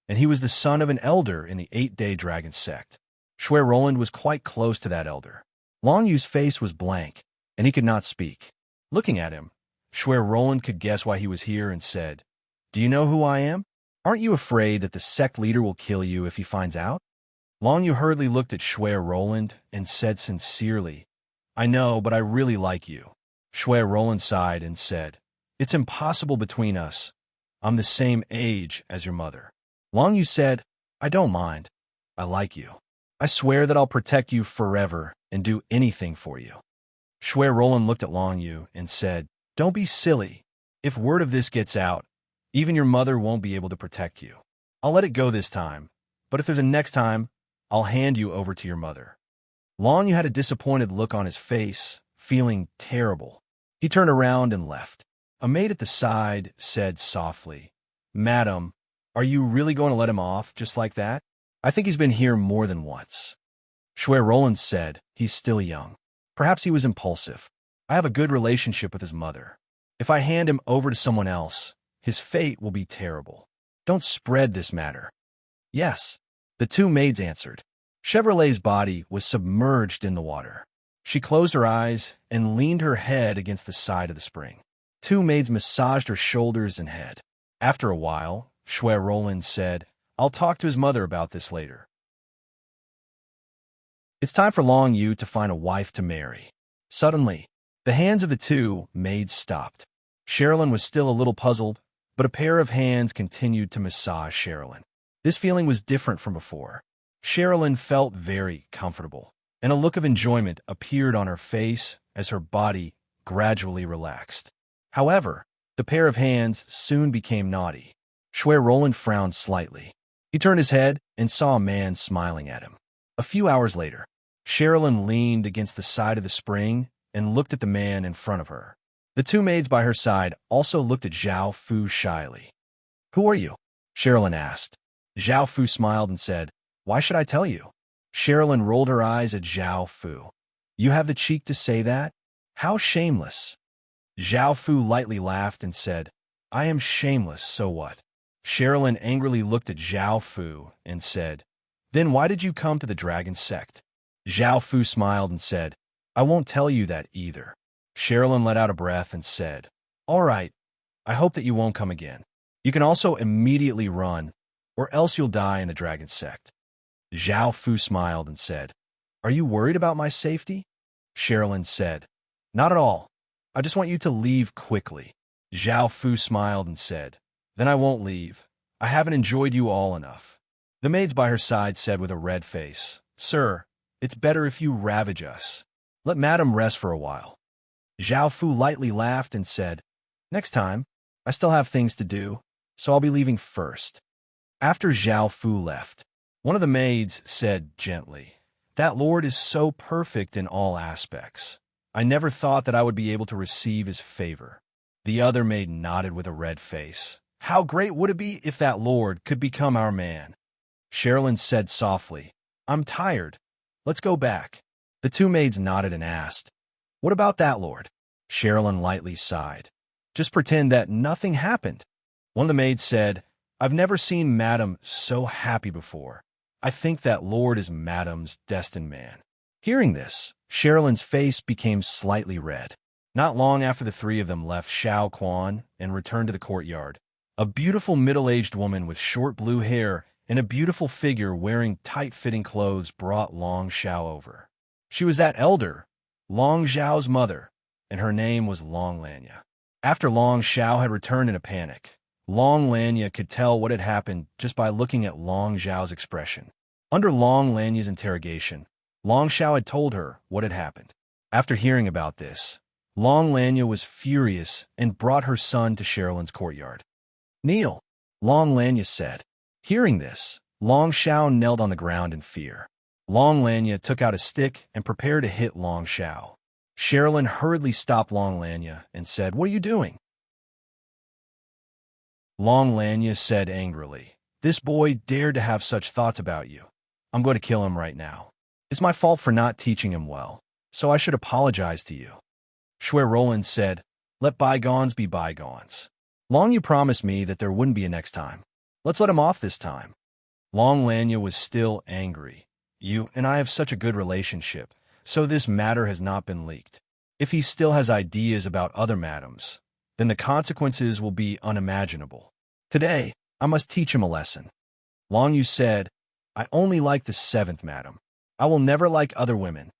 and he was the son of an elder in the 8-Day Dragon sect. Shui Roland was quite close to that elder. Long Yu's face was blank, and he could not speak. Looking at him, Shui Roland could guess why he was here and said, Do you know who I am? Aren't you afraid that the sect leader will kill you if he finds out? Long Yu hurriedly looked at Shui Roland and said sincerely, I know, but I really like you. Shui Roland sighed and said, It's impossible between us. I'm the same age as your mother. Long Yu said, I don't mind. I like you. I swear that I'll protect you forever and do anything for you. Shui Roland looked at Long Yu and said, Don't be silly. If word of this gets out, even your mother won't be able to protect you. I'll let it go this time, but if there's a next time, I'll hand you over to your mother. Long Yu had a disappointed look on his face, feeling terrible. He turned around and left. A maid at the side said softly, Madam, are you really going to let him off just like that? I think he's been here more than once. Shui Roland said, He's still young. Perhaps he was impulsive. I have a good relationship with his mother. If I hand him over to someone else, his fate will be terrible. Don't spread this matter. Yes, the 2 maids answered. Chevrolet's body was submerged in the water. She closed her eyes and leaned her head against the side of the spring. 2 maids massaged her shoulders and head. After a while, Shui Roland said, I'll talk to his mother about this later. It's time for Long Yu to find a wife to marry. Suddenly, the hands of the 2 maids stopped. Sherilyn was still a little puzzled, but a pair of hands continued to massage Sherilyn. This feeling was different from before. Sherilyn felt very comfortable, and a look of enjoyment appeared on her face as her body gradually relaxed. However, the pair of hands soon became naughty. Roland frowned slightly. He turned his head and saw a man smiling at him. A few hours later, Sherilyn leaned against the side of the spring and looked at the man in front of her. The two maids by her side also looked at Zhao Fu shyly. "Who are you?" Sherilyn asked. Zhao Fu smiled and said, "Why should I tell you?" Sherilyn rolled her eyes at Zhao Fu. "You have the cheek to say that? How shameless." Zhao Fu lightly laughed and said, "I am shameless, so what?" Sherilyn angrily looked at Zhao Fu and said, "Then why did you come to the dragon sect?" Zhao Fu smiled and said, "I won't tell you that either." Sherilyn let out a breath and said, "All right, I hope that you won't come again. You can also immediately run, or else you'll die in the dragon sect." Zhao Fu smiled and said, "Are you worried about my safety?" Sherilyn said, "Not at all. I just want you to leave quickly." Zhao Fu smiled and said, "Then I won't leave. I haven't enjoyed you all enough." The maids by her side said with a red face, "Sir, it's better if you ravage us. Let Madame rest for a while." Zhao Fu lightly laughed and said, "Next time, I still have things to do, so I'll be leaving first." After Zhao Fu left, one of the maids said gently, "That lord is so perfect in all aspects. I never thought that I would be able to receive his favor." The other maid nodded with a red face. "How great would it be if that lord could become our man?" Sherilyn said softly, "I'm tired. Let's go back." The two maids nodded and asked, "What about that lord?" Sherilyn lightly sighed. "Just pretend that nothing happened." One of the maids said, "I've never seen Madame so happy before. I think that lord is Madame's destined man." Hearing this, Sherilyn's face became slightly red. Not long after the three of them left Shao Quan and returned to the courtyard, a beautiful middle-aged woman with short blue hair and a beautiful figure wearing tight-fitting clothes brought Long Xiao over. She was that elder, Long Xiao's mother, and her name was Long Lanya. After Long Xiao had returned in a panic, Long Lanya could tell what had happened just by looking at Long Xiao's expression. Under Long Lanya's interrogation, Long Xiao had told her what had happened. After hearing about this, Long Lanya was furious and brought her son to Sherilyn's courtyard. "Kneel," Long Lanya said. Hearing this, Long Xiao knelt on the ground in fear. Long Lanya took out a stick and prepared to hit Long Xiao. Sherilyn hurriedly stopped Long Lanya and said, "What are you doing?" Long Lanya said angrily, "This boy dared to have such thoughts about you. I'm going to kill him right now. It's my fault for not teaching him well, so I should apologize to you." Roland said, "Let bygones be bygones. Long, you promised me that there wouldn't be a next time. Let's let him off this time." Long Lanya was still angry. "You and I have such a good relationship, so this matter has not been leaked. If he still has ideas about other madams, then the consequences will be unimaginable. Today, I must teach him a lesson." Long Yu said, "I only like the seventh madam. I will never like other women."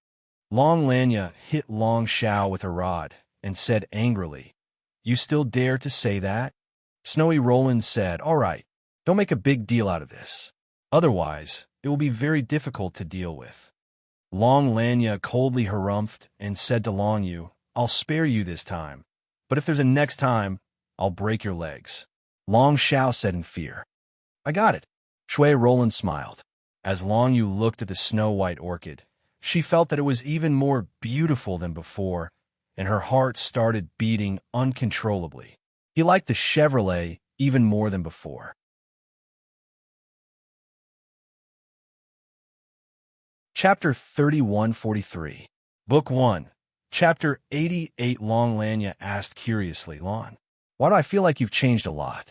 Long Lanya hit Long Xiao with her rod and said angrily, "You still dare to say that?" Snowy Roland said, "All right, don't make a big deal out of this. Otherwise, it will be very difficult to deal with." Long Lanya coldly harumphed and said to Long Yu, "I'll spare you this time, but if there's a next time, I'll break your legs." Long Xiao said in fear, "I got it." Shui Roland smiled. As Long Yu looked at the snow-white orchid, she felt that it was even more beautiful than before, and her heart started beating uncontrollably. He liked the Chevrolet even more than before. Chapter 3143, Book 1, Chapter 88. Long Lanya asked curiously, "Lon, why do I feel like you've changed a lot?"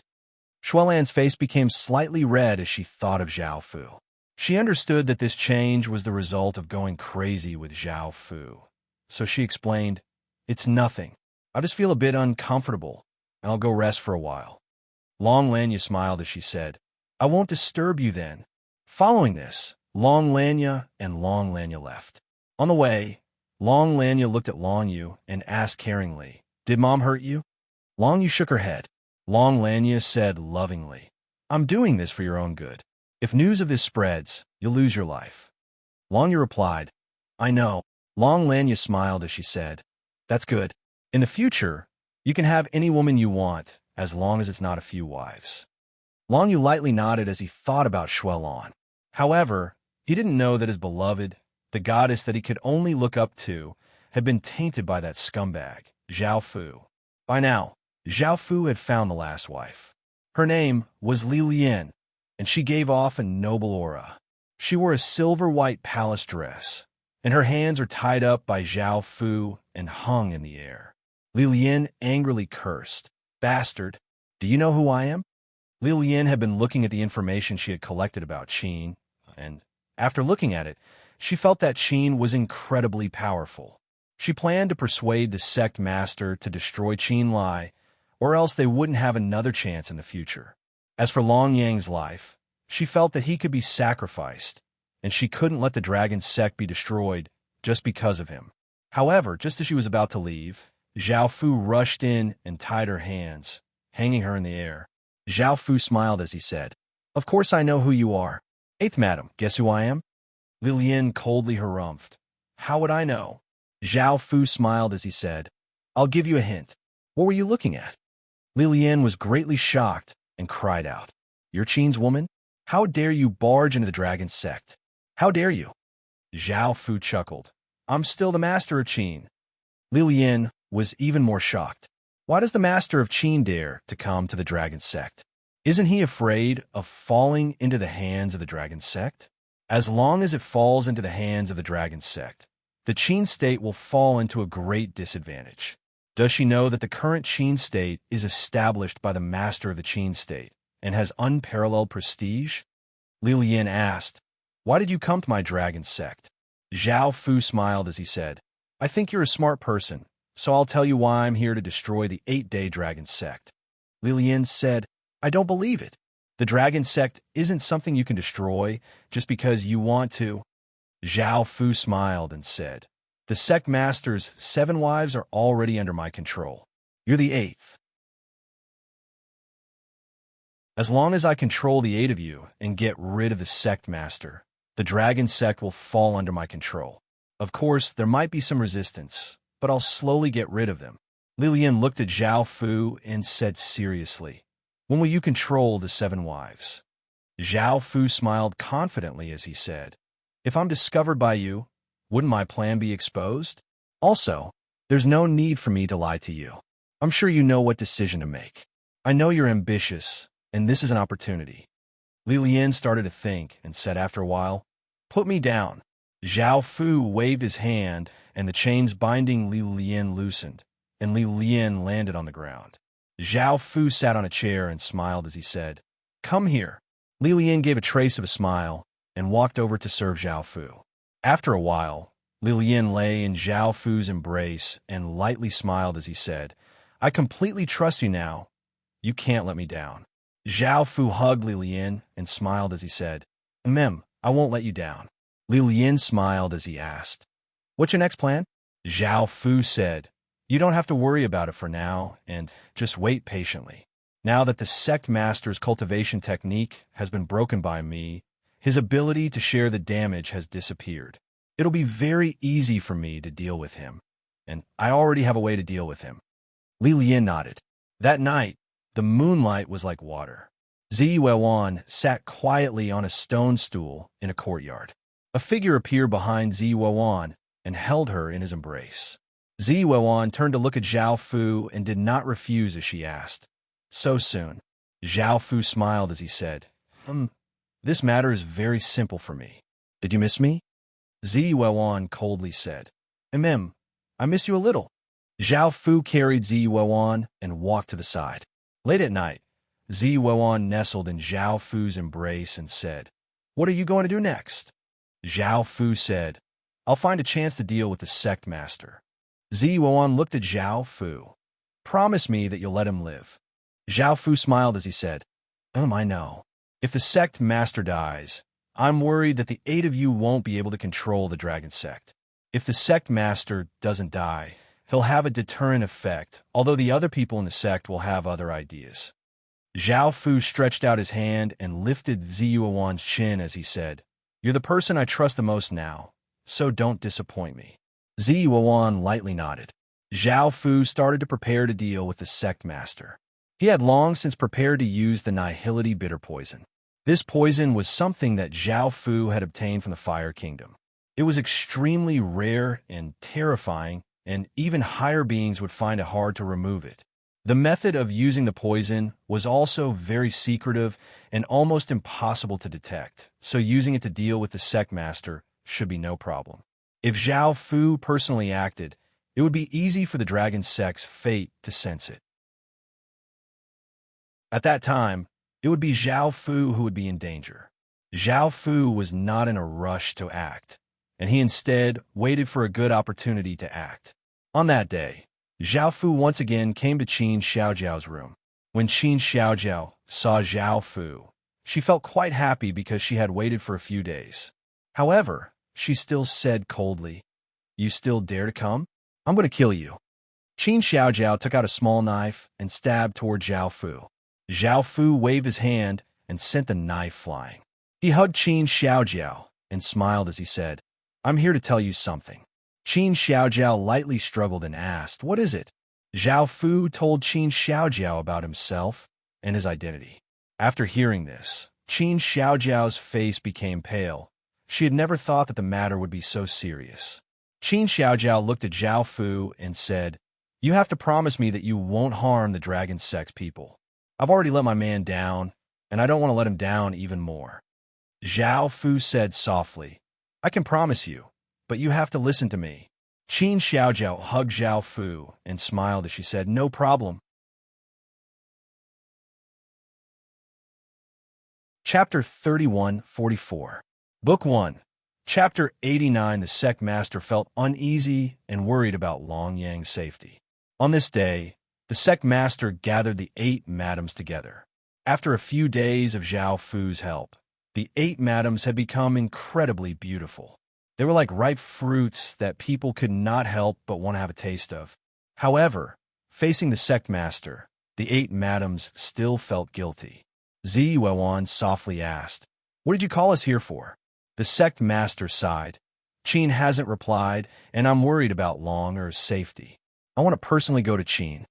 Shuelan's face became slightly red as she thought of Zhao Fu. She understood that this change was the result of going crazy with Zhao Fu, so she explained, "It's nothing. I just feel a bit uncomfortable, and I'll go rest for a while." Long Lanya smiled as she said, "I won't disturb you then." Following this, Long Lanya and Long Lanya left. On the way, Long Lanya looked at Long Yu and asked caringly, "Did Mom hurt you?" Long Yu shook her head. Long Lanya said lovingly, I'm doing this for your own good. If news of this spreads, you'll lose your life. Long Yu replied, I know. Long Lanya smiled as she said, That's good. In the future, you can have any woman you want, as long as it's not a few wives. Long Yu lightly nodded as he thought about Shuelon. However, he didn't know that his beloved, the goddess that he could only look up to, had been tainted by that scumbag, Zhao Fu. By now, Zhao Fu had found the last wife. Her name was Li Lian, and she gave off a noble aura. She wore a silver-white palace dress, and her hands were tied up by Zhao Fu and hung in the air. Li Lian angrily cursed, Bastard, do you know who I am? Li Lian had been looking at the information she had collected about Qin, and after looking at it, she felt that Qin was incredibly powerful. She planned to persuade the sect master to destroy Qin Lai, or else they wouldn't have another chance in the future. As for Long Yang's life, she felt that he could be sacrificed, and she couldn't let the dragon sect be destroyed just because of him. However, just as she was about to leave, Zhao Fu rushed in and tied her hands, hanging her in the air. Zhao Fu smiled as he said, Of course I know who you are. Eighth madam, guess who I am? Li Lian coldly harumphed. How would I know? Zhao Fu smiled as he said, I'll give you a hint. What were you looking at? Li Lian was greatly shocked and cried out, You're Qin's woman? How dare you barge into the dragon sect? How dare you? Zhao Fu chuckled. I'm still the master of Qin. Li Lian was even more shocked. Why does the master of Qin dare to come to the dragon sect? Isn't he afraid of falling into the hands of the dragon sect? As long as it falls into the hands of the dragon sect, the Qin state will fall into a great disadvantage. Does she know that the current Qin state is established by the master of the Qin state and has unparalleled prestige? Li Lian asked, Why did you come to my dragon sect? Zhao Fu smiled as he said, I think you're a smart person, so I'll tell you why I'm here to destroy the 8-day dragon sect. Li Lian said, I don't believe it. The dragon sect isn't something you can destroy just because you want to. Zhao Fu smiled and said, The sect master's 7 wives are already under my control. You're the 8th. As long as I control the 8 of you and get rid of the sect master, the dragon sect will fall under my control. Of course, there might be some resistance, but I'll slowly get rid of them. Li Lian looked at Zhao Fu and said seriously, When will you control the 7 wives? Zhao Fu smiled confidently as he said, If I'm discovered by you, wouldn't my plan be exposed? Also, there's no need for me to lie to you. I'm sure you know what decision to make. I know you're ambitious, and this is an opportunity. Li Lian started to think and said after a while, Put me down. Zhao Fu waved his hand, and the chains binding Li Lian loosened, and Li Lian landed on the ground. Zhao Fu sat on a chair and smiled as he said, Come here. Li Lian gave a trace of a smile and walked over to serve Zhao Fu. After a while, Li Lian lay in Zhao Fu's embrace and lightly smiled as he said, I completely trust you now. You can't let me down. Zhao Fu hugged Li Lian and smiled as he said, I won't let you down. Li Lian smiled as he asked, What's your next plan? Zhao Fu said, You don't have to worry about it for now, and just wait patiently. Now that the sect master's cultivation technique has been broken by me, his ability to share the damage has disappeared. It'll be very easy for me to deal with him, and I already have a way to deal with him. Li Lian nodded. That night, the moonlight was like water. Ziwewan sat quietly on a stone stool in a courtyard. A figure appeared behind Ziwewan and held her in his embrace. Ziwewan turned to look at Zhao Fu and did not refuse as she asked, So soon? Zhao Fu smiled as he said, This matter is very simple for me. Did you miss me? Ziwewan coldly said, I miss you a little. Zhao Fu carried Ziwewan and walked to the side. Late at night, Ziwewan nestled in Zhao Fu's embrace and said, What are you going to do next? Zhao Fu said, I'll find a chance to deal with the sect master. Ziwewan looked at Zhao Fu. Promise me that you'll let him live. Zhao Fu smiled as he said, I know. If the sect master dies, I'm worried that the 8 of you won't be able to control the dragon sect. If the sect master doesn't die, He'll have a deterrent effect, although the other people in the sect will have other ideas. Zhao Fu stretched out his hand and lifted Ziyuan's chin as he said, "You're the person I trust the most now, so don't disappoint me." Ziyuan lightly nodded. Zhao Fu started to prepare to deal with the sect master. He had long since prepared to use the Nihility bitter poison. This poison was something that Zhao Fu had obtained from the Fire Kingdom. It was extremely rare and terrifying, and even higher beings would find it hard to remove it. The method of using the poison was also very secretive and almost impossible to detect, so using it to deal with the sect master should be no problem. If Zhao Fu personally acted, it would be easy for the dragon sect's fate to sense it. At that time, it would be Zhao Fu who would be in danger. Zhao Fu was not in a rush to act, and he instead waited for a good opportunity to act. On that day, Zhao Fu once again came to Qin Xiaojiao's room. When Qin Xiaojiao saw Zhao Fu, she felt quite happy because she had waited for a few days. However, she still said coldly, "You still dare to come? I'm going to kill you." Qin Xiaojiao took out a small knife and stabbed toward Zhao Fu. Zhao Fu waved his hand and sent the knife flying. He hugged Qin Xiaojiao and smiled as he said, "I'm here to tell you something." Qin Xiaojiao lightly struggled and asked, "What is it?" Zhao Fu told Qin Xiaojiao about himself and his identity. After hearing this, Qin Xiaojiao's face became pale. She had never thought that the matter would be so serious. Qin Xiaojiao looked at Zhao Fu and said, "You have to promise me that you won't harm the dragon sex people. I've already let my man down, and I don't want to let him down even more." Zhao Fu said softly, "I can promise you, but you have to listen to me." Qin Xiaojiao hugged Zhao Fu and smiled as she said, "No problem." Chapter 31-44. Book 1. Chapter 89. The sect master felt uneasy and worried about Long Yang's safety. On this day, the sect master gathered the 8 madams together. After a few days of Zhao Fu's help, the 8 madams had become incredibly beautiful. They were like ripe fruits that people could not help but want to have a taste of. However, facing the sect master, the 8 madams still felt guilty. Ziyuan softly asked, "What did you call us here for?" The sect master sighed. "Qin hasn't replied, and I'm worried about Long Er's safety. I want to personally go to Qin."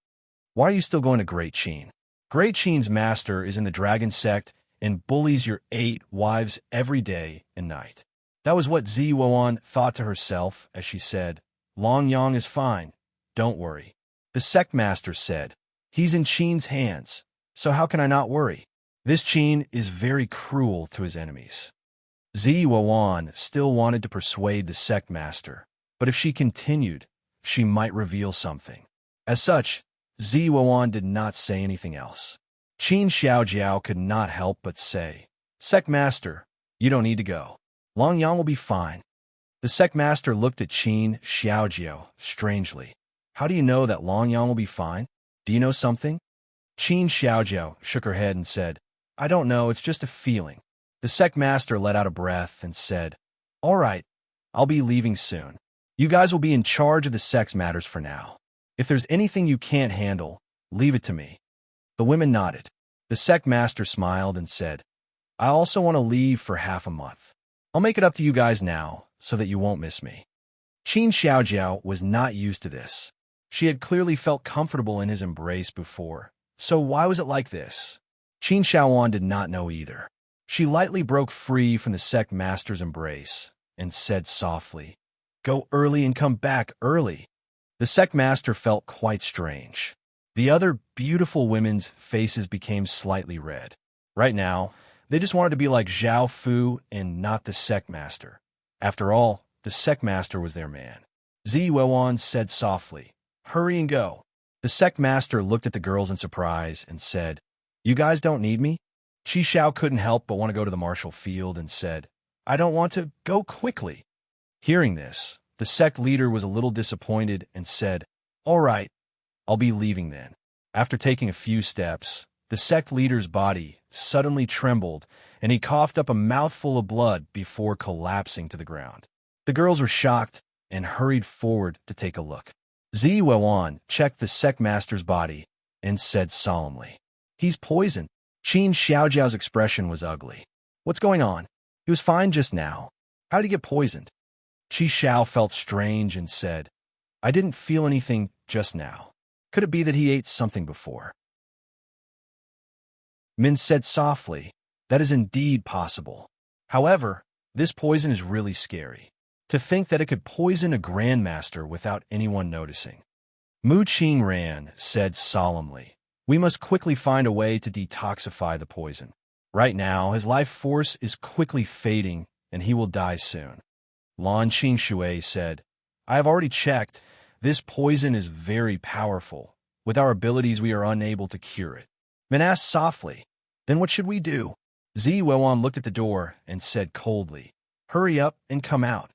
"Why are you still going to Great Qin?" "Great Qin's master is in the dragon sect and bullies your 8 wives every day and night." That was what Ziyuan thought to herself as she said, "Long Yang is fine. Don't worry." The sect master said, "He's in Qin's hands, so how can I not worry? This Qin is very cruel to his enemies." Ziyuan still wanted to persuade the sect master, but if she continued, she might reveal something. As such, Ziyuan did not say anything else. Qin Xiaojiao could not help but say, "Sect master, you don't need to go. Long Yang will be fine." The sect master looked at Qin Xiaojiao strangely. "How do you know that Long Yang will be fine? Do you know something?" Qin Xiaojiao shook her head and said, "I don't know, it's just a feeling." The sect master let out a breath and said, "All right, I'll be leaving soon. You guys will be in charge of the sex matters for now. If there's anything you can't handle, leave it to me." The women nodded. The sect master smiled and said, "I also want to leave for half a month. I'll make it up to you guys now so that you won't miss me." Qin Xiaojiao was not used to this. She had clearly felt comfortable in his embrace before, so why was it like this? Qin Xiaowan did not know either. She lightly broke free from the sect master's embrace and said softly, "Go early and come back early." The sect master felt quite strange. The other beautiful women's faces became slightly red. Right now, they just wanted to be like Zhao Fu and not the sect master. After all, the sect master was their man. Ziyuan said softly, "Hurry and go." The sect master looked at the girls in surprise and said, "You guys don't need me?" Qi Xiao couldn't help but want to go to the martial field and said, "I don't want to go quickly." Hearing this, the sect leader was a little disappointed and said, "All right, I'll be leaving then." After taking a few steps, the sect leader's body suddenly trembled and he coughed up a mouthful of blood before collapsing to the ground. The girls were shocked and hurried forward to take a look. Zi Wewan checked the sect master's body and said solemnly, "He's poisoned." Qin Xiaojiao's expression was ugly. "What's going on? He was fine just now. How did he get poisoned?" Qi Xiao felt strange and said, "I didn't feel anything just now. Could it be that he ate something before?" Min said softly, "That is indeed possible. However, this poison is really scary. To think that it could poison a grandmaster without anyone noticing." Mu Qingran said solemnly, "We must quickly find a way to detoxify the poison. Right now, his life force is quickly fading, and he will die soon." Lan Qingshui said, "I have already checked. This poison is very powerful. With our abilities, we are unable to cure it." Min asked softly, "Then what should we do?" Zi Wewan looked at the door and said coldly, "Hurry up and come out."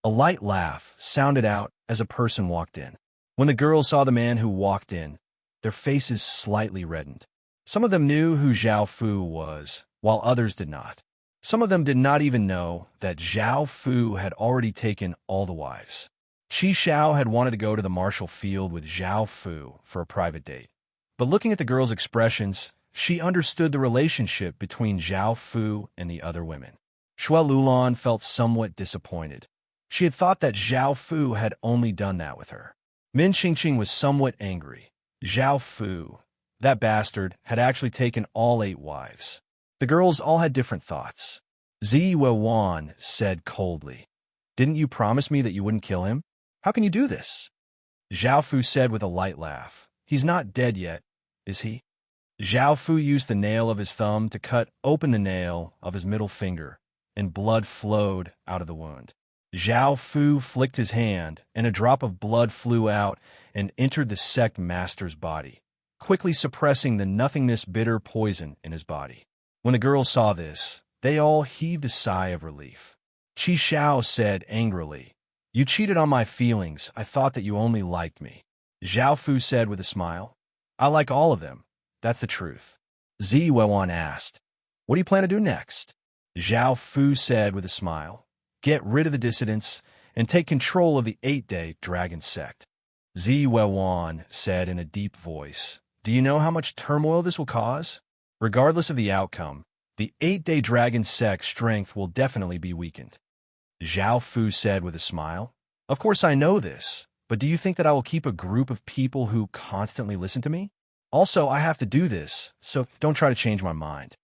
A light laugh sounded out as a person walked in. When the girls saw the man who walked in, their faces slightly reddened. Some of them knew who Zhao Fu was, while others did not. Some of them did not even know that Zhao Fu had already taken all the wives. Qi Xiao had wanted to go to the martial field with Zhao Fu for a private date. But looking at the girls' expressions, she understood the relationship between Zhao Fu and the other women. Xue Lulan felt somewhat disappointed. She had thought that Zhao Fu had only done that with her. Min Qingqing was somewhat angry. Zhao Fu, that bastard, had actually taken all 8 wives. The girls all had different thoughts. Zi Wewan said coldly, "Didn't you promise me that you wouldn't kill him? How can you do this?" Zhao Fu said with a light laugh, "He's not dead yet, is he?" Zhao Fu used the nail of his thumb to cut open the nail of his middle finger, and blood flowed out of the wound. Zhao Fu flicked his hand, and a drop of blood flew out and entered the sect master's body, quickly suppressing the nothingness bitter poison in his body. When the girls saw this, they all heaved a sigh of relief. Qi Xiao said angrily, "You cheated on my feelings. I thought that you only liked me." Zhao Fu said with a smile, "I like all of them. That's the truth." Zi Wewan asked, "What do you plan to do next?" Zhao Fu said with a smile, "Get rid of the dissidents and take control of the 8-day dragon sect." Zi Wewan said in a deep voice, "Do you know how much turmoil this will cause? Regardless of the outcome, the 8-day dragon sect's strength will definitely be weakened." Zhao Fu said with a smile, "Of course I know this, but do you think that I will keep a group of people who constantly listen to me? Also, I have to do this, so don't try to change my mind."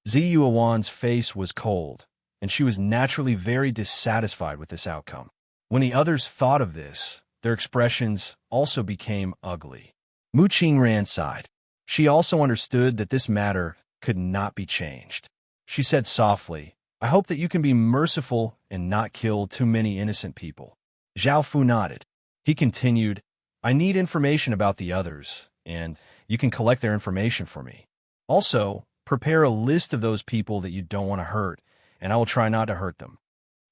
Zi Yuan's face was cold, and she was naturally very dissatisfied with this outcome. When the others thought of this, their expressions also became ugly. Mu Qingran sighed. She also understood that this matter could not be changed. She said softly, "I hope that you can be merciful and not kill too many innocent people." Zhao Fu nodded. He continued, "I need information about the others, and you can collect their information for me. Also, prepare a list of those people that you don't want to hurt, and I will try not to hurt them."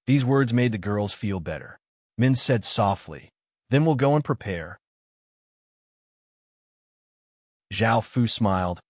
These words made the girls feel better. Min said softly, "Then we'll go and prepare." Zhao Fu smiled.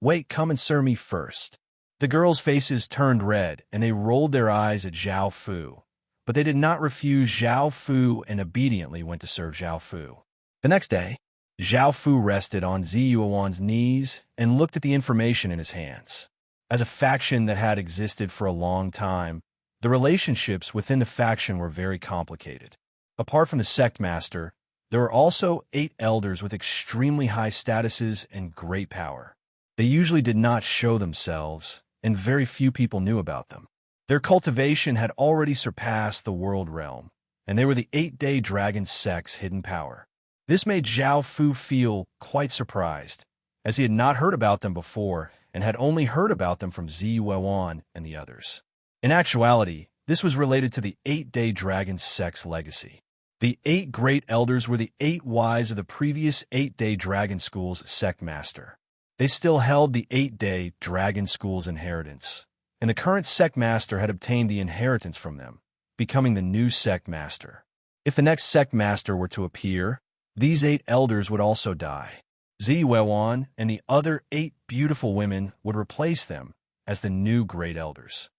"Wait, come and serve me first." The girls' faces turned red, and they rolled their eyes at Zhao Fu. But they did not refuse Zhao Fu and obediently went to serve Zhao Fu. The next day, Zhao Fu rested on Zi Yuan's knees and looked at the information in his hands. As a faction that had existed for a long time, the relationships within the faction were very complicated. Apart from the sect master, there were also 8 elders with extremely high statuses and great power. They usually did not show themselves, and very few people knew about them. Their cultivation had already surpassed the world realm, and they were the 8-day dragon sect's hidden power. This made Zhao Fu feel quite surprised, as he had not heard about them before and had only heard about them from Zi Wewan and the others. In actuality, this was related to the 8-day dragon sect's legacy. The 8 great elders were the 8 wise of the previous 8-day dragon school's sect master. They still held the 8-day dragon school's inheritance, and the current sect master had obtained the inheritance from them, becoming the new sect master. If the next sect master were to appear, these 8 elders would also die. Zi Wewan and the other 8 beautiful women would replace them as the new great elders.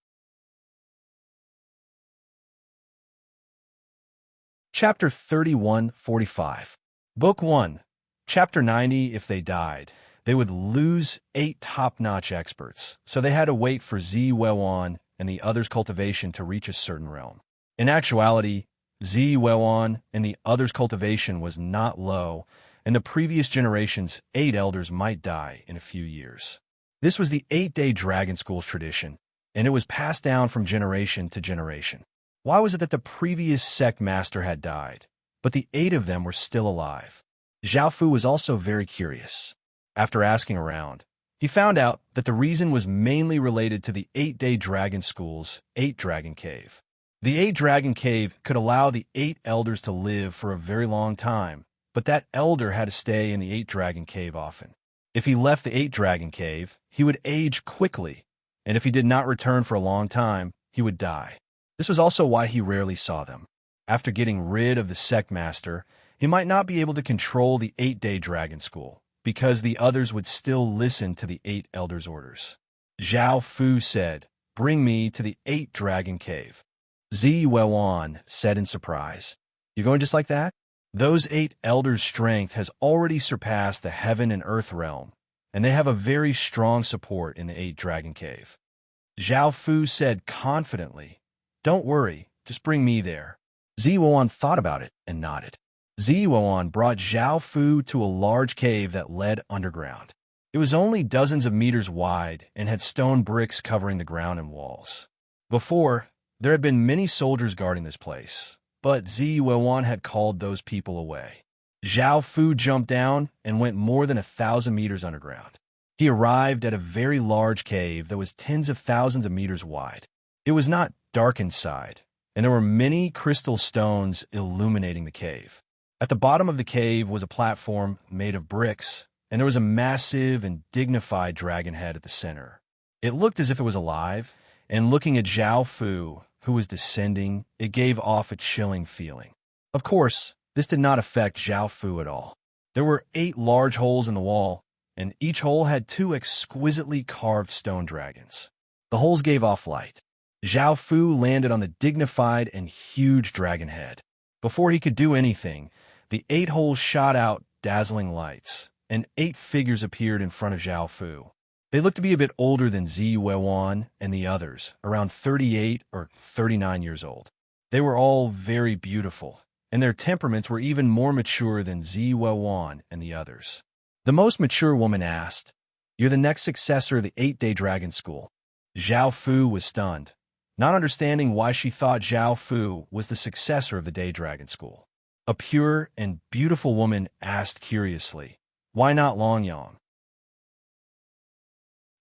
Chapter 31:45. Book 1, Chapter 90. If they died, they would lose 8 top-notch experts, so they had to wait for Zi Wewan and the others' cultivation to reach a certain realm. In actuality, Zi Wewan and the others' cultivation was not low, and the previous generation's 8 elders might die in a few years. This was the 8-day Dragon School's tradition, and it was passed down from generation to generation. Why was it that the previous sect master had died, but the 8 of them were still alive? Zhao Fu was also very curious. After asking around, he found out that the reason was mainly related to the 8-day Dragon School's 8-Dragon Cave. The 8-Dragon Cave could allow the 8 elders to live for a very long time, but that elder had to stay in the 8-Dragon Cave often. If he left the 8-Dragon Cave, he would age quickly, and if he did not return for a long time, he would die. This was also why he rarely saw them. After getting rid of the sect master, he might not be able to control the 8-day Dragon School, because the others would still listen to the 8 elders' orders. Zhao Fu said, "Bring me to the 8-Dragon Cave." Zi Wewan said in surprise, "You're going just like that?" Those 8 elders' strength has already surpassed the heaven and earth realm, and they have a very strong support in the 8-Dragon Cave. Zhao Fu said confidently, "Don't worry, just bring me there." Zi Wewan thought about it and nodded. Zi Wewan brought Zhao Fu to a large cave that led underground. It was only dozens of meters wide and had stone bricks covering the ground and walls. Before, there had been many soldiers guarding this place, but Zi Wewan had called those people away. Zhao Fu jumped down and went more than 1,000 meters underground. He arrived at a very large cave that was tens of thousands of meters wide. It was not dark inside, and there were many crystal stones illuminating the cave. At the bottom of the cave was a platform made of bricks, and there was a massive and dignified dragon head at the center. It looked as if it was alive, and looking at Zhao Fu, who was descending, it gave off a chilling feeling. Of course, this did not affect Zhao Fu at all. There were 8 large holes in the wall, and each hole had 2 exquisitely carved stone dragons. The holes gave off light. Zhao Fu landed on the dignified and huge dragon head. Before he could do anything, the 8 holes shot out dazzling lights, and 8 figures appeared in front of Zhao Fu. They looked to be a bit older than Zi Wewan and the others, around 38 or 39 years old. They were all very beautiful, and their temperaments were even more mature than Zi Wewan and the others. The most mature woman asked, "You're the next successor of the 8-day Dragon School." Zhao Fu was stunned, not understanding why she thought Zhao Fu was the successor of the Day Dragon School. A pure and beautiful woman asked curiously, "Why not Long Yang?"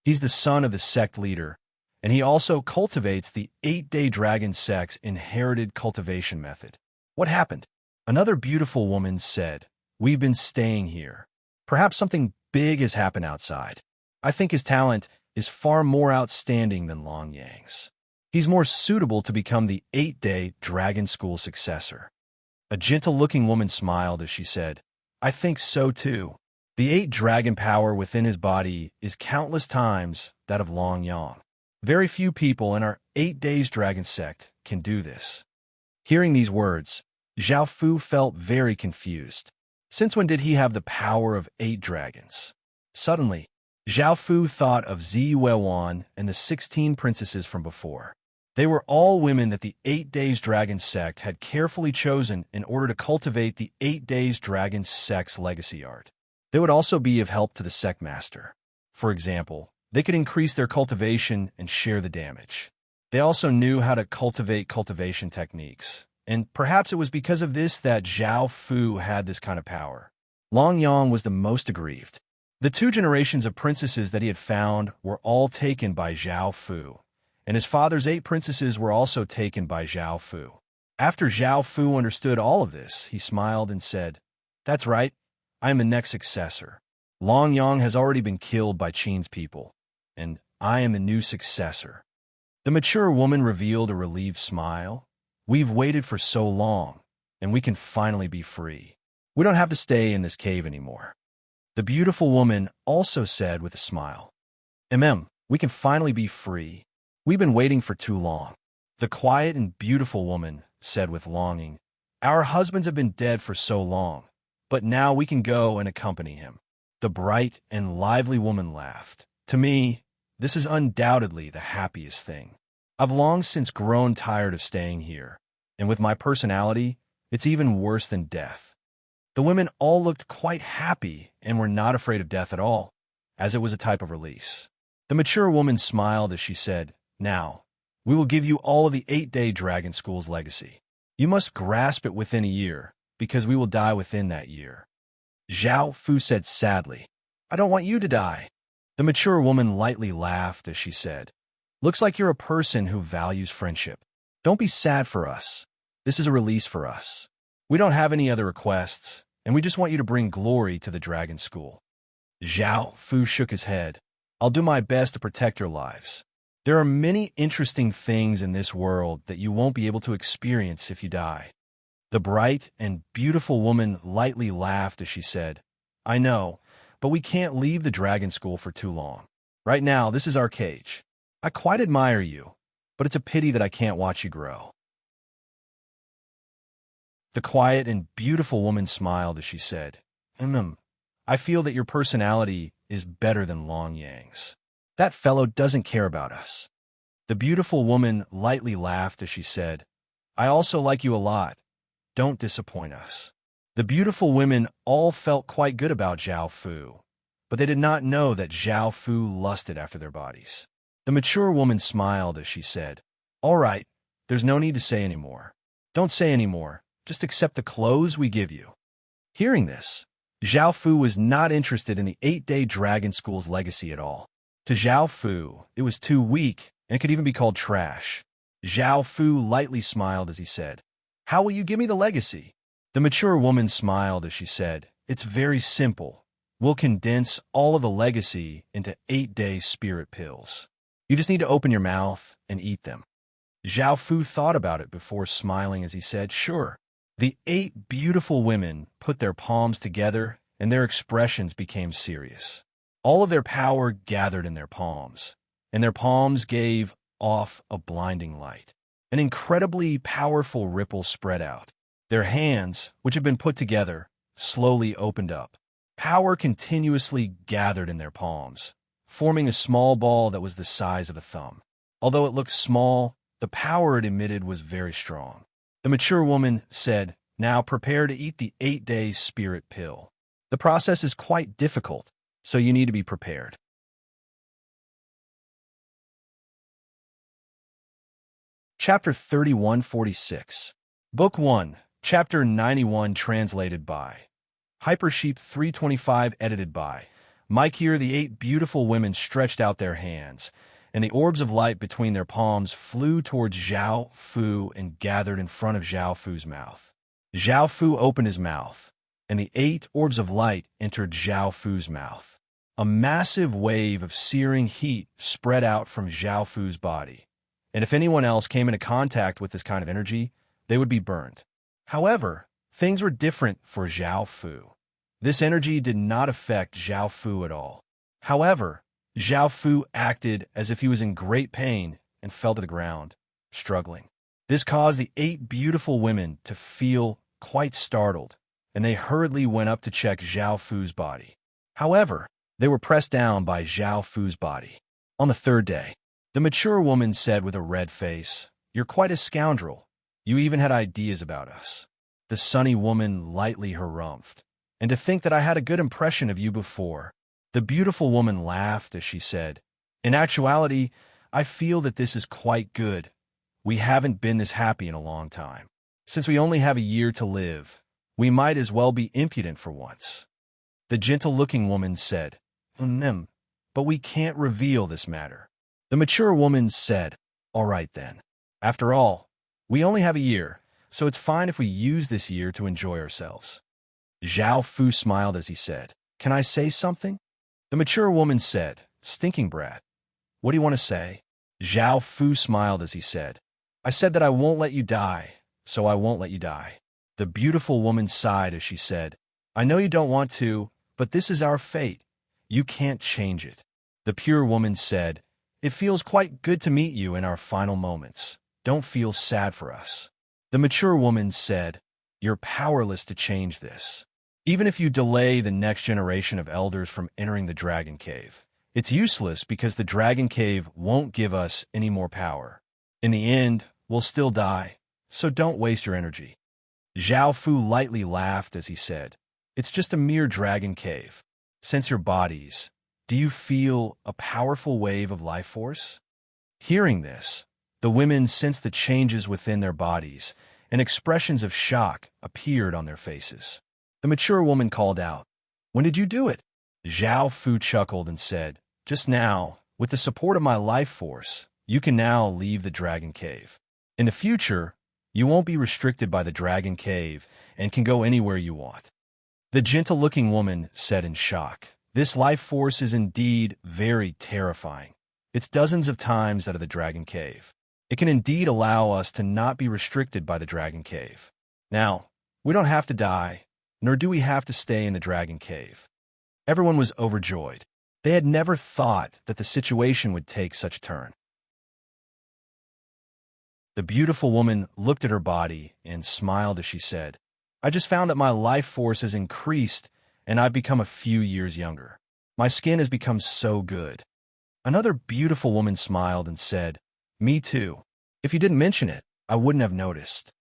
He's the son of the sect leader, and he also cultivates the 8-day Dragon sect's inherited cultivation method. What happened? Another beautiful woman said, "We've been staying here. Perhaps something big has happened outside. I think his talent is far more outstanding than Long Yang's. He's more suitable to become the 8-day Dragon School successor." A gentle-looking woman smiled as she said, "I think so too. The 8 dragon power within his body is countless times that of Long Yang. Very few people in our 8 days Dragon sect can do this." Hearing these words, Zhao Fu felt very confused. Since when did he have the power of 8 dragons? Suddenly, Zhao Fu thought of Zi Wewan and the 16 princesses from before. They were all women that the 8 days Dragon sect had carefully chosen in order to cultivate the 8 days Dragon sect's legacy art. They would also be of help to the sect master. For example, they could increase their cultivation and share the damage. They also knew how to cultivate cultivation techniques, and perhaps it was because of this that Zhao Fu had this kind of power. Long Yang was the most aggrieved. The 2 generations of princesses that he had found were all taken by Zhao Fu, and his father's 8 princesses were also taken by Zhao Fu. After Zhao Fu understood all of this, he smiled and said, "That's right. I am the next successor. Long Yang has already been killed by Qin's people, and I am the new successor." The mature woman revealed a relieved smile. "We've waited for so long, and we can finally be free. We don't have to stay in this cave anymore." The beautiful woman also said with a smile, We can finally be free. We've been waiting for too long." The quiet and beautiful woman said with longing, "Our husbands have been dead for so long. but now we can go and accompany him." The bright and lively woman laughed. "To me, this is undoubtedly the happiest thing. I've long since grown tired of staying here, and with my personality, it's even worse than death." The women all looked quite happy and were not afraid of death at all, as it was a type of release. The mature woman smiled as she said, "Now, we will give you all of the 8-day Dragon School's legacy. You must grasp it within a year, because we will die within that year." Zhao Fu said sadly, "I don't want you to die." The mature woman lightly laughed as she said, "Looks like you're a person who values friendship. Don't be sad for us. This is a release for us. We don't have any other requests, and we just want you to bring glory to the Dragon School." Zhao Fu shook his head. "I'll do my best to protect your lives. There are many interesting things in this world that you won't be able to experience if you die." The bright and beautiful woman lightly laughed as she said, "I know, but we can't leave the Dragon School for too long. Right now, this is our cage. I quite admire you, but it's a pity that I can't watch you grow." The quiet and beautiful woman smiled as she said, I feel that your personality is better than Long Yang's. That fellow doesn't care about us." The beautiful woman lightly laughed as she said, "I also like you a lot. Don't disappoint us." The beautiful women all felt quite good about Zhao Fu, but they did not know that Zhao Fu lusted after their bodies. The mature woman smiled as she said, "All right, there's no need to say any more. Don't say any more. Just accept the clothes we give you." Hearing this, Zhao Fu was not interested in the 8-day Dragon School's legacy at all. To Zhao Fu, it was too weak and could even be called trash. Zhao Fu lightly smiled as he said, "How will you give me the legacy?" The mature woman smiled as she said, "It's very simple. We'll condense all of the legacy into 8-day spirit pills. You just need to open your mouth and eat them." Zhao Fu thought about it before smiling as he said, "Sure." The 8 beautiful women put their palms together and their expressions became serious. All of their power gathered in their palms, and their palms gave off a blinding light. An incredibly powerful ripple spread out. Their hands, which had been put together, slowly opened up. Power continuously gathered in their palms, forming a small ball that was the size of a thumb. Although it looked small, the power it emitted was very strong. The mature woman said, "Now prepare to eat the 8-day spirit pill. The process is quite difficult, so you need to be prepared." Chapter 3146. Book 1, Chapter 91, translated by Hypersheep 325, edited by Mike. Here the 8 beautiful women stretched out their hands, and the orbs of light between their palms flew towards Zhao Fu and gathered in front of Zhao Fu's mouth. Zhao Fu opened his mouth, and the 8 orbs of light entered Zhao Fu's mouth. A massive wave of searing heat spread out from Zhao Fu's body, and if anyone else came into contact with this kind of energy, they would be burned. However, things were different for Zhao Fu. This energy did not affect Zhao Fu at all. However, Zhao Fu acted as if he was in great pain and fell to the ground, struggling. This caused the 8 beautiful women to feel quite startled, and they hurriedly went up to check Zhao Fu's body. However, they were pressed down by Zhao Fu's body. On the 3rd day, the mature woman said with a red face, "You're quite a scoundrel. You even had ideas about us." The sunny woman lightly harumphed. "And to think that I had a good impression of you before." The beautiful woman laughed as she said, "In actuality, I feel that this is quite good. We haven't been this happy in a long time. Since we only have a year to live, we might as well be impudent for once." The gentle-looking woman said, "But we can't reveal this matter." The mature woman said, "All right then. After all, we only have a year, so it's fine if we use this year to enjoy ourselves." Zhao Fu smiled as he said, "Can I say something?" The mature woman said, "Stinking brat. What do you want to say?" Zhao Fu smiled as he said, "I said that I won't let you die, so I won't let you die." The beautiful woman sighed as she said, "I know you don't want to, but this is our fate. You can't change it." The pure woman said, "It feels quite good to meet you in our final moments. Don't feel sad for us." The mature woman said, "You're powerless to change this. Even if you delay the next generation of elders from entering the dragon cave, it's useless because the dragon cave won't give us any more power. In the end, we'll still die, so don't waste your energy. Zhao Fu lightly laughed as he said, "It's just a mere dragon cave. Sense your bodies. Do you feel a powerful wave of life force?" Hearing this, the women sensed the changes within their bodies, and expressions of shock appeared on their faces. The mature woman called out, "When did you do it?" Zhao Fu chuckled and said, "Just now, with the support of my life force, you can now leave the dragon cave. In the future, you won't be restricted by the dragon cave and can go anywhere you want." The gentle-looking woman said in shock, "This life force is indeed very terrifying. It's dozens of times out of the dragon cave. It can indeed allow us to not be restricted by the dragon cave. Now, we don't have to die, nor do we have to stay in the dragon cave." Everyone was overjoyed. They had never thought that the situation would take such a turn. The beautiful woman looked at her body and smiled as she said, "I just found that my life force has increased and I've become a few years younger. My skin has become so good." Another beautiful woman smiled and said, "Me too. If you didn't mention it, I wouldn't have noticed."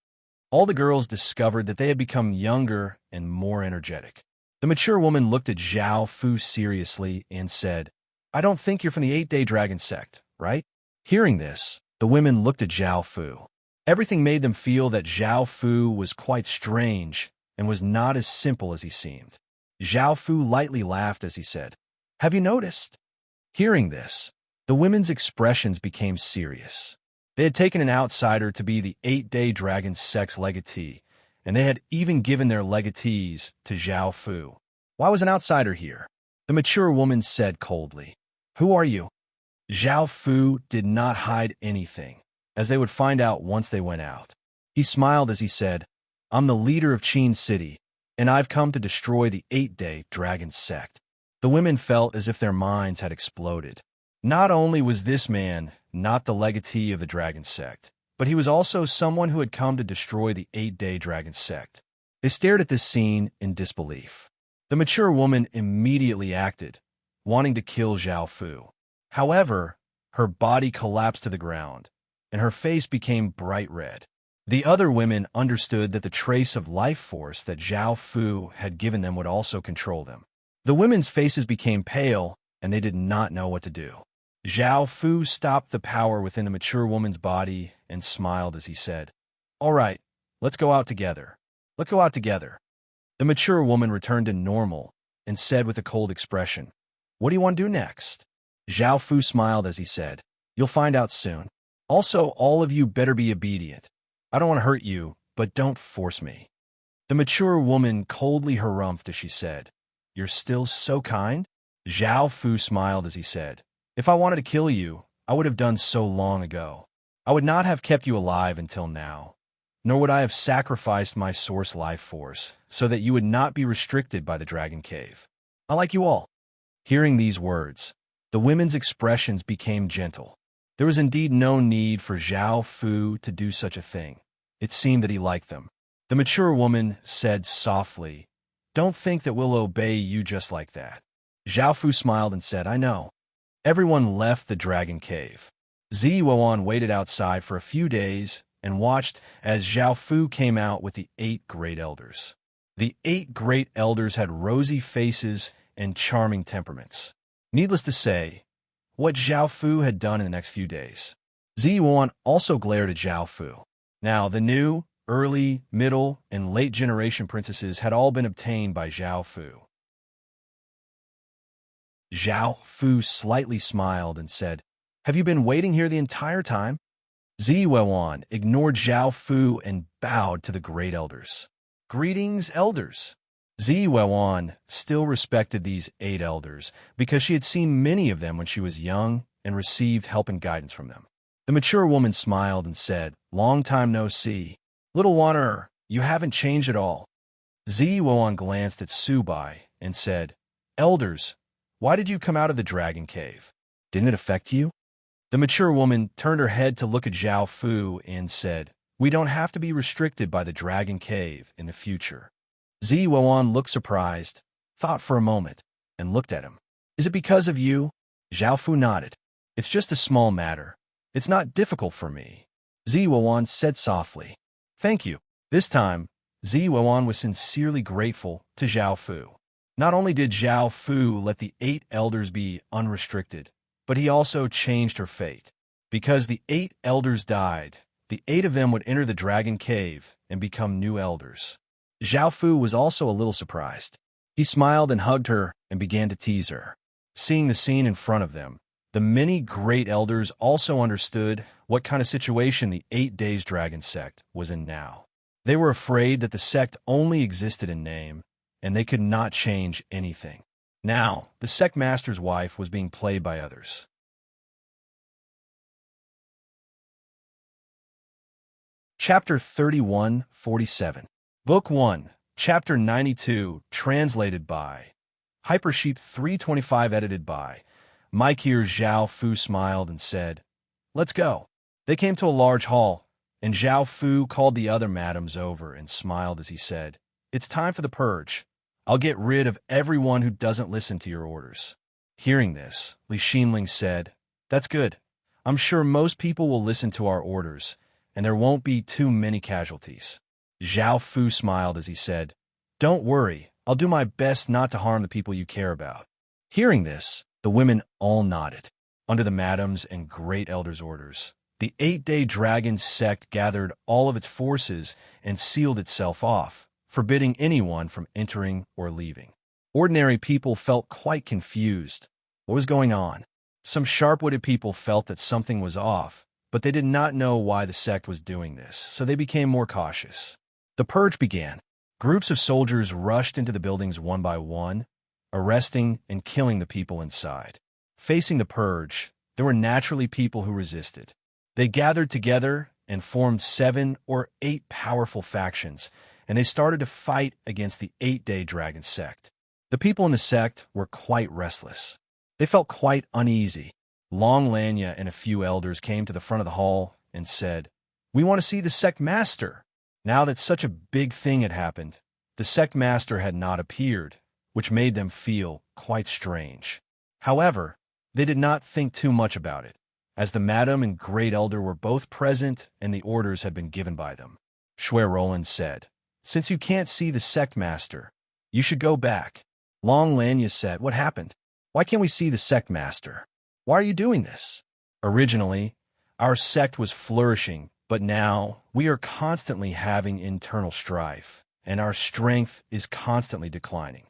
All the girls discovered that they had become younger and more energetic. The mature woman looked at Zhao Fu seriously and said, "I don't think you're from the 8-Day Dragon sect, right?" Hearing this, the women looked at Zhao Fu. Everything made them feel that Zhao Fu was quite strange and was not as simple as he seemed. Zhao Fu lightly laughed as he said, "Have you noticed?" Hearing this, the women's expressions became serious. They had taken an outsider to be the 8-Day Dragon sect's legatee, and they had even given their legatees to Zhao Fu. "Why was an outsider here?" The mature woman said coldly. "Who are you?" Zhao Fu did not hide anything, as they would find out once they went out. He smiled as he said, "I'm the leader of Qin City, and I've come to destroy the 8-Day Dragon sect." The women felt as if their minds had exploded. Not only was this man not the legatee of the Dragon sect, but he was also someone who had come to destroy the 8-Day Dragon sect. They stared at this scene in disbelief. The mature woman immediately acted, wanting to kill Zhao Fu. However, her body collapsed to the ground, and her face became bright red. The other women understood that the trace of life force that Zhao Fu had given them would also control them. The women's faces became pale, and they did not know what to do. Zhao Fu stopped the power within the mature woman's body and smiled as he said, "All right, let's go out together. Let's go out together." The mature woman returned to normal and said with a cold expression, "What do you want to do next?" Zhao Fu smiled as he said, "You'll find out soon. Also, all of you better be obedient. I don't want to hurt you, but don't force me." The mature woman coldly harumphed as she said, "You're still so kind?" Zhao Fu smiled as he said, "If I wanted to kill you, I would have done so long ago. I would not have kept you alive until now, nor would I have sacrificed my source life force so that you would not be restricted by the Dragon Cave. I like you all." Hearing these words, the women's expressions became gentle. There was indeed no need for Zhao Fu to do such a thing. It seemed that he liked them. The mature woman said softly, "Don't think that we'll obey you just like that." Zhao Fu smiled and said, "I know." Everyone left the Dragon Cave. Ziwuan waited outside for a few days and watched as Zhao Fu came out with the 8 Great Elders. The 8 Great Elders had rosy faces and charming temperaments. Needless to say, what Zhao Fu had done in the next few days. Ziwuan also glared at Zhao Fu. Now, the new, early, middle, and late generation princesses had all been obtained by Zhao Fu. Zhao Fu slightly smiled and said, "Have you been waiting here the entire time?" Ziwuan ignored Zhao Fu and bowed to the Great Elders. "Greetings, Elders." Ziwuan still respected these 8 elders because she had seen many of them when she was young and received help and guidance from them. The mature woman smiled and said, "Long time no see. Little Wanderer, you haven't changed at all." Ziwuan glanced at Subai and said, "Elders, why did you come out of the Dragon Cave? Didn't it affect you?" The mature woman turned her head to look at Zhao Fu and said, "We don't have to be restricted by the Dragon Cave in the future." Zi Wuan looked surprised, thought for a moment, and looked at him. Is it because of you? Zhao Fu nodded. It's just a small matter. It's not difficult for me. Zi Wuan said softly. Thank you. This time, Zi Wuan was sincerely grateful to Zhao Fu. Not only did Zhao Fu let the 8 elders be unrestricted, but he also changed her fate. Because the 8 elders died, the 8 of them would enter the dragon cave and become new elders. Zhao Fu was also a little surprised. He smiled and hugged her and began to tease her. Seeing the scene in front of them, the many great elders also understood what kind of situation the 8 Days Dragon sect was in now. They were afraid that the sect only existed in name, and they could not change anything. Now, the sect master's wife was being played by others. Chapter 31:47. Book 1, Chapter 92, translated by Hypersheep 325, edited by Mike. Here Zhao Fu smiled and said, Let's go. They came to a large hall, and Zhao Fu called the other madams over and smiled as he said, It's time for the purge. I'll get rid of everyone who doesn't listen to your orders. Hearing this, Li Xinling said, That's good. I'm sure most people will listen to our orders, and there won't be too many casualties. Zhao Fu smiled as he said, Don't worry, I'll do my best not to harm the people you care about. Hearing this, the women all nodded. Under the madams and great elders' orders, the 8-day dragon sect gathered all of its forces and sealed itself off, forbidding anyone from entering or leaving. Ordinary people felt quite confused. What was going on? Some sharp-witted people felt that something was off, but they did not know why the sect was doing this, so they became more cautious. The purge began. Groups of soldiers rushed into the buildings one by one, arresting and killing the people inside. Facing the purge, there were naturally people who resisted. They gathered together and formed 7 or 8 powerful factions, and they started to fight against the 8-day dragon sect. The people in the sect were quite restless. They felt quite uneasy. Long Lanya and a few elders came to the front of the hall and said, We want to see the sect master. Now that such a big thing had happened, the sect master had not appeared, which made them feel quite strange. However, they did not think too much about it, as the madam and great elder were both present and the orders had been given by them. Shui Roland said, Since you can't see the sect master, you should go back. Long Lanya said, What happened? Why can't we see the sect master? Why are you doing this? Originally, our sect was flourishing, but now we are constantly having internal strife, and our strength is constantly declining.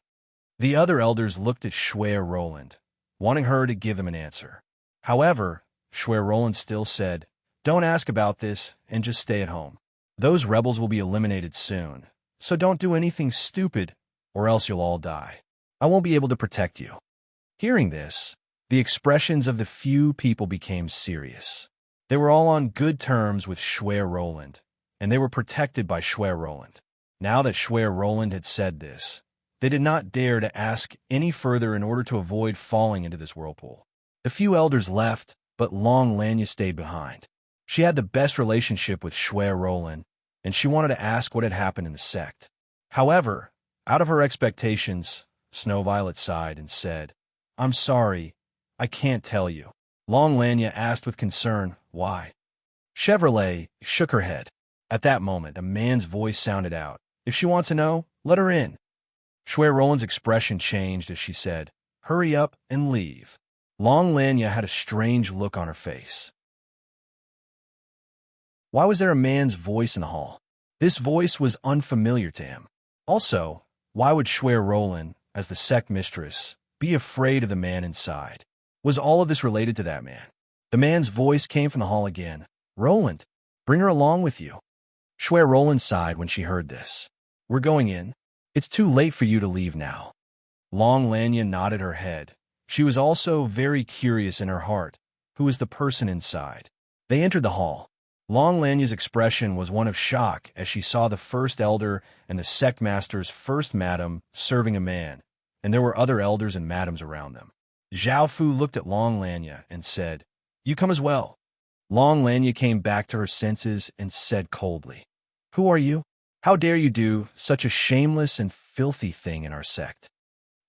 The other elders looked at Shui Roland, wanting her to give them an answer. However, Shui Roland still said, Don't ask about this and just stay at home. Those rebels will be eliminated soon, so don't do anything stupid or else you'll all die. I won't be able to protect you. Hearing this, the expressions of the few people became serious. They were all on good terms with Shui Roland, and they were protected by Shui Roland. Now that Shui Roland had said this, they did not dare to ask any further in order to avoid falling into this whirlpool. The few elders left, but Long Lanya stayed behind. She had the best relationship with Shui Roland, and she wanted to ask what had happened in the sect. However, out of her expectations, Snow Violet sighed and said, I'm sorry, I can't tell you. Long Lanya asked with concern, Why? Chevrolet shook her head. At that moment, a man's voice sounded out. If she wants to know, let her in. Shui Roland's expression changed as she said, Hurry up and leave. Long Lanya had a strange look on her face. Why was there a man's voice in the hall? This voice was unfamiliar to him. Also, why would Shui Roland, as the sect mistress, be afraid of the man inside? Was all of this related to that man? The man's voice came from the hall again. Roland, bring her along with you. Shui Roland sighed when she heard this. We're going in. It's too late for you to leave now. Long Lanya nodded her head. She was also very curious in her heart. Who is the person inside? They entered the hall. Long Lanya's expression was one of shock as she saw the first elder and the sect master's first madam serving a man, and there were other elders and madams around them. Zhao Fu looked at Long Lanya and said, You come as well. Long Lanya came back to her senses and said coldly, Who are you? How dare you do such a shameless and filthy thing in our sect?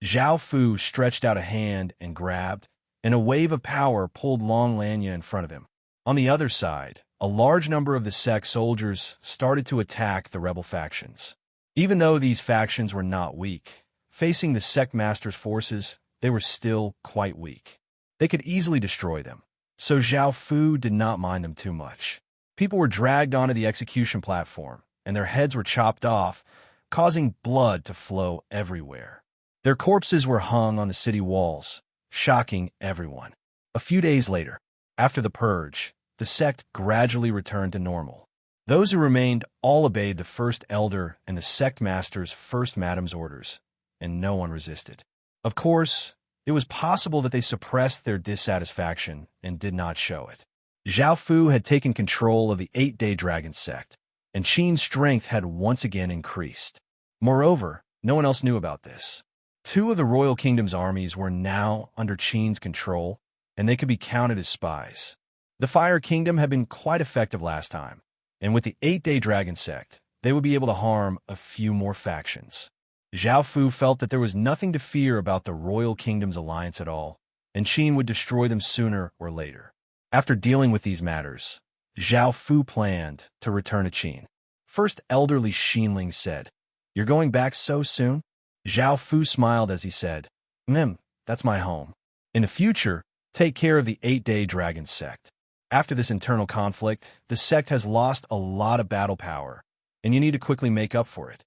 Zhao Fu stretched out a hand and grabbed, and a wave of power pulled Long Lanya in front of him. On the other side, a large number of the sect soldiers started to attack the rebel factions. Even though these factions were not weak, facing the sect master's forces, they were still quite weak. They could easily destroy them, so Zhao Fu did not mind them too much. People were dragged onto the execution platform, and their heads were chopped off, causing blood to flow everywhere. Their corpses were hung on the city walls, shocking everyone. A few days later, after the purge, the sect gradually returned to normal. Those who remained all obeyed the first elder and the sect master's first madam's orders, and no one resisted. Of course, it was possible that they suppressed their dissatisfaction and did not show it. Zhao Fu had taken control of the 8-day dragon sect, and Qin's strength had once again increased. Moreover, no one else knew about this. 2 of the royal kingdom's armies were now under Qin's control, and they could be counted as spies. The Fire Kingdom had been quite effective last time, and with the 8-day dragon sect, they would be able to harm a few more factions. Zhao Fu felt that there was nothing to fear about the royal kingdom's alliance at all, and Qin would destroy them sooner or later. After dealing with these matters, Zhao Fu planned to return to Qin. First elderly Xinling said, "You're going back so soon?" Zhao Fu smiled as he said, "That's my home. In the future, take care of the 8-day dragon sect. After this internal conflict, the sect has lost a lot of battle power, and you need to quickly make up for it."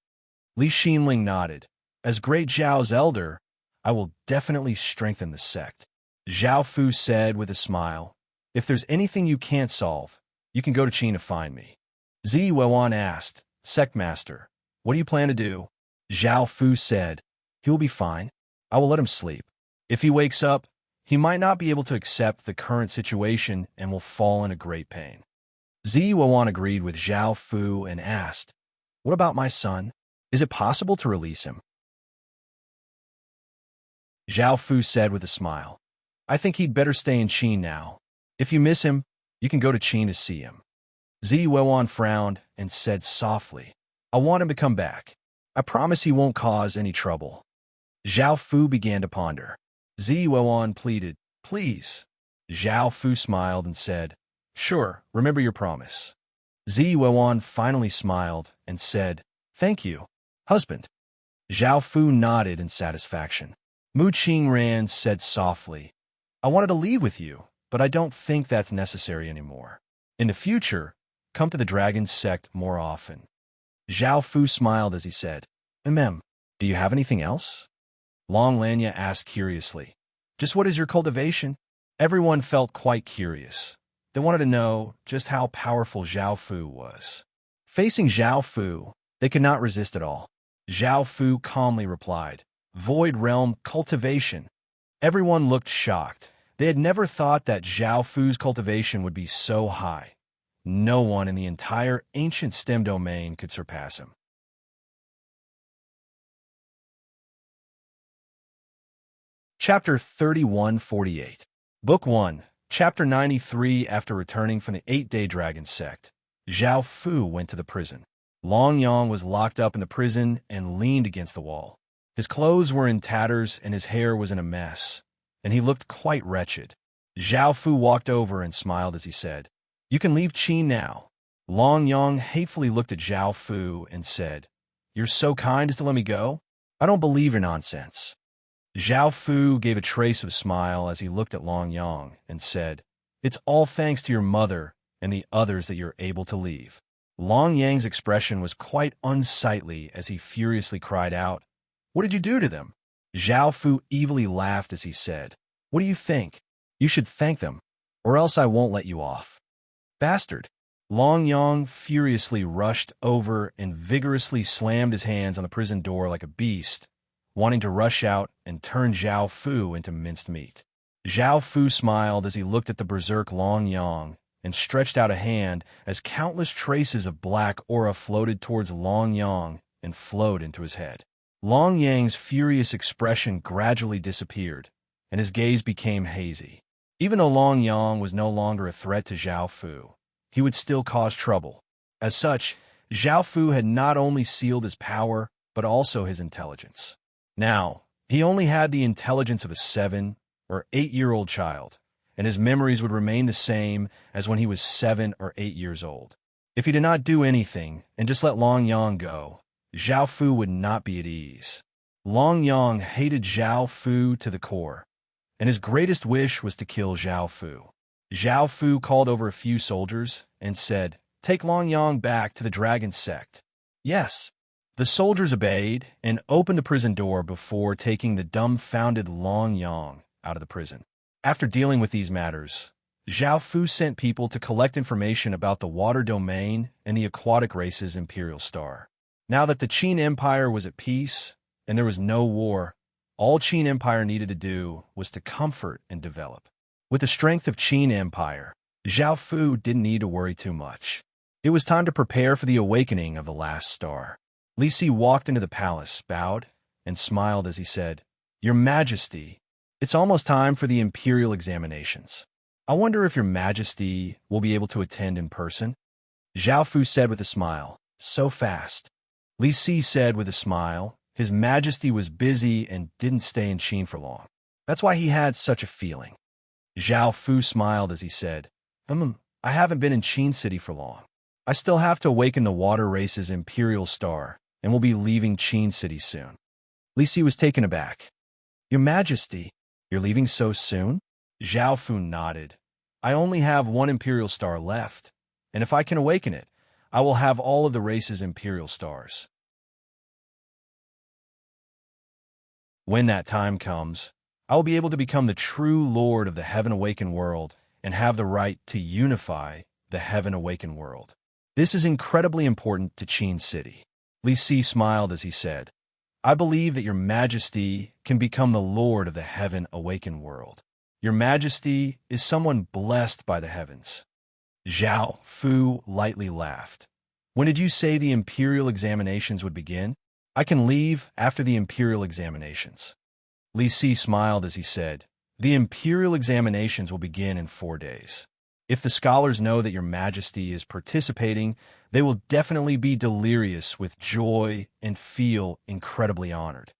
Li Xinling nodded. "As Great Zhao's elder, I will definitely strengthen the sect." Zhao Fu said with a smile, "If there's anything you can't solve, you can go to Qin to find me." Zi Wewan asked, "Sect Master, what do you plan to do?" Zhao Fu said, "He will be fine. I will let him sleep. If he wakes up, he might not be able to accept the current situation and will fall into great pain." Zi Wewan agreed with Zhao Fu and asked, "What about my son? Is it possible to release him?" Zhao Fu said with a smile, "I think he'd better stay in Qin now. If you miss him, you can go to Qin to see him." Zi Wewan frowned and said softly, "I want him to come back. I promise he won't cause any trouble." Zhao Fu began to ponder. Zi Wewan pleaded, "Please." Zhao Fu smiled and said, "Sure, remember your promise." Zi Wewan finally smiled and said, "Thank you, husband." Zhao Fu nodded in satisfaction. Mu Qingran said softly, "I wanted to leave with you, but I don't think that's necessary anymore. In the future, come to the dragon sect more often." Zhao Fu smiled as he said, Do you have anything else?" Long Lanya asked curiously, "Just what is your cultivation?" Everyone felt quite curious. They wanted to know just how powerful Zhao Fu was. Facing Zhao Fu, they could not resist at all. Zhao Fu calmly replied, "Void Realm Cultivation." Everyone looked shocked. They had never thought that Zhao Fu's cultivation would be so high. No one in the entire ancient STEM domain could surpass him. Chapter 3148. Book 1, Chapter 93. After returning from the 8-day dragon sect, Zhao Fu went to the prison. Long Yang was locked up in the prison and leaned against the wall. His clothes were in tatters and his hair was in a mess, and he looked quite wretched. Zhao Fu walked over and smiled as he said, "You can leave Qin now." Long Yang hatefully looked at Zhao Fu and said, "You're so kind as to let me go? I don't believe your nonsense." Zhao Fu gave a trace of a smile as he looked at Long Yang and said, "It's all thanks to your mother and the others that you're able to leave." Long Yang's expression was quite unsightly as he furiously cried out, "What did you do to them?" Zhao Fu evilly laughed as he said, "What do you think? You should thank them, or else I won't let you off." "Bastard!" Long Yang furiously rushed over and vigorously slammed his hands on the prison door like a beast, wanting to rush out and turn Zhao Fu into minced meat. Zhao Fu smiled as he looked at the berserk Long Yang and stretched out a hand as countless traces of black aura floated towards Long Yang and flowed into his head. Long Yang's furious expression gradually disappeared, and his gaze became hazy. Even though Long Yang was no longer a threat to Zhao Fu, he would still cause trouble. As such, Zhao Fu had not only sealed his power, but also his intelligence. Now, he only had the intelligence of a 7 or 8-year-old child, and his memories would remain the same as when he was 7 or 8 years old. If he did not do anything and just let Long Yang go, Zhao Fu would not be at ease. Long Yang hated Zhao Fu to the core, and his greatest wish was to kill Zhao Fu. Zhao Fu called over a few soldiers and said, "Take Long Yang back to the dragon sect." Yes. The soldiers obeyed and opened the prison door before taking the dumbfounded Long Yang out of the prison. After dealing with these matters, Zhao Fu sent people to collect information about the water domain and the aquatic race's imperial star. Now that the Qin Empire was at peace and there was no war, all Qin Empire needed to do was to comfort and develop. With the strength of Qin Empire, Zhao Fu didn't need to worry too much. It was time to prepare for the awakening of the last star. Li Si walked into the palace, bowed, and smiled as he said, "Your Majesty, it's almost time for the imperial examinations. I wonder if Your Majesty will be able to attend in person?" Zhao Fu said with a smile, "So fast." Li Si said with a smile, His Majesty was busy and didn't stay in Qin for long. That's why he had such a feeling. Zhao Fu smiled as he said, I haven't been in Qin City for long. I still have to awaken the water race's imperial star, and will be leaving Qin City soon." Li Si was taken aback. "Your Majesty, you're leaving so soon?" Zhao Fu nodded. "I only have one imperial star left, and if I can awaken it, I will have all of the race's imperial stars. When that time comes, I will be able to become the true lord of the heaven-awakened world and have the right to unify the heaven-awakened world. This is incredibly important to Qin City." Li Si smiled as he said, "I believe that Your Majesty can become the lord of the heaven-awakened world. Your Majesty is someone blessed by the heavens." Zhao Fu lightly laughed. "When did you say the imperial examinations would begin?" "I can leave after the imperial examinations." Li Si smiled as he said, "The imperial examinations will begin in 4 days. If the scholars know that Your Majesty is participating, they will definitely be delirious with joy and feel incredibly honored."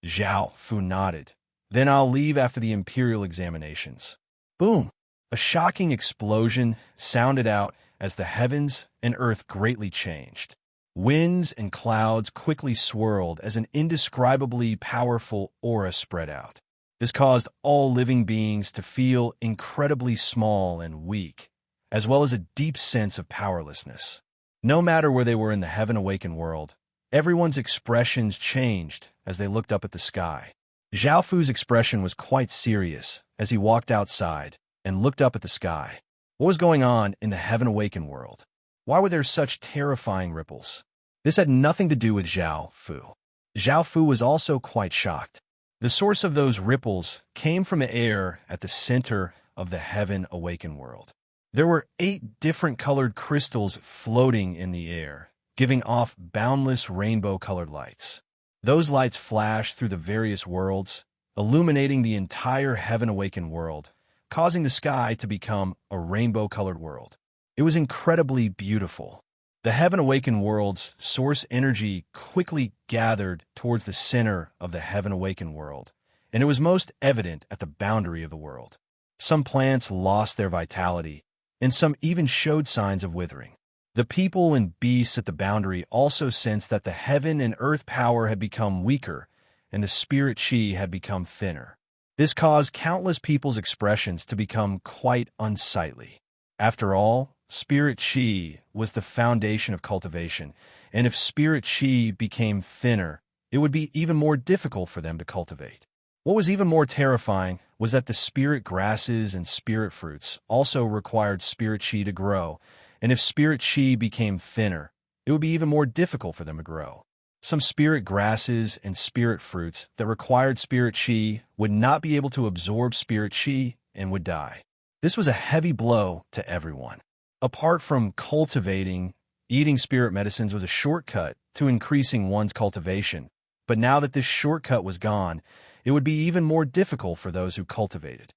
Zhao Fu nodded. "Then I'll leave after the imperial examinations." Boom! A shocking explosion sounded out as the heavens and earth greatly changed. Winds and clouds quickly swirled as an indescribably powerful aura spread out. This caused all living beings to feel incredibly small and weak, as well as a deep sense of powerlessness. No matter where they were in the heaven-awakened world, everyone's expressions changed as they looked up at the sky. Zhao Fu's expression was quite serious as he walked outside and looked up at the sky. What was going on in the heaven-awakened world? Why were there such terrifying ripples? This had nothing to do with Zhao Fu. Zhao Fu was also quite shocked. The source of those ripples came from the air at the center of the heaven-awakened world. There were 8 different colored crystals floating in the air, giving off boundless rainbow-colored lights. Those lights flashed through the various worlds, illuminating the entire heaven-awakened world, causing the sky to become a rainbow-colored world. It was incredibly beautiful. The heaven-awakened world's source energy quickly gathered towards the center of the heaven-awakened world, and it was most evident at the boundary of the world. Some plants lost their vitality, and some even showed signs of withering. The people and beasts at the boundary also sensed that the heaven and earth power had become weaker, and the spirit chi had become thinner. This caused countless people's expressions to become quite unsightly. After all, spirit chi was the foundation of cultivation, and if spirit chi became thinner, it would be even more difficult for them to cultivate. What was even more terrifying was that the spirit grasses and spirit fruits also required spirit chi to grow, and if spirit chi became thinner, it would be even more difficult for them to grow. Some spirit grasses and spirit fruits that required spirit chi would not be able to absorb spirit chi and would die. This was a heavy blow to everyone. Apart from cultivating, eating spirit medicines was a shortcut to increasing one's cultivation, but now that this shortcut was gone, it would be even more difficult for those who cultivated.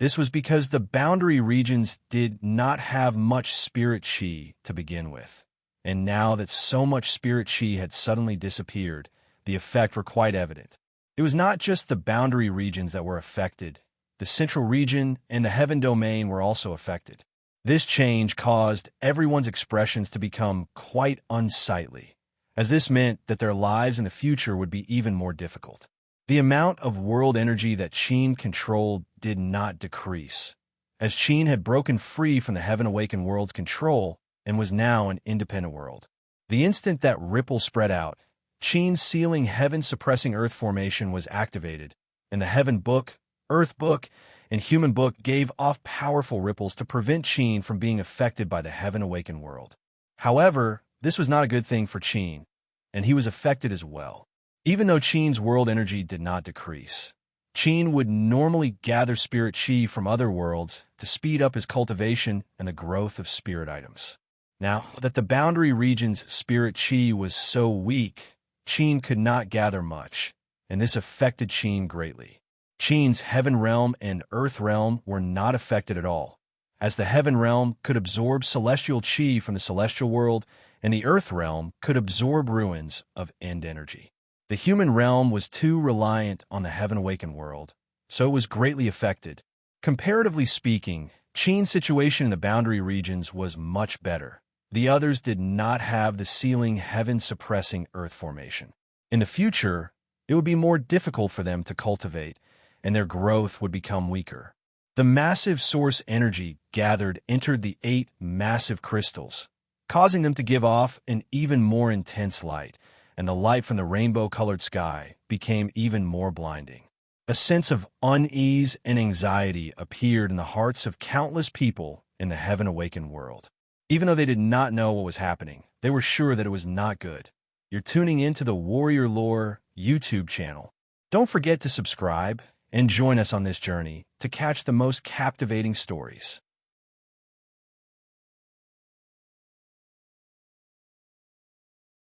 This was because the boundary regions did not have much spirit chi to begin with. And now that so much spirit chi had suddenly disappeared, the effect were quite evident. It was not just the boundary regions that were affected. The central region and the heaven domain were also affected. This change caused everyone's expressions to become quite unsightly, as this meant that their lives in the future would be even more difficult. The amount of world energy that Qin controlled did not decrease, as Qin had broken free from the Heaven-Awakened world's control and was now an independent world. The instant that ripple spread out, Qin's sealing heaven-suppressing earth formation was activated, and the Heaven Book, Earth Book, and Human Book gave off powerful ripples to prevent Qin from being affected by the Heaven-Awakened world. However, this was not a good thing for Qin, and he was affected as well. Even though Qin's world energy did not decrease, Qin would normally gather spirit chi from other worlds to speed up his cultivation and the growth of spirit items. Now that the boundary region's spirit chi was so weak, Qin could not gather much, and this affected Qin greatly. Qin's heaven realm and earth realm were not affected at all, as the heaven realm could absorb celestial chi from the celestial world, and the earth realm could absorb ruins of end energy. The human realm was too reliant on the Heaven-Awakened world, so it was greatly affected. Comparatively speaking, Qin's situation in the boundary regions was much better. The others did not have the sealing heaven-suppressing earth formation. In the future, it would be more difficult for them to cultivate, and their growth would become weaker. The massive source energy gathered entered the 8 massive crystals, causing them to give off an even more intense light, and the light from the rainbow-colored sky became even more blinding. A sense of unease and anxiety appeared in the hearts of countless people in the Heaven-Awakened world. Even though they did not know what was happening, they were sure that it was not good. You're tuning into the Warrior Lore YouTube channel. Don't forget to subscribe and join us on this journey to catch the most captivating stories.